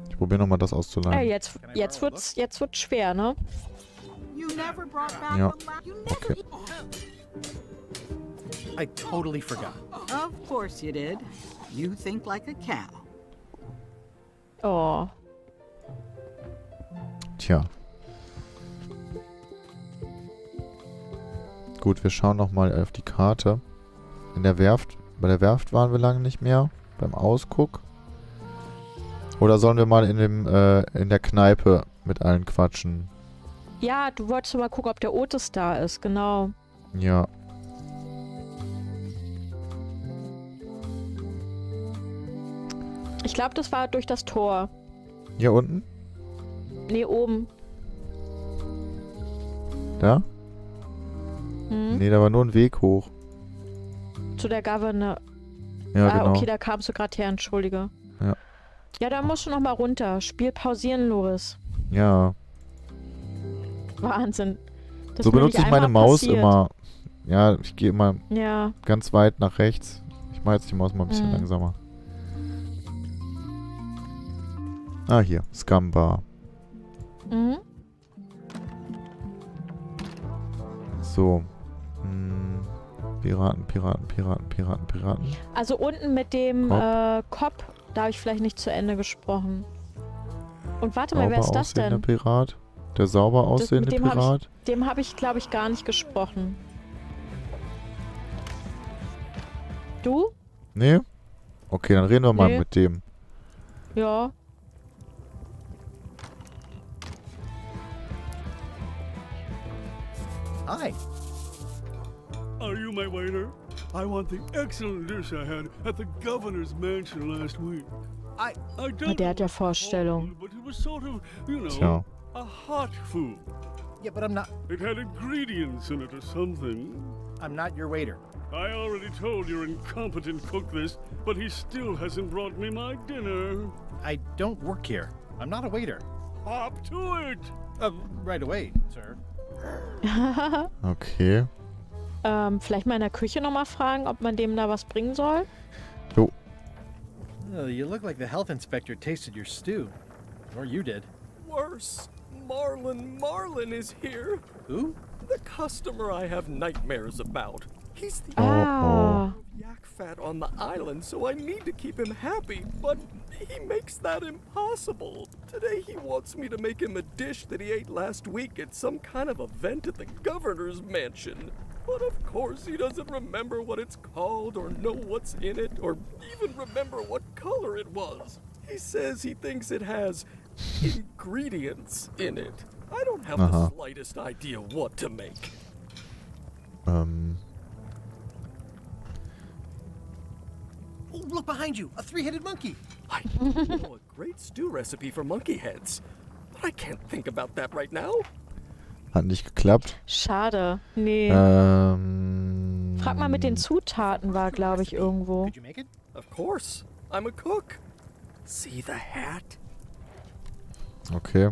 Ich probiere nochmal das auszuleihen. Jetzt wird's schwer, ne? Ja. Okay. I totally forgot. Of course you did. You think like a cow. Oh. Tja. Gut, wir schauen nochmal auf die Karte. In der Werft. Bei der Werft waren wir lange nicht mehr. Beim Ausguck. Oder sollen wir mal in der Kneipe mit allen quatschen? Ja, du wolltest mal gucken, ob der Otis da ist, genau. Ja. Ich glaube, das war durch das Tor. Hier unten? Nee, oben. Da? Nee, da war nur ein Weg hoch. Zu der Governor. Ja, genau. Okay, da kamst du gerade her, entschuldige. Ja. Ja, da musst du noch mal runter. Spiel pausieren, Loris. Ja. Wahnsinn. Das so benutze ich meine Maus passiert. immer. Ja, ich gehe immer Ja. ganz weit nach rechts. Ich mache jetzt die Maus mal ein bisschen langsamer. Ah, hier. Scumbar. So. Piraten. Also unten mit dem Cop, da habe ich vielleicht nicht zu Ende gesprochen. Und warte mal, wer ist das denn? Pirat. Der sauber aussehende Pirat. Dem habe ich, glaube ich, gar nicht gesprochen. Du? Nee? Okay, dann reden wir mal mit dem. Ja. Hi. Are you my waiter? I want the excellent dish I had at the governor's mansion last week. I don't Der hat ja Vorstellung. but it was sort of, you know, Tja. a hot food. Yeah, but I'm not... It had ingredients in it or something. I'm not your waiter. I already told your incompetent cook this, but he still hasn't brought me my dinner. I don't work here. I'm not a waiter. Hop to it! Right away, sir. Okay. Vielleicht mal in der Küche nochmal fragen, ob man dem da was bringen soll? Jo. You look like the health inspector tasted your stew. Or you did. Worse. Marlin is here. Who? The customer I have nightmares about. He's the Ah. yak fat on the island, so I need to keep him happy, but he makes that impossible. Today he wants me to make him a dish that he ate last week at some kind of event at the governor's mansion. But of course he doesn't remember what it's called or know what's in it or even remember what color it was. He says he thinks it has ingredients in it. I don't have the slightest idea what to make. Oh, look behind you! A three-headed monkey! I know a great stew recipe for monkey heads, but I can't think about that right now. Hat nicht geklappt. Schade. Nee. Frag mal mit den Zutaten war, glaube ich, irgendwo. Could you make it? Of course. I'm a cook. See the hat? Okay.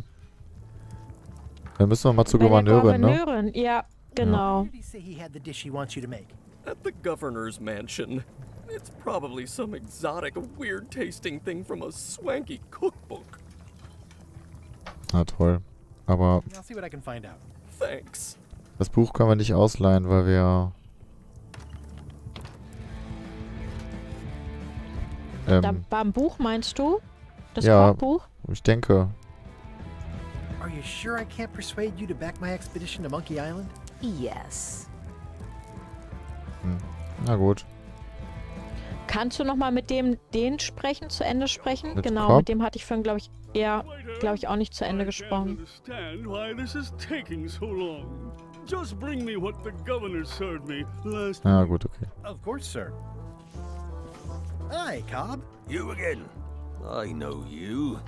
Dann müssen wir mal zur Bei der Gouverneurin, ne? Gouverneurin, ja, genau. Where did he say he had the dish he wants you to make? At the governor's mansion. It's probably some exotic, weird-tasting thing from a swanky cookbook. Na toll. Aber I'll see what I can find out. Thanks. das Buch können wir nicht ausleihen, weil wir... Beim Buch meinst du? Das ja, Kochbuch? ich denke. Are you sure I can't persuade you to back my expedition to Monkey Island? Yes. Na gut. Kannst du nochmal mit den sprechen, zu Ende sprechen? Mit Genau, Cobb? mit dem hatte ich vorhin, glaube ich, auch nicht zu Ende gesprochen. Understand why this is taking so long. Just bring me what the governor served me last Ja, week. gut, okay. Of course, sir. Hi, Cobb. You again. I know you.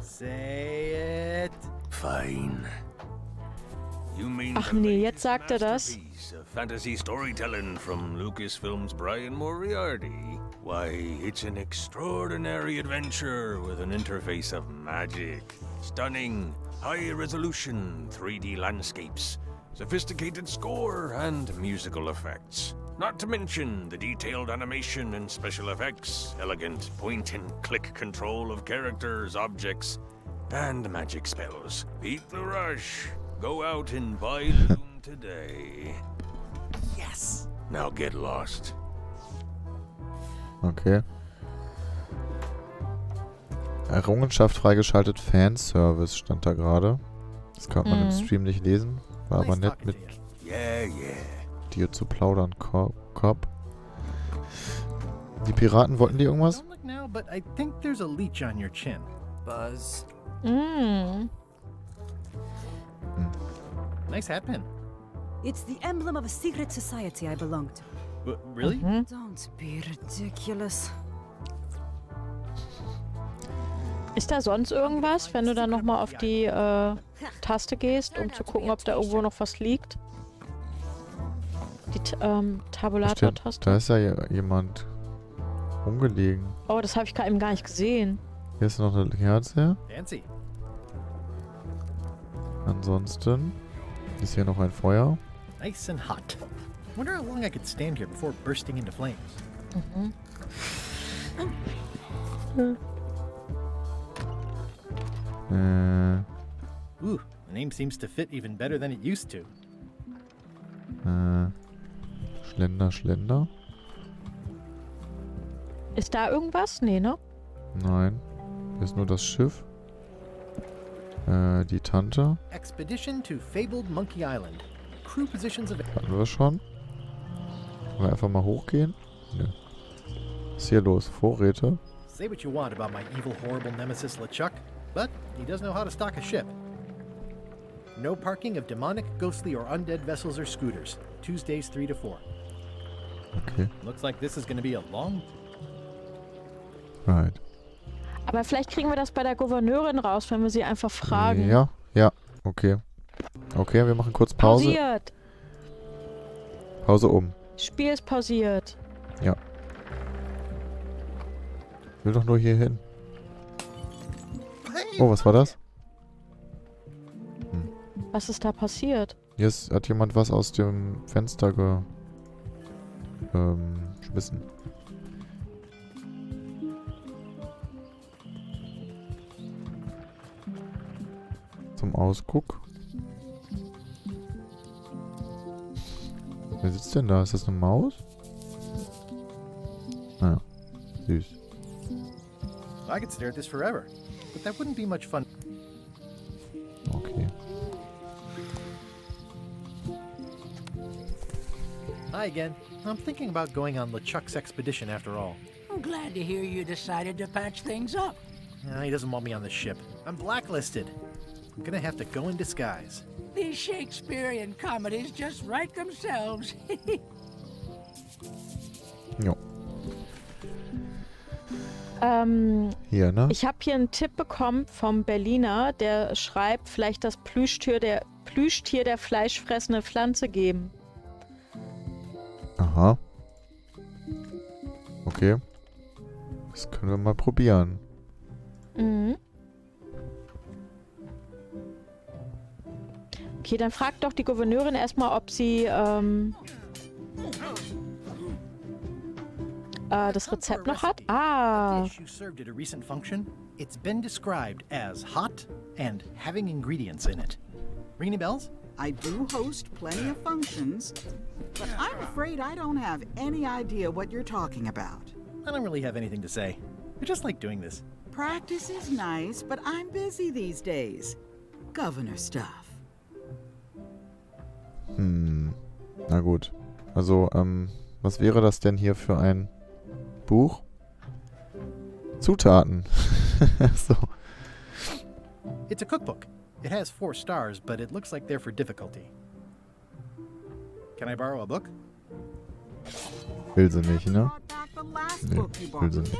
Say it. Fine. You mean Ach nee, jetzt sagt er das. masterpiece of fantasy storytelling from Lucasfilm's Brian Moriarty? Why, it's an extraordinary adventure with an interface of magic. Stunning, high-resolution 3D landscapes, sophisticated score, and musical effects. Not to mention the detailed animation and special effects, elegant point-and-click control of characters, objects, and magic spells. Beat the rush. Go out and buy Loom today. Yes. Now get lost. Okay. Errungenschaft freigeschaltet, Fanservice stand da gerade. Das kann man im Stream nicht lesen. War aber nett mit dir zu plaudern, Cobb. Die Piraten, wollten die irgendwas? Don't look now, but I think there's a leech on your chin. Buzz. Nice hat pin. It's the emblem of a secret society I belong to. Really? Don't be ridiculous. Ist da sonst irgendwas, wenn du dann nochmal auf die Taste gehst, um zu gucken, ob da irgendwo noch was liegt? Die Tabulator-Taste. Da ist ja jemand rumgelegen. Oh, das habe ich gerade eben gar nicht gesehen. Hier ist noch eine Kerze. Fancy. Ansonsten ist hier noch ein Feuer. Nice and hot. Wonder how long I could stand here before bursting into flames. Ooh, the name seems to fit even better than it used to. Schlender. Ist da irgendwas? Nee, ne? Nein. Hier ist nur das Schiff. Die Tante. Expedition to fabled Monkey Island. Crew positions of... Hatten wir schon. Wollen wir einfach mal hochgehen? Ne. Was ist hier los? Vorräte? Say what you want about my evil, horrible nemesis LeChuck, but he does know how to stock a ship. No parking of demonic, ghostly, or undead vessels or scooters. Tuesdays 3 to 4. Okay. Looks like this is going to be a long... Right. Aber vielleicht kriegen wir das bei der Gouverneurin raus, wenn wir sie einfach fragen. Ja, okay. Okay, wir machen kurz Pause. Pausiert. Pause um. Spiel ist pausiert. Ja. Ich will doch nur hier hin. Oh, was war das? Was ist da passiert? Hier hat jemand was aus dem Fenster geschmissen. Zum Ausguck. Wer sitzt denn da? Ist das eine Maus? Ah, süß. I could stare at this forever, but that wouldn't be much fun. Okay. Hi again. I'm thinking about going on LeChuck's expedition after all. I'm glad to hear you decided to patch things up. Nah, he doesn't want me on the ship. I'm blacklisted. I'm gonna have to go in disguise. These Shakespearean comedies just write themselves. Jo. Hier, ne? Ich habe hier einen Tipp bekommen vom Berliner, der schreibt, vielleicht das Plüschtier der fleischfressende Pflanze geben. Aha. Okay. Das können wir mal probieren. Mhm. Okay, dann fragt doch die Gouverneurin erstmal, ob sie das Rezept noch hat. Ah. Dish you served at a recent function. It's been described as hot and having ingredients in it. Ring any bells? I do host plenty of functions, but I'm afraid I don't have any idea what you're talking about. I don't really have anything to say. I just like doing this. Practice is nice, but I'm busy these days. Governor stuff. Na gut. Also, was wäre das denn hier für ein Buch? Zutaten. So. It's a cookbook. It has 4 stars, but it looks like they're for difficulty. Can I borrow a book? Will sie nicht, ne? Nee, will sie nicht.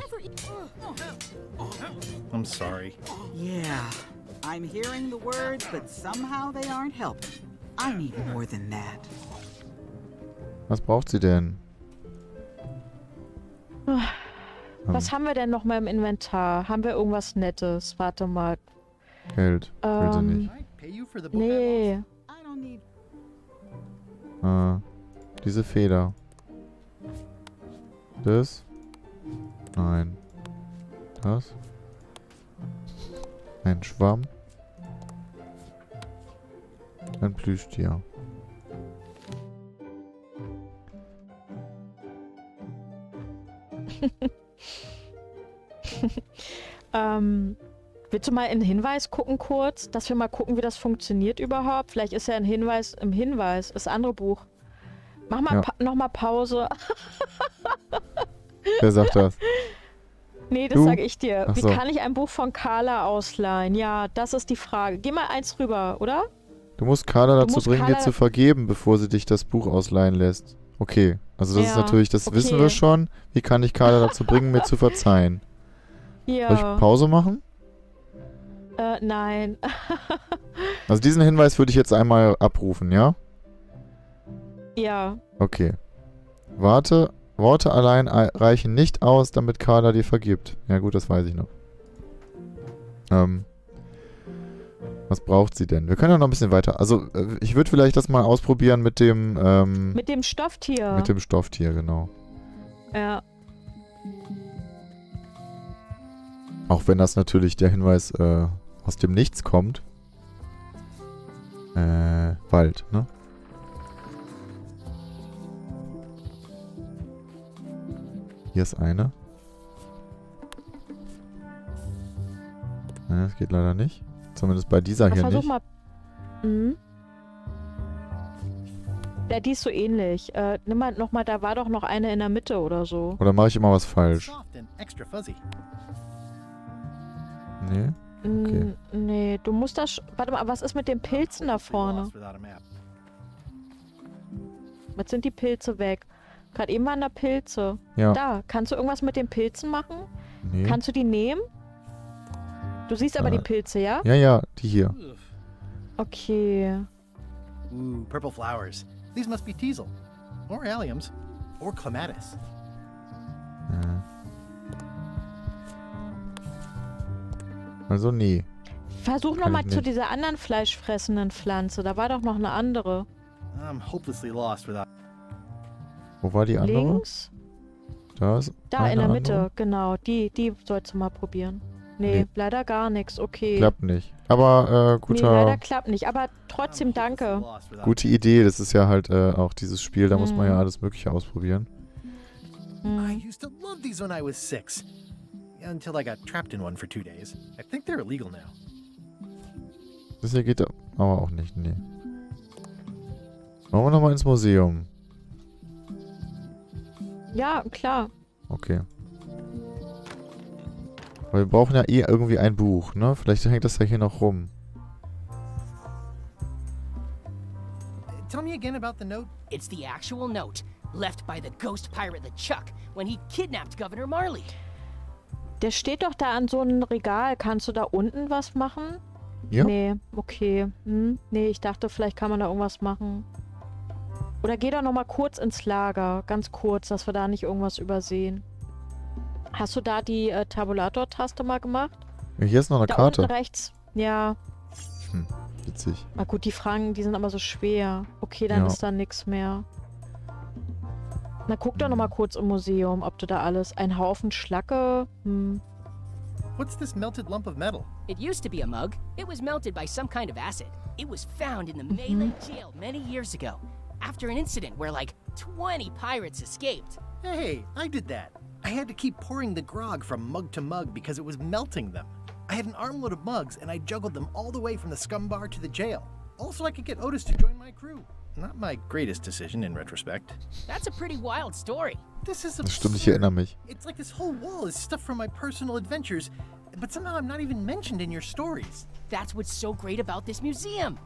I'm sorry. Yeah, I'm hearing the words, but somehow they aren't helping. I need more than that. Was braucht sie denn? Was haben wir denn noch mal im Inventar? Haben wir irgendwas Nettes? Warte mal. Geld. Will sie nicht. Nee. Diese Feder. Das? Nein. Das? Ein Schwamm. Ein Plüschtier. Willst du mal in den Hinweis gucken kurz, dass wir mal gucken, wie das funktioniert überhaupt? Vielleicht ist ja ein Hinweis im Hinweis, das andere Buch. Mach mal noch mal Pause. Wer sagt das? Nee, das sage ich dir. Ach Wie so. kann ich ein Buch von Carla ausleihen? Ja, das ist die Frage. Geh mal eins rüber, oder? Du musst Carla dazu bringen, dir zu vergeben, bevor sie dich das Buch ausleihen lässt. Okay, also das ist natürlich, das wissen wir schon. Wie kann ich Carla dazu bringen, mir zu verzeihen? Ja. Soll ich Pause machen? Nein. Also diesen Hinweis würde ich jetzt einmal abrufen, ja? Ja. Okay. Worte allein reichen nicht aus, damit Carla dir vergibt. Ja gut, das weiß ich noch. Was braucht sie denn? Wir können ja noch ein bisschen weiter. Also, ich würde vielleicht das mal ausprobieren mit dem... mit dem Stofftier. Mit dem Stofftier, genau. Ja. Auch wenn das natürlich der Hinweis aus dem Nichts kommt. Wald, ne? Hier ist eine. Das geht leider nicht. Zumindest bei dieser hier Versuch nicht. mal. Ja, die ist so ähnlich. Nimm mal nochmal, da war doch noch eine in der Mitte oder so. Oder mache ich immer was falsch? Nee? Okay. Nee, du musst das... Warte mal, was ist mit den Pilzen da vorne? Jetzt sind die Pilze weg. Gerade eben waren da Pilze. Ja. Da, kannst du irgendwas mit den Pilzen machen? Nee. Kannst du die nehmen? Du siehst aber die Pilze, ja? Ja, ja, die hier. Okay. Ooh, purple flowers. These must be teasel. Or alliums. Or clematis. Also nee. Versuch Kann nochmal ich zu nicht. dieser anderen fleischfressenden Pflanze. Da war doch noch eine andere. I'm hopelessly lost without... Wo war die andere? Links? Da ist Da eine in der Mitte, andere. genau. Die sollst du mal probieren. Nee, Nee. leider gar nichts. Okay. Klappt nicht. Aber Nee, leider guter, klappt nicht. Aber trotzdem danke. gute Idee. Das ist ja halt auch dieses Spiel. Da muss man ja alles Mögliche ausprobieren. I used to love these when I was 6. Until I got trapped in one for 2 days. I think they're illegal now. Das hier geht aber auch nicht. Nee. Wollen wir nochmal ins Museum? Ja, klar. Okay. Weil wir brauchen ja eh irgendwie ein Buch, ne? Vielleicht hängt das ja hier noch rum. Tell me again about the note. It's the actual note, left by the ghost pirate LeChuck when he kidnapped Governor Marley. Der steht doch da an so einem Regal. Kannst du da unten was machen? Ja. Nee, okay. Nee, ich dachte, vielleicht kann man da irgendwas machen. Oder geh doch nochmal kurz ins Lager. Ganz kurz, dass wir da nicht irgendwas übersehen. Hast du da die Tabulator-Taste mal gemacht? Ja, hier ist noch eine Da Karte. unten rechts. Ja. Witzig. Na gut, die Fragen, die sind aber so schwer. Okay, dann Ja. ist da nichts mehr. Na, guck doch nochmal kurz im Museum, ob du da alles... Ein Haufen Schlacke. What's this melted lump of metal? It used to be a mug. It was melted by some kind of acid. It was found in the Melee jail many years ago, after an incident where like 20 pirates escaped. Hey, I did that. I had to keep pouring the grog from mug to mug because it was melting them. I had an armload of mugs and I juggled them all the way from the scum bar to the jail. Also, I could get Otis to join my crew. Not my greatest decision in retrospect. That's a pretty wild story. This is Das stimmt, ich erinnere mich. It's like this whole wall is stuff from my personal adventures, but somehow I'm not even mentioned in your stories. That's what's so great about this museum.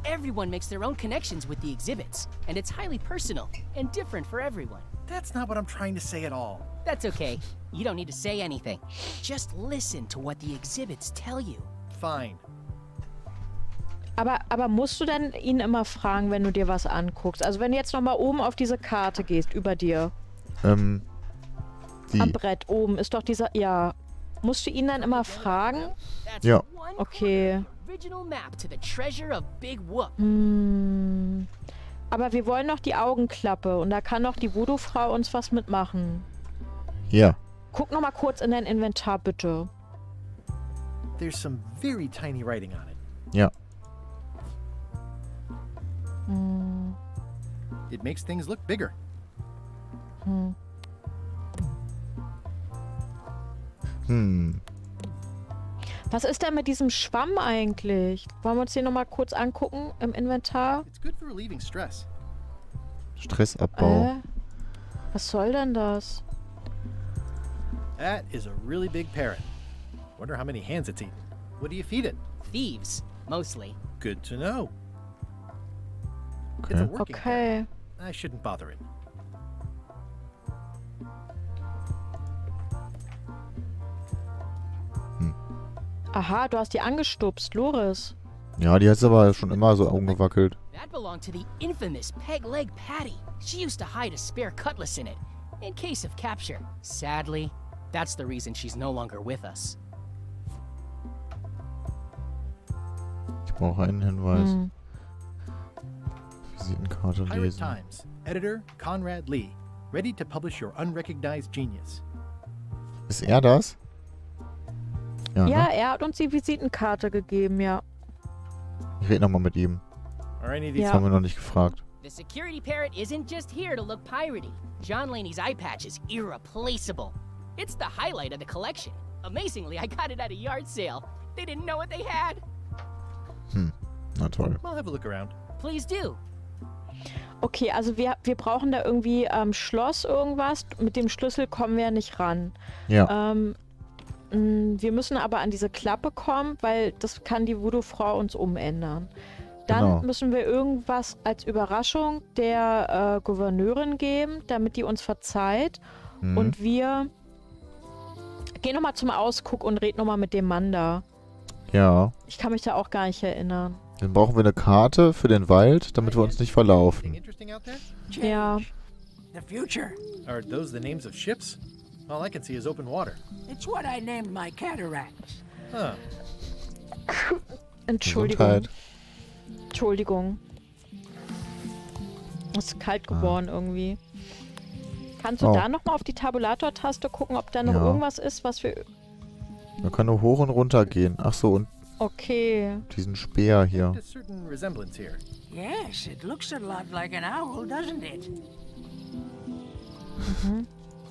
Everyone makes their own connections with the exhibits, and it's highly personal and different for everyone. That's not what I'm trying to say at all. That's okay. You don't need to say anything. Just listen to what the exhibits tell you. Fine. Aber musst du denn ihn immer fragen, wenn du dir was anguckst? Also wenn du jetzt nochmal oben auf diese Karte gehst, über dir. Die. Am Brett oben ist doch dieser... Ja. Musst du ihn dann immer fragen? Ja. Okay. Original map to the treasure of Big Whoop. Aber wir wollen noch die Augenklappe und da kann doch die Voodoo-Frau uns was mitmachen. Ja. Guck noch mal kurz in dein Inventar, bitte. There's some very tiny writing on it. Ja. It makes things look bigger. Was ist denn mit diesem Schwamm eigentlich? Wollen wir uns den noch mal kurz angucken im Inventar? It's good for relieving stress. Stressabbau. Was soll denn das? That is a really big parrot. Wonder how many hands it's eaten. What do you feed it? Thieves, mostly. Good to know. It's a working Okay. parrot. I shouldn't bother it. Aha, du hast die angestupst, Loris. Ja, die hat aber schon immer so umgewackelt. That belonged to the infamous Peg Leg Patty. She used to hide a spare cutlass in it, in case of capture. Sadly, that's the reason she's no longer with us. Ich brauche einen Hinweis. Visitenkarte Pirate lesen. Times. Editor Conrad Lee. Ready to publish your unrecognized genius. Ist er das? Ja, Ja, ne? er hat uns die Visitenkarte gegeben, ja. Ich rede nochmal mit ihm. Are any of these Das haben wir noch nicht gefragt. The security parrot isn't just here to look piratey. John Laney's eye patch is irreplaceable. It's the highlight of the collection. Amazingly, I got it at a yard sale. They didn't know what they had. Na toll. I'll have a look around. Please do. Okay, also wir brauchen da irgendwie Schloss irgendwas. Mit dem Schlüssel kommen wir nicht ran. Ja. Wir müssen aber an diese Klappe kommen, weil das kann die Voodoo-Frau uns umändern. Dann Genau. müssen wir irgendwas als Überraschung der Gouverneurin geben, damit die uns verzeiht. Und wir gehen nochmal zum Ausguck und reden nochmal mit dem Mann da. Ja. Ich kann mich da auch gar nicht erinnern. Dann brauchen wir eine Karte für den Wald, damit wir uns nicht verlaufen. Interesting out there? Ja. The future. Are those the names of ships? All I can see is open water. It's what I named my cataracts. Huh. Entschuldigung. Gesundheit. Entschuldigung. Es ist kalt geworden irgendwie. Kannst du da nochmal auf die Tabulator-Taste gucken, ob da noch Ja. irgendwas ist, was wir... Man kann nur hoch und runter gehen. Ach so, und Okay. diesen Speer hier. A certain resemblance here. Yes, it looks a lot like an owl, doesn't it?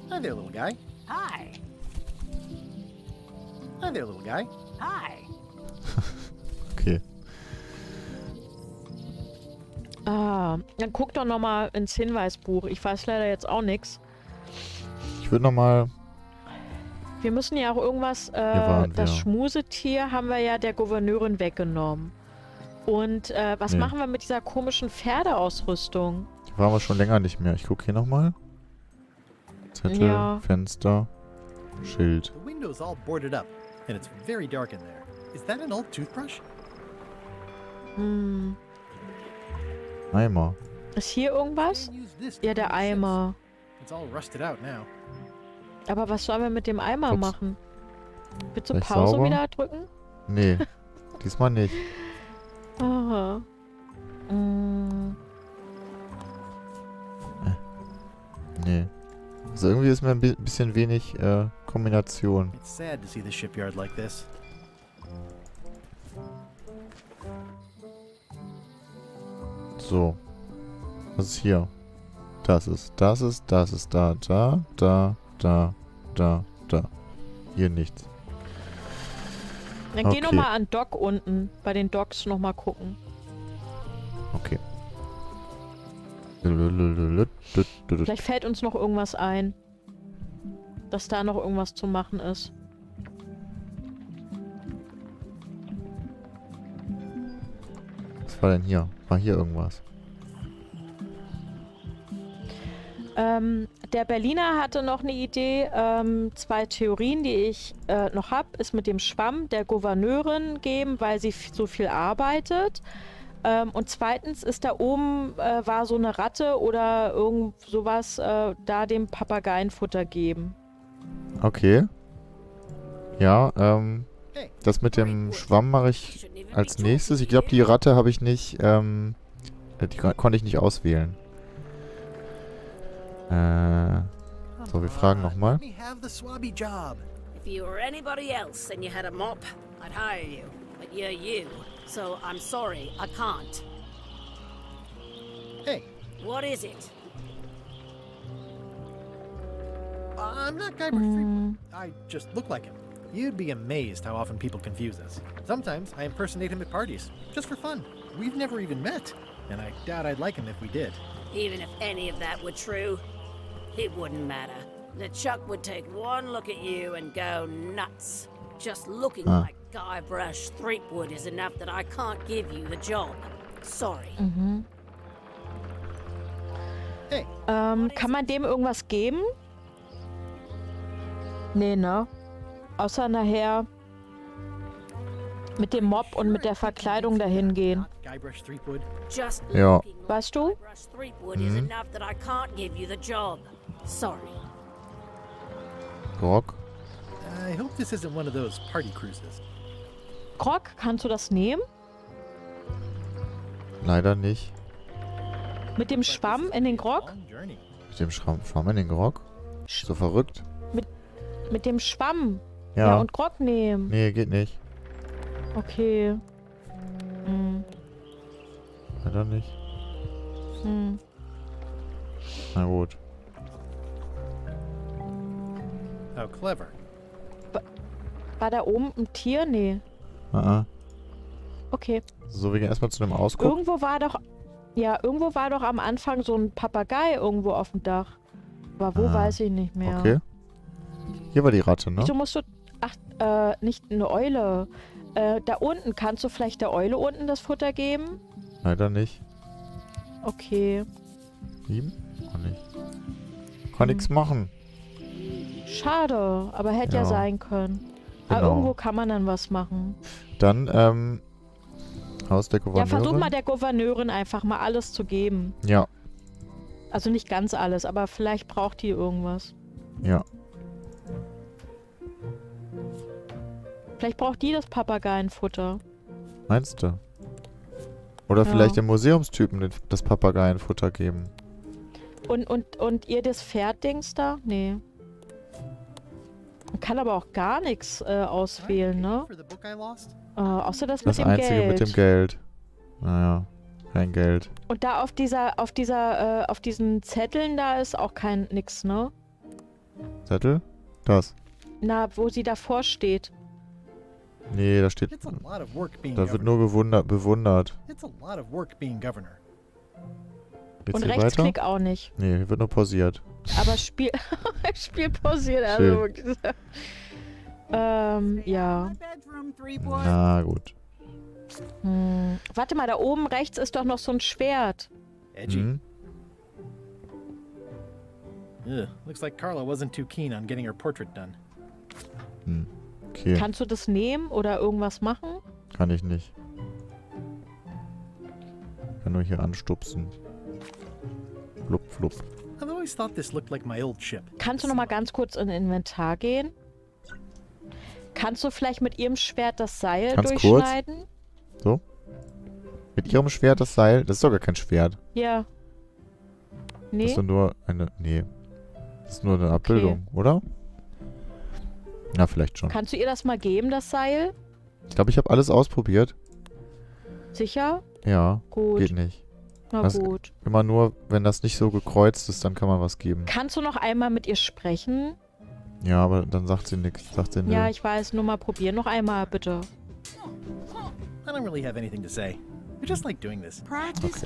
Hi there, little guy. Hi. Hi there, little guy. Hi. Okay. Dann guck doch nochmal ins Hinweisbuch. Ich weiß leider jetzt auch nichts. Ich würde nochmal... Wir müssen ja auch irgendwas, waren das wir. Schmusetier haben wir ja der Gouverneurin weggenommen. Und was Nee. machen wir mit dieser komischen Pferdeausrüstung? Die waren wir schon länger nicht mehr. Ich gucke hier nochmal. Zettel, Ja. Fenster, Schild. The window's all boarded up, and it's very dark in there. Is that an old toothbrush? Hm. Eimer. Ist hier irgendwas? Ja, der Eimer. It's all rusted out now. Aber was sollen wir mit dem Eimer Ups. machen? Willst du Vielleicht Pause sauber? wieder drücken? Nee, diesmal nicht. Aha. Mm. Nee. Also irgendwie ist mir ein bisschen wenig Kombination. It's sad to see the shipyard like this. So. Was ist hier? Das ist, da, da. Hier nichts. Dann geh Okay. nochmal an Dock unten. Bei den Docks nochmal gucken. Okay. Vielleicht fällt uns noch irgendwas ein. Dass da noch irgendwas zu machen ist. Was war denn hier? War hier irgendwas? Der Berliner hatte noch eine Idee. 2 Theorien, die ich noch habe, ist mit dem Schwamm der Gouverneurin geben, weil sie so viel arbeitet. Und zweitens ist da oben, war so eine Ratte oder irgend sowas, da dem Papageienfutter geben. Okay. Ja, das mit dem Schwamm mache ich als nächstes. Ich glaube, die Ratte habe ich nicht, die konnte ich nicht auswählen. So, wir fragen nochmal. Let me have the swabby job. If you were anybody else and you had a mop, I'd hire you. But you're you, so I'm sorry, I can't. Hey, What is it? I'm not Guybrush Threepwood. I just look like him. You'd be amazed how often people confuse us. Sometimes I impersonate him at parties, just for fun. We've never even met, and I doubt I'd like him if we did. Even if any of that were true, it wouldn't matter. LeChuck would take one look at you and go nuts. Just looking like Guybrush Threepwood is enough that I can't give you the job. Sorry. Hey, Kann man dem irgendwas geben? Nee, ne? Außer nachher mit dem Mob und mit der Verkleidung dahin gehen. Guybrush Threepwood. Just Ja. looking like Weißt du? Guybrush Threepwood is enough that I can't give you the job. Sorry. Grog. I hope this isn't one of those party cruises. Grog, kannst du das nehmen? Leider nicht. Mit dem Schwamm in den Grog? Long journey. Mit dem Schwamm in den Grog? So verrückt. Mit dem Schwamm? Ja. Und Grog nehmen. Nee, geht nicht. Okay. Leider nicht. Na gut. How clever. War da oben ein Tier? Nee. Okay. So, wir gehen erstmal zu dem Ausguck. Irgendwo war doch am Anfang so ein Papagei irgendwo auf dem Dach. Aber wo weiß ich nicht mehr. Okay. Hier war die Ratte, ne? Wieso musst du... Ach, nicht eine Eule. Da unten, kannst du vielleicht der Eule unten das Futter geben? Leider nicht. Okay. Ihm? Auch nicht. Kann nix machen. Schade, aber hätte ja Ja. sein können. Aber Genau. irgendwo kann man dann was machen. Dann, Haus der Ja, Gouverneurin. versuch mal der Gouverneurin einfach mal alles zu geben. Ja, Also nicht ganz alles, aber vielleicht braucht die irgendwas. ja. Vielleicht braucht die das Papageienfutter. Meinst du? Oder Ja. vielleicht dem Museumstypen das Papageienfutter geben. Und ihr das Pferddings da? Nee. Man kann aber auch gar nichts auswählen, ne? Außer das mit Das dem Einzige Geld. mit dem Geld. Naja, kein Geld. Und da auf diesen Zetteln, da ist auch nix, ne? Zettel? Das. Na, wo sie davor steht. Nee, da steht... It's a lot of work being Da wird governor. nur bewundert. It's a lot of work being governor. Geht's Und hier weiter? Rechtsklick auch nicht. Nee, hier wird nur pausiert. Aber Spiel pausiert, also Schön. wirklich. Ja. Na gut. Warte mal, da oben rechts ist doch noch so ein Schwert. Edgy. Mhm. Ugh, looks like Carla wasn't too keen on getting her portrait done. Okay, Kannst du das nehmen oder irgendwas machen? kann ich nicht. Kann nur hier anstupsen. Flup, flup. I've always thought this looked like my old ship. Kannst du noch mal ganz kurz in Inventar gehen? Kannst du vielleicht mit ihrem Schwert das Seil Ganz kurz. durchschneiden? So. Mit ihrem Schwert das Seil. Das ist doch gar kein Schwert. Ja. Das Nee? ist doch nur eine... Nee. Das ist nur eine Abbildung, oder? Na, vielleicht schon. Kannst du ihr das mal geben, das Seil? Ich glaube, ich habe alles ausprobiert. Sicher? Ja, Gut. geht nicht. Na Das- gut. Immer nur, wenn das nicht so gekreuzt ist, dann kann man was geben. Kannst du noch einmal mit ihr sprechen? Ja, aber dann sagt sie nichts. Sagt sie Ja, nö. ich weiß. Nur mal probieren. Noch einmal, bitte. I don't really have anything to say. I just like doing this. Practice.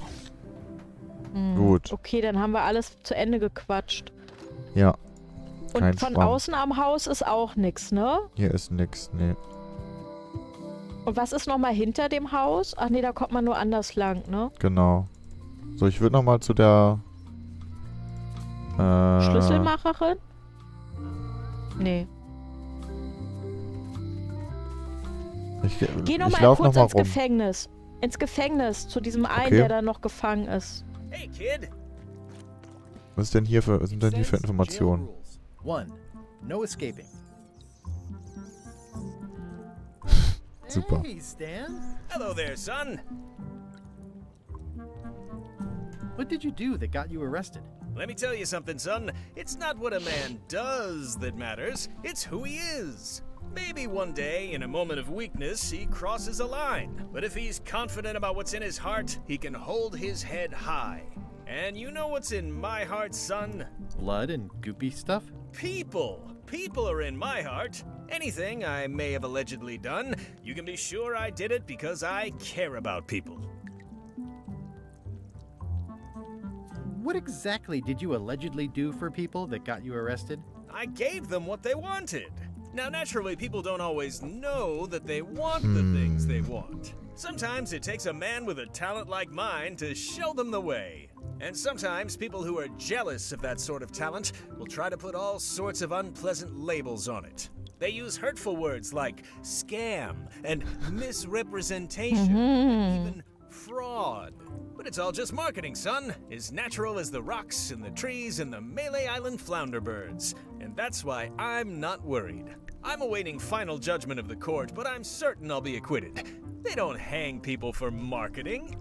Gut. Okay, dann haben wir alles zu Ende gequatscht. Ja. Und Kein von Schwamm. außen am Haus ist auch nix, ne? Hier ist nix, nee. Und was ist nochmal hinter dem Haus? Ach nee, da kommt man nur anders lang, ne? Genau. So, ich würde nochmal zu der... Schlüsselmacherin? Nee. Geh ich nochmal lauf kurz noch mal ins rum. Gefängnis. Ins Gefängnis, zu diesem einen, Okay. der da noch gefangen ist. Hey, kid. Was sind denn hier für Informationen? One, no escaping. Super. Hey, Stan. Hello there, son. What did you do that got you arrested? Let me tell you something, son. It's not what a man does that matters, it's who he is. Maybe one day, in a moment of weakness, he crosses a line. But if he's confident about what's in his heart, he can hold his head high. And you know what's in my heart, son? Blood and goopy stuff? People. People are in my heart. Anything I may have allegedly done, you can be sure I did it because I care about people. What exactly did you allegedly do for people that got you arrested? I gave them what they wanted. Now, naturally, people don't always know that they want the things they want. Sometimes it takes a man with a talent like mine to show them the way. And sometimes people who are jealous of that sort of talent will try to put all sorts of unpleasant labels on it. They use hurtful words like scam and misrepresentation, and even fraud. But it's all just marketing, son. As natural as the rocks and the trees and the Malay Island flounder birds. And that's why I'm not worried. I'm awaiting final judgment of the court, but I'm certain I'll be acquitted. They don't hang people for marketing.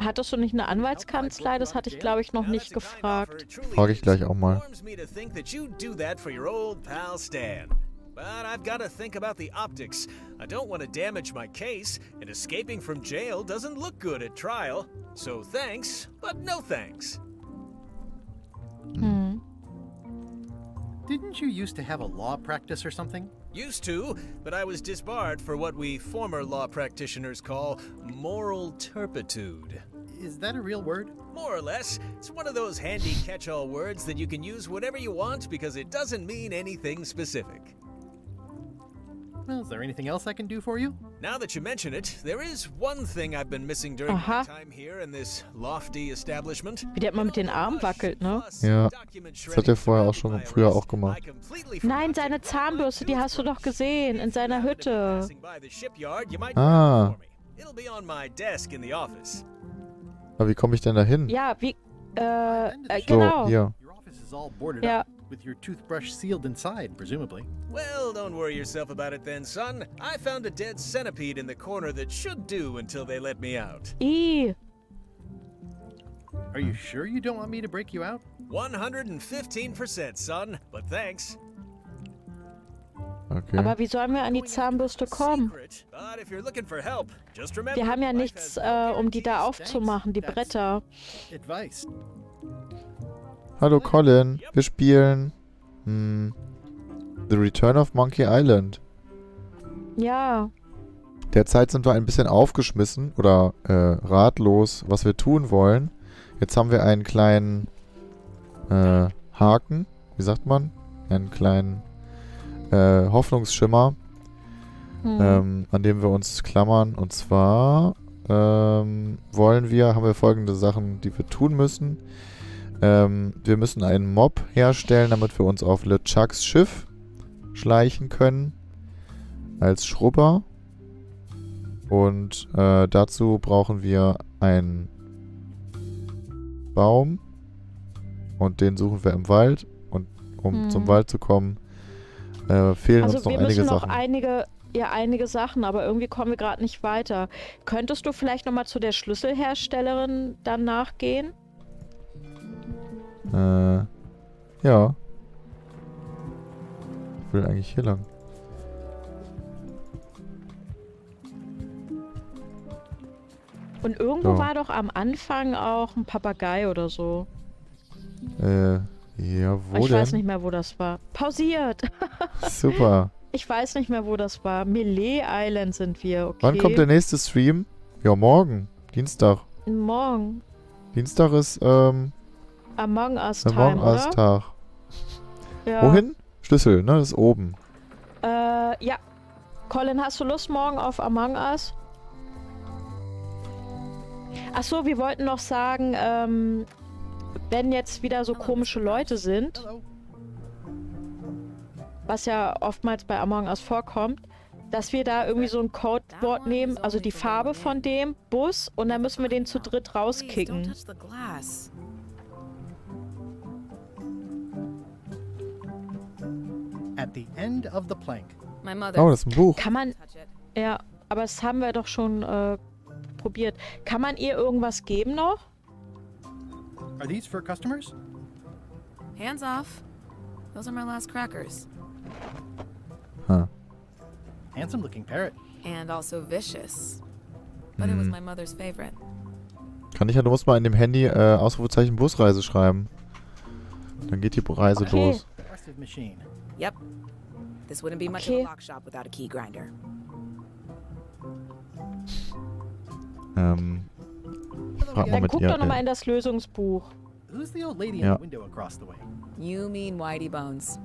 Hattest du nicht eine Anwaltskanzlei? Das hatte ich, glaube ich, noch nicht gefragt. Frage ich gleich auch mal. Informs me to think that you do that for your old pal Stan. But I've got to think about the optics. I don't want to damage my case, and escaping from jail doesn't look good at trial. So thanks, but no thanks. Didn't you used to have a law practice or something? Used to, but I was disbarred for what we former law practitioners call moral turpitude. Is that a real word? More or less. It's one of those handy catch-all words that you can use whenever you want because it doesn't mean anything specific. Well, is there anything else I can do for you? Now that you mention it, there is one thing I've been missing during my time here in this lofty establishment. Wie der immer mit den Armen wackelt, ne? Ja, das hat er früher auch gemacht. Nein, seine Zahnbürste, die hast du doch gesehen, in seiner Hütte. Ah. It'll be on my desk in the office. Aber wie komme ich denn da hin? Ja, wie, So, genau. hier. Your office is all boarded Ja. up, with your toothbrush sealed inside, presumably. Well, don't worry yourself about it then, son. I found a dead centipede in the corner that should do until they let me out. Are you sure you don't want me to break you out? 115%, son. But thanks. Okay. Aber wie sollen wir an die Zahnbürste kommen? But if you're looking for help, just remember. Wir haben ja nichts, um die da aufzumachen, die Bretter. Advice. Hallo Colin, wir spielen The Return of Monkey Island. Ja. Derzeit sind wir ein bisschen aufgeschmissen oder ratlos, was wir tun wollen. Jetzt haben wir einen kleinen Haken, wie sagt man? Einen kleinen Hoffnungsschimmer, an dem wir uns klammern. Und zwar haben wir folgende Sachen, die wir tun müssen. Wir müssen einen Mob herstellen, damit wir uns auf LeChucks Schiff schleichen können. Als Schrubber. Und dazu brauchen wir einen Baum. Und den suchen wir im Wald. Und um zum Wald zu kommen, fehlen uns noch einige Sachen. Einige Sachen, aber irgendwie kommen wir gerade nicht weiter. Könntest du vielleicht nochmal zu der Schlüsselherstellerin dann nachgehen? Ja. Ich will eigentlich hier lang. Und irgendwo So. war doch am Anfang auch ein Papagei oder so. Ja, wo Ich denn? weiß nicht mehr, wo das war. Pausiert! Super. Ich weiß nicht mehr, wo das war. Melee Island sind wir, okay. Wann kommt der nächste Stream? Ja, morgen. Dienstag. Morgen. Dienstag ist, Among Us Time, Among Us oder? Tag. Ja. Wohin? Schlüssel, ne? Das ist oben. Ja. Colin, hast du Lust morgen auf Among Us? Achso, wir wollten noch sagen, wenn jetzt wieder so komische Leute sind, was ja oftmals bei Among Us vorkommt, dass wir da irgendwie so ein Codewort nehmen, also die Farbe von dem Bus, und dann müssen wir den zu dritt rauskicken. At the end of the plank. Oh, das ist ein Buch. Kann man... Ja, aber das haben wir doch schon probiert. Kann man ihr irgendwas geben noch? Are these for customers? Hands off. Those are my last crackers. Huh. Handsome looking parrot. And also vicious. But it was my mother's favorite. Kann ich ja, du musst mal in dem Handy Ausrufezeichen Busreise schreiben. Dann geht die Reise los. Yep. This wouldn't be much of a lock shop without a key grinder. Ich frag mal Dann mit guck ihr. doch nochmal in das Lösungsbuch. Who's the old lady Ja. in the window across the way? You mean Whitey Bones.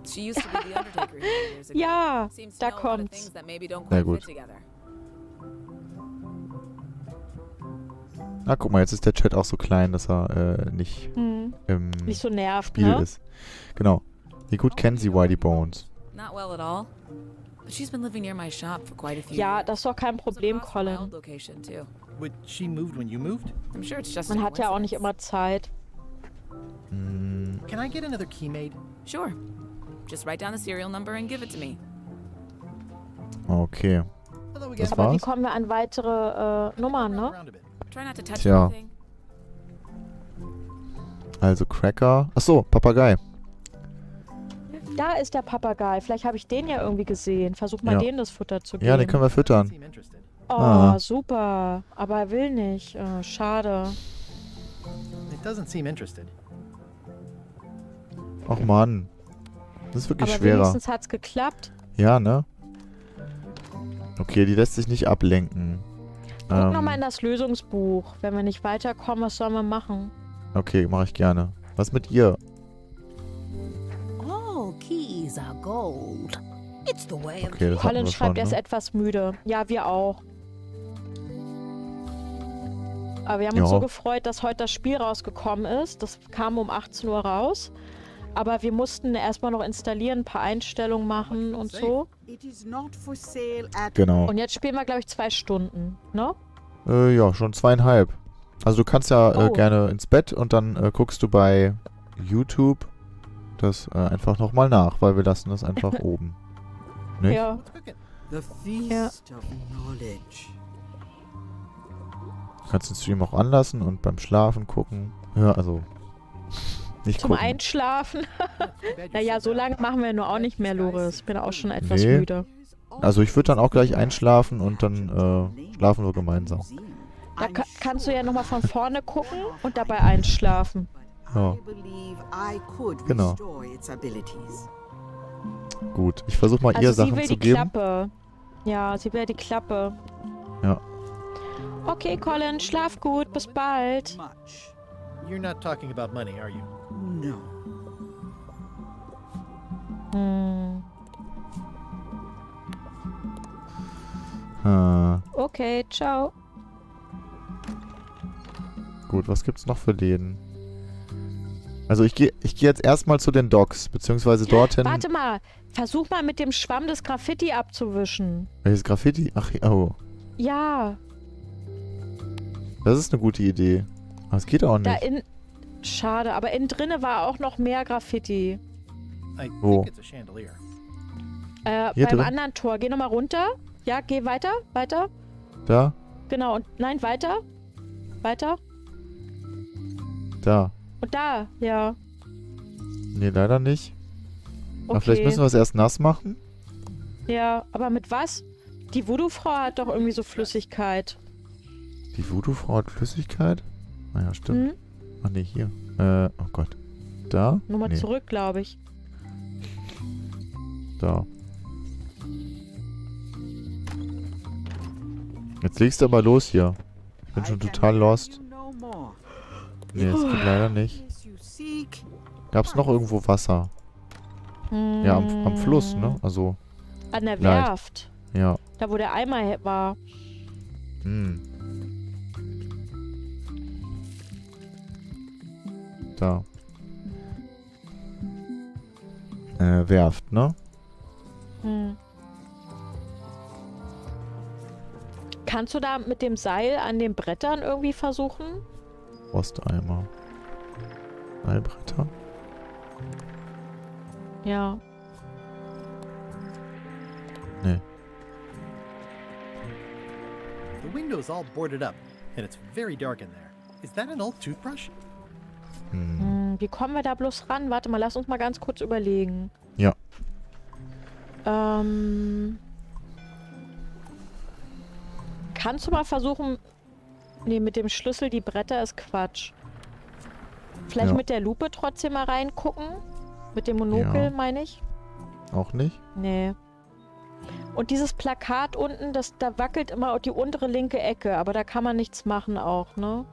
She used to be the Undertaker here years ago. Ja, Seems to da know a lot of kommt's. things that maybe don't Sehr quite gut. fit together. Ah, guck mal, jetzt ist der Chat auch so klein, dass er nicht im Nicht so nervt, Spiel ne? ist. Genau. Wie gut kennen Sie Whitey Bones? Not well at all. But she's been living near my shop for quite a few Ja, years. das ist doch kein Problem, Colin. Wild location too. But she moved when you moved? I'm sure it's just Man a hat ja auch nicht coincidence. immer Zeit. Can I get another key made? Sure. Just write down the serial number and give it to me. Okay. Das Aber wie war's? kommen wir an weitere Nummern, ne? Try not to touch Tja. anything. Also Cracker. Achso, Papagei. Da ist der Papagei. Vielleicht habe ich den ja irgendwie gesehen. Versuch mal, Ja. dem das Futter zu geben. Ja, den können wir füttern. Oh, Ah. super. Aber er will nicht. Schade. It doesn't seem interested. Och Mann. Das ist wirklich Aber schwerer. wenigstens hat's geklappt. Ja, ne? Okay, die lässt sich nicht ablenken. Guck nochmal in das Lösungsbuch. Wenn wir nicht weiterkommen, was sollen wir machen? Okay, mache ich gerne. Was mit ihr? All keys are gold. It's the way of Okay, das hatten Colin wir schreibt, schon, er ist ne? etwas müde. Ja, wir auch. Aber wir haben uns Ja. so gefreut, dass heute das Spiel rausgekommen ist. Das kam um 18 Uhr raus. Aber wir mussten erstmal noch installieren, ein paar Einstellungen machen und so. It is not for sale at Genau. Und jetzt spielen wir, glaube ich, 2 Stunden, ne? Ja, schon 2,5. Also du kannst ja Oh. gerne ins Bett und dann guckst du bei YouTube das einfach nochmal nach, weil wir lassen das einfach oben. Nicht? Ja. the feast of knowledge. Kannst den Stream auch anlassen und beim Schlafen gucken. Ja, also nicht Zum gucken. Einschlafen. Naja, so lange machen wir nur auch nicht mehr, Loris. Ich bin auch schon etwas müde. Also ich würde dann auch gleich einschlafen und dann schlafen wir gemeinsam. Da kannst du ja nochmal von vorne gucken und dabei einschlafen. Ja. Genau. Gut, ich versuche mal ihr Sachen zu geben. Klappe. Ja, sie will die Klappe. Ja. Okay, Colin, schlaf gut. Bis bald. You're not talking about money, are you? No. Okay, ciao. Gut, was gibt's noch für Läden? Also ich geh jetzt erstmal zu den Docks, beziehungsweise dorthin... Warte mal, versuch mal mit dem Schwamm das Graffiti abzuwischen. Welches Graffiti? Ach, oh. Ja. Das ist eine gute Idee. Aber es geht auch nicht. Schade, aber innen drinne war auch noch mehr Graffiti. Wo? Beim drin? anderen Tor. Geh nochmal runter. Ja, geh weiter, weiter. Da? Genau, und nein, weiter. Weiter. Da. Und da, ja. Nee, leider nicht. Okay. Aber vielleicht müssen wir es erst nass machen? Ja, aber mit was? Die Voodoo-Frau hat doch irgendwie so Flüssigkeit. Die Voodoo-Frau hat Flüssigkeit? Naja, stimmt. Ach nee, hier. Oh Gott. Da? Nochmal zurück, glaube ich. Da. Jetzt legst du aber los hier. Ich bin schon total lost. Nee, das geht leider nicht. Gab's noch irgendwo Wasser? Ja, am Fluss, ne? Also. An der leicht. Werft. Ja. Da, wo der Eimer war. Da. Werft, ne? Kannst du da mit dem Seil an den Brettern irgendwie versuchen? Rosteimer. Seilbretter. Ja. Nee. The window's all boarded up, and it's very dark in there. Is that an old toothbrush? Wie kommen wir da bloß ran? Warte mal, lass uns mal ganz kurz überlegen. Ja. Kannst du mal versuchen... Nee, mit dem Schlüssel die Bretter ist Quatsch. Vielleicht mit der Lupe trotzdem mal reingucken? Mit dem Monokel, meine ich? Auch nicht? Nee. Und dieses Plakat unten, da wackelt immer die untere linke Ecke, aber da kann man nichts machen auch, ne?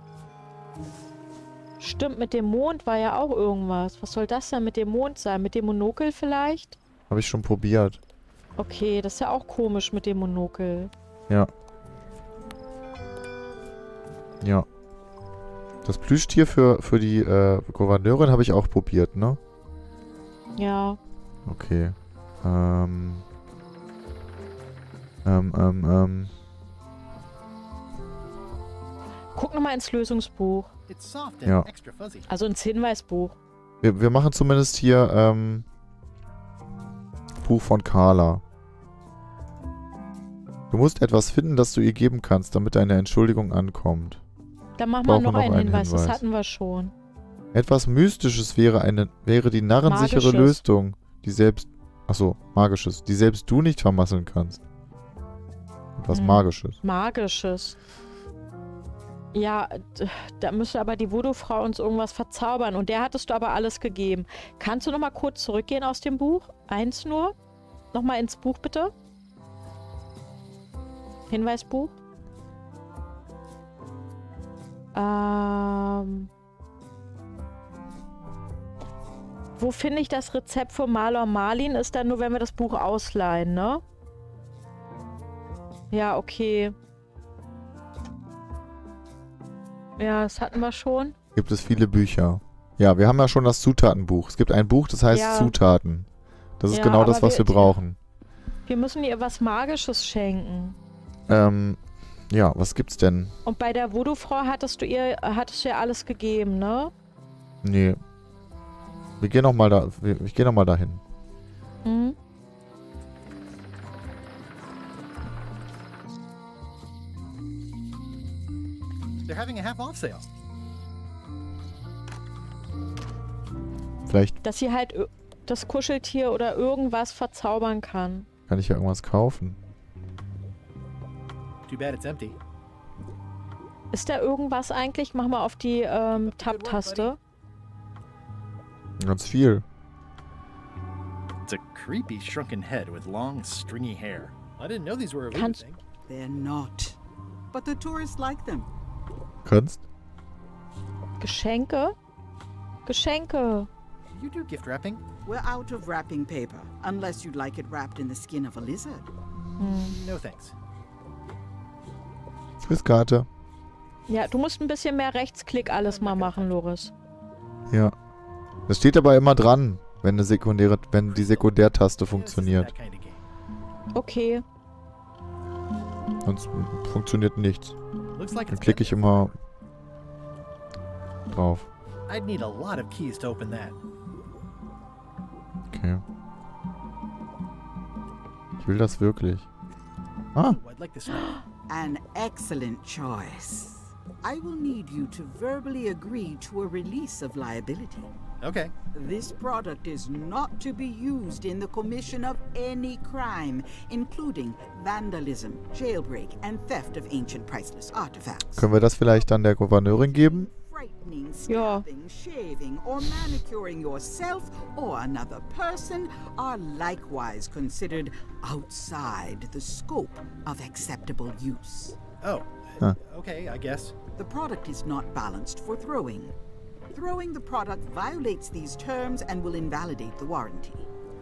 Stimmt, mit dem Mond war ja auch irgendwas. Was soll das denn mit dem Mond sein? Mit dem Monokel vielleicht? Habe ich schon probiert. Okay, das ist ja auch komisch mit dem Monokel. Ja. Ja. Das Plüschtier für die Gouverneurin habe ich auch probiert, ne? Ja. Okay. Guck nochmal ins Lösungsbuch. Ja. Also ins Hinweisbuch. Wir machen zumindest hier Buch von Carla. Du musst etwas finden, das du ihr geben kannst, damit deine Entschuldigung ankommt. Dann machen wir noch einen Hinweis. Das hatten wir schon. Etwas Mystisches wäre die narrensichere Lösung, die selbst... Achso, Magisches. Die selbst du nicht vermasseln kannst. Etwas Magisches. Magisches. Ja, da müsste aber die Voodoo-Frau uns irgendwas verzaubern. Und der hattest du aber alles gegeben. Kannst du nochmal kurz zurückgehen aus dem Buch? Eins nur. Nochmal ins Buch, bitte. Hinweisbuch. Wo finde ich das Rezept für Marlor Marlin? Ist dann nur, wenn wir das Buch ausleihen, ne? Ja, okay. Ja, das hatten wir schon. Gibt es viele Bücher. Ja, wir haben ja schon das Zutatenbuch. Es gibt ein Buch, das heißt Zutaten. Das ist genau das, was wir brauchen. Wir müssen ihr was Magisches schenken. Ja, was gibt's denn? Und bei der Voodoo-Frau hattest du ihr alles gegeben, ne? Nee. Wir gehen noch mal da. Ich gehe nochmal dahin. Mhm. They're having a half-off sale. Vielleicht Dass sie halt das Kuscheltier oder irgendwas verzaubern kann. kann ich ja irgendwas kaufen. Too bad it's empty. Ist da irgendwas eigentlich? Mach mal auf die Tab-Taste. Ganz viel. It's a creepy shrunken head with long, stringy hair. I didn't know these were a voodoo thing. They're not. But the tourists like them. Kunst? Geschenke? Geschenke. You do gift wrapping? We're out of wrapping paper, unless you'd like it wrapped in the skin of a lizard. No thanks. Frisskarte. Ja, du musst ein bisschen mehr Rechtsklick alles mal machen, Loris. Ja. Das steht aber immer dran, wenn die Sekundärtaste funktioniert. Okay. Sonst funktioniert nichts. Dann klicke ich immer drauf. I'd need a lot of keys to open that. Okay. Ich will das wirklich. Ah. I'd like to smell. An excellent choice. I will need you to verbally agree to a release of liability. Okay. This product is not to be used in the commission of any crime, including vandalism, jailbreak, and theft of ancient priceless artifacts. Können wir das vielleicht dann der Gouverneurin geben? Frightening, stabbing, shaving, or manicuring yourself or another person are likewise considered outside the scope of acceptable use. Oh, okay, I guess. The product is not balanced for throwing. Throwing the product violates these terms and will invalidate the warranty.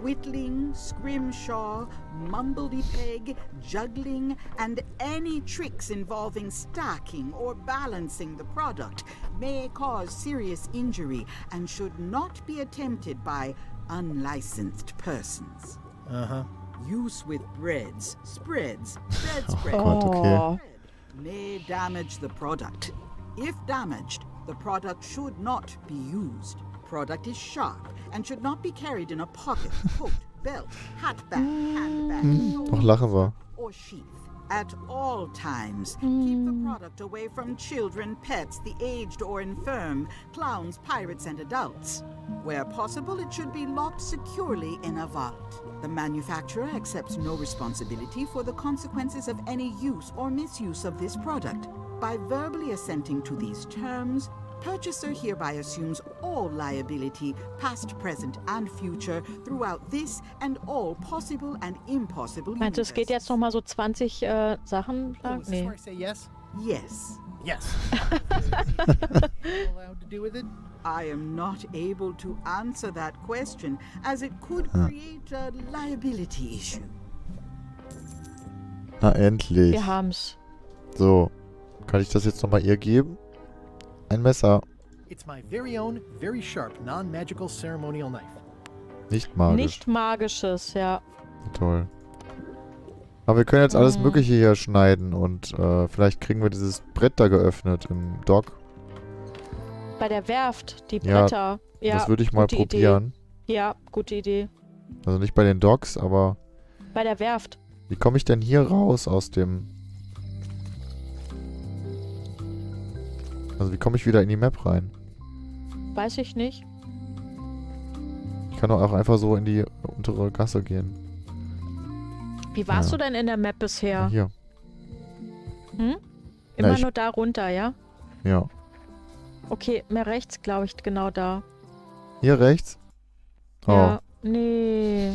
Whittling, scrimshaw, mumbledy-peg, juggling, and any tricks involving stacking or balancing the product may cause serious injury and should not be attempted by unlicensed persons. Uh-huh. Use with breads, spreads, bread spread, Gott, okay. may damage the product. If damaged, the product should not be used. Product is sharp and should not be carried in a pocket, coat, belt, hatbag, handbag, Doch lachen wir. or sheath. At all times, keep the product away from children, pets, the aged or infirm, clowns, pirates, and adults. Where possible, it should be locked securely in a vault. The manufacturer accepts no responsibility for the consequences of any use or misuse of this product. By verbally assenting to these terms, purchaser hereby assumes all liability, past, present, and future, throughout this and all possible and impossible uses. Meinst du, es geht jetzt nochmal so 20 Sachen lang? Is this where I say yes? Yes. Yes. Allowed to do with it? I am not able to answer that question, as it could create a liability issue. Na, endlich. Wir haben's. So. Kann ich das jetzt nochmal ihr geben? Ein Messer. It's my very own, very sharp, non-magical ceremonial knife. Nicht magisch. Nicht magisches, ja. Toll. Aber wir können jetzt alles Mögliche hier schneiden und vielleicht kriegen wir dieses Brett da geöffnet im Dock. Bei der Werft, die Bretter. Ja, das würde ich mal probieren. Idee. Ja, gute Idee. Also nicht bei den Docks, aber... Bei der Werft. Wie komme ich denn hier raus aus dem... Also wie komme ich wieder in die Map rein? Weiß ich nicht. Ich kann doch auch einfach so in die untere Gasse gehen. Wie warst du denn in der Map bisher? Ja, hier. Hm? Immer nur da runter, ja? Ja. Okay, mehr rechts, glaube ich, genau da. Hier rechts? Oh. Ja, nee.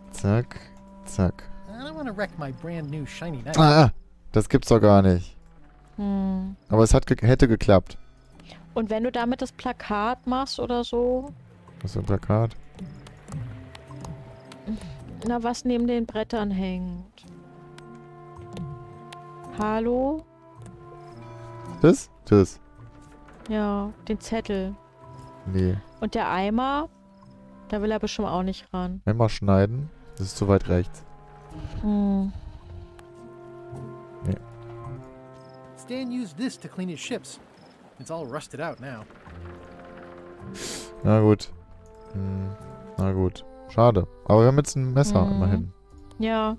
Zack, zack. I don't want to wreck my brand new shiny knife. Ah, das gibt's doch gar nicht. Hm. Aber es hätte geklappt. Und wenn du damit das Plakat machst oder so? Was ist ein Plakat? Na, was neben den Brettern hängt. Hallo? Das? Das. Ja, den Zettel. Nee. Und der Eimer? Da will er bestimmt auch nicht ran. Einmal schneiden. Das ist zu weit rechts. Hm. Nee. Stan used this to clean his ships. It's all rusted out now. Na gut. Na gut. Schade. Aber wir haben jetzt ein Messer immerhin. Ja.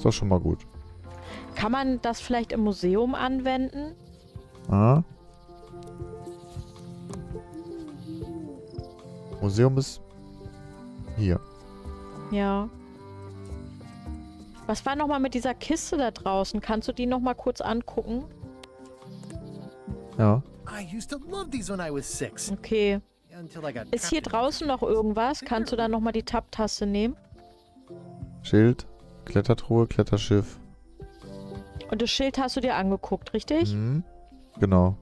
Ist doch schon mal gut. Kann man das vielleicht im Museum anwenden? Aha. Museum ist hier. Ja. Was war nochmal mit dieser Kiste da draußen? Kannst du die nochmal kurz angucken? Ja. I used to love these when I was 6. Okay. Until I got Ist hier draußen noch irgendwas? Kannst du da nochmal die Tab-Taste nehmen? Schild, Klettertruhe, Kletterschiff. Und das Schild hast du dir angeguckt, richtig? Mhm. Genau.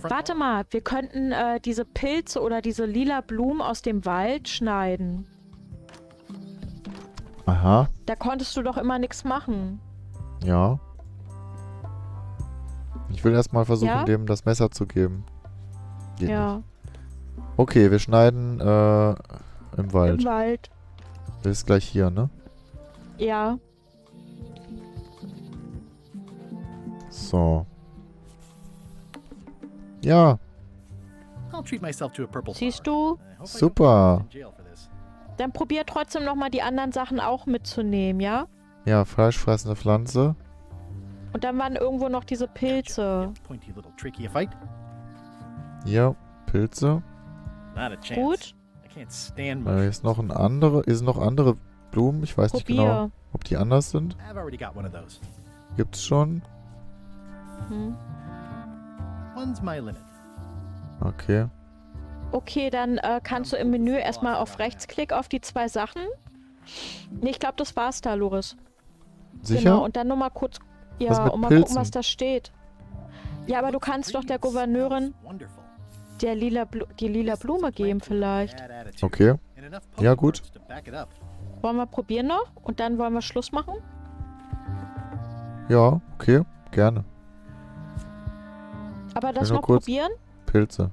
Warte mal, wir könnten diese Pilze oder diese lila Blumen aus dem Wald schneiden. Aha. Da konntest du doch immer nichts machen. Ja. Ich will erstmal versuchen, Ja? dem das Messer zu geben. Geht Ja. nicht. Okay, wir schneiden im Wald. Im Wald. Das ist gleich hier, ne? Ja. So. Ja. I'll treat myself to a purple Siehst du? Super. Dann probier trotzdem nochmal die anderen Sachen auch mitzunehmen, ja? Ja, fleischfressende Pflanze. Und dann waren irgendwo noch diese Pilze. Pointy little trick you fight. Ja, Pilze. Not a chance. Gut. I can't stand Hier ist noch andere Blumen. Ich weiß nicht genau, ob die anders sind. I've already got one of those. Gibt's schon. Hm. One's my limit. Okay. Okay, dann kannst du im Menü erstmal auf Rechtsklick auf die 2 Sachen. Nee, ich glaube, das war's da, Loris. Sicher? Genau, und dann nur mal kurz, Was ja, mit und mal Pilzen? gucken, was da steht. Ja, aber du kannst doch der Gouverneurin die lila Blume geben vielleicht. Okay. Ja, gut. Wollen wir probieren noch? Und dann wollen wir Schluss machen? Ja, okay. Gerne. Aber das nur noch kurz probieren? Pilze.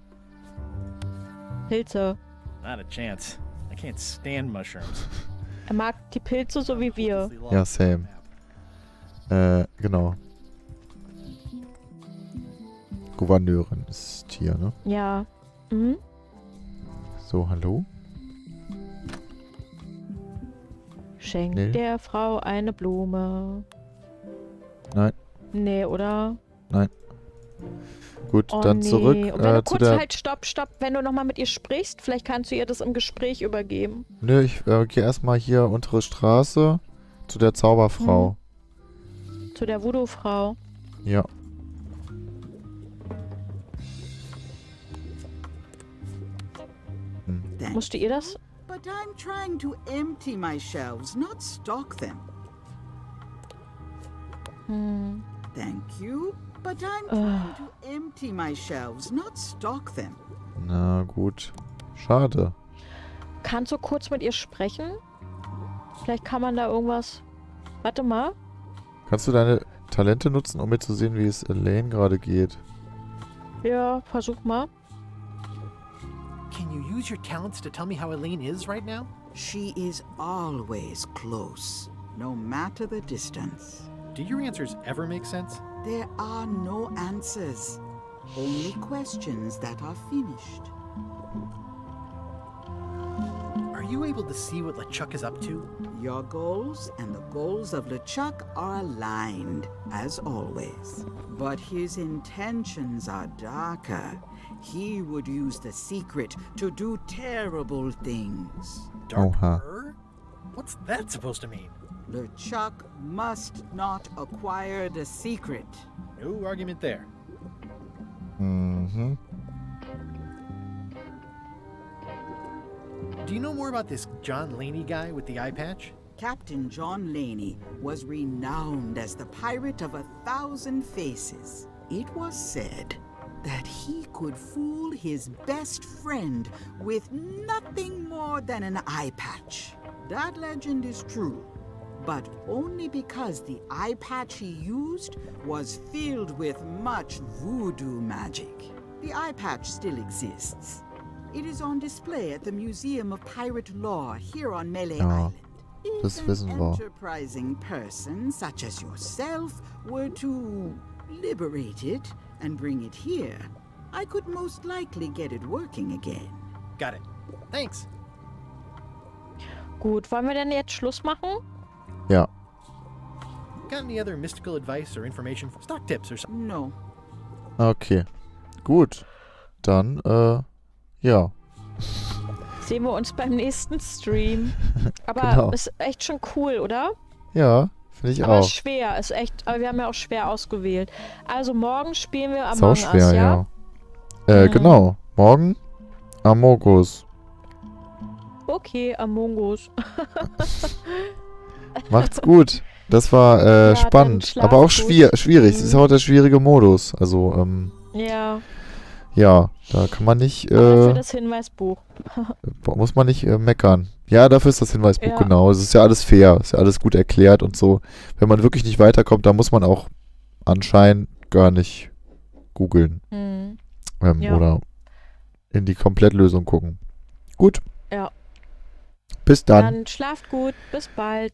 Pilze. Not a chance. I can't stand mushrooms. Er mag die Pilze so wie wir. Ja, same. Genau. Gouverneurin ist hier, ne? Ja. Mhm. So, hallo? Schenk Nee. der Frau eine Blume. Nein. Nee, oder? Nein. Gut, Oh, dann nee. zurück Und wenn du zu kurz der... halt stopp, wenn du nochmal mit ihr sprichst, vielleicht kannst du ihr das im Gespräch übergeben. Nö, ich gehe erstmal hier untere Straße zu der Zauberfrau. Zu der Voodoo-Frau. Ja. Musst du ihr das? But I'm trying to empty my shelves, not stock them. Hm. Thank you, but I'm trying to empty my shelves, not stock them. Na gut. Schade. Kannst du kurz mit ihr sprechen? Vielleicht kann man da irgendwas... Warte mal. Kannst du deine Talente nutzen, um mir zu sehen, wie es Elaine gerade geht? Ja, versuch mal. Can you use your talents to tell me how Elaine is right now? She is always close, no matter the distance. Do your answers ever make sense? There are no answers, only questions that are finished. Are you able to see what LeChuck is up to? Your goals and the goals of LeChuck are aligned, as always. But his intentions are darker. He would use the secret to do terrible things. Darker? What's that supposed to mean? LeChuck must not acquire the secret. No argument there. Mhm. Do you know more about this John Laney guy with the eye patch? Captain John Laney was renowned as the pirate of 1,000 faces. It was said that he could fool his best friend with nothing more than an eye patch. That legend is true, but only because the eye patch he used was filled with much voodoo magic. The eye patch still exists. It is on display at the Museum of Pirate Lore here on Melee Island. Das If wissen an wir. enterprising person such as yourself were to liberate it and bring it here, I could most likely get it working again. Got it. Thanks. Gut, wollen wir denn jetzt Schluss machen? Ja. Got any other mystical advice or information? Stock tips or something? No. Okay. Gut. Dann, ja. Sehen wir uns beim nächsten Stream. Aber Genau. ist echt schon cool, oder? Ja, finde ich Aber auch. schwer, ist echt, aber wir haben ja auch schwer ausgewählt. Also morgen spielen wir Among Sau Us, schwer, ja? Genau. Morgen Among Us. Okay, Among Us. Macht's gut. Das war Ja, spannend, dann schlaf aber auch gut. schwierig. Es ist auch der schwierige Modus. Also, Ja, ja, da kann man nicht, für das Hinweisbuch. muss man nicht meckern. Ja, dafür ist das Hinweisbuch, Ja. genau. Es ist ja alles fair, ist ja alles gut erklärt und so. Wenn man wirklich nicht weiterkommt, dann muss man auch anscheinend gar nicht googeln. Ja. Oder in die Komplettlösung gucken. Gut, Ja. bis dann. Dann schlaft gut, bis bald.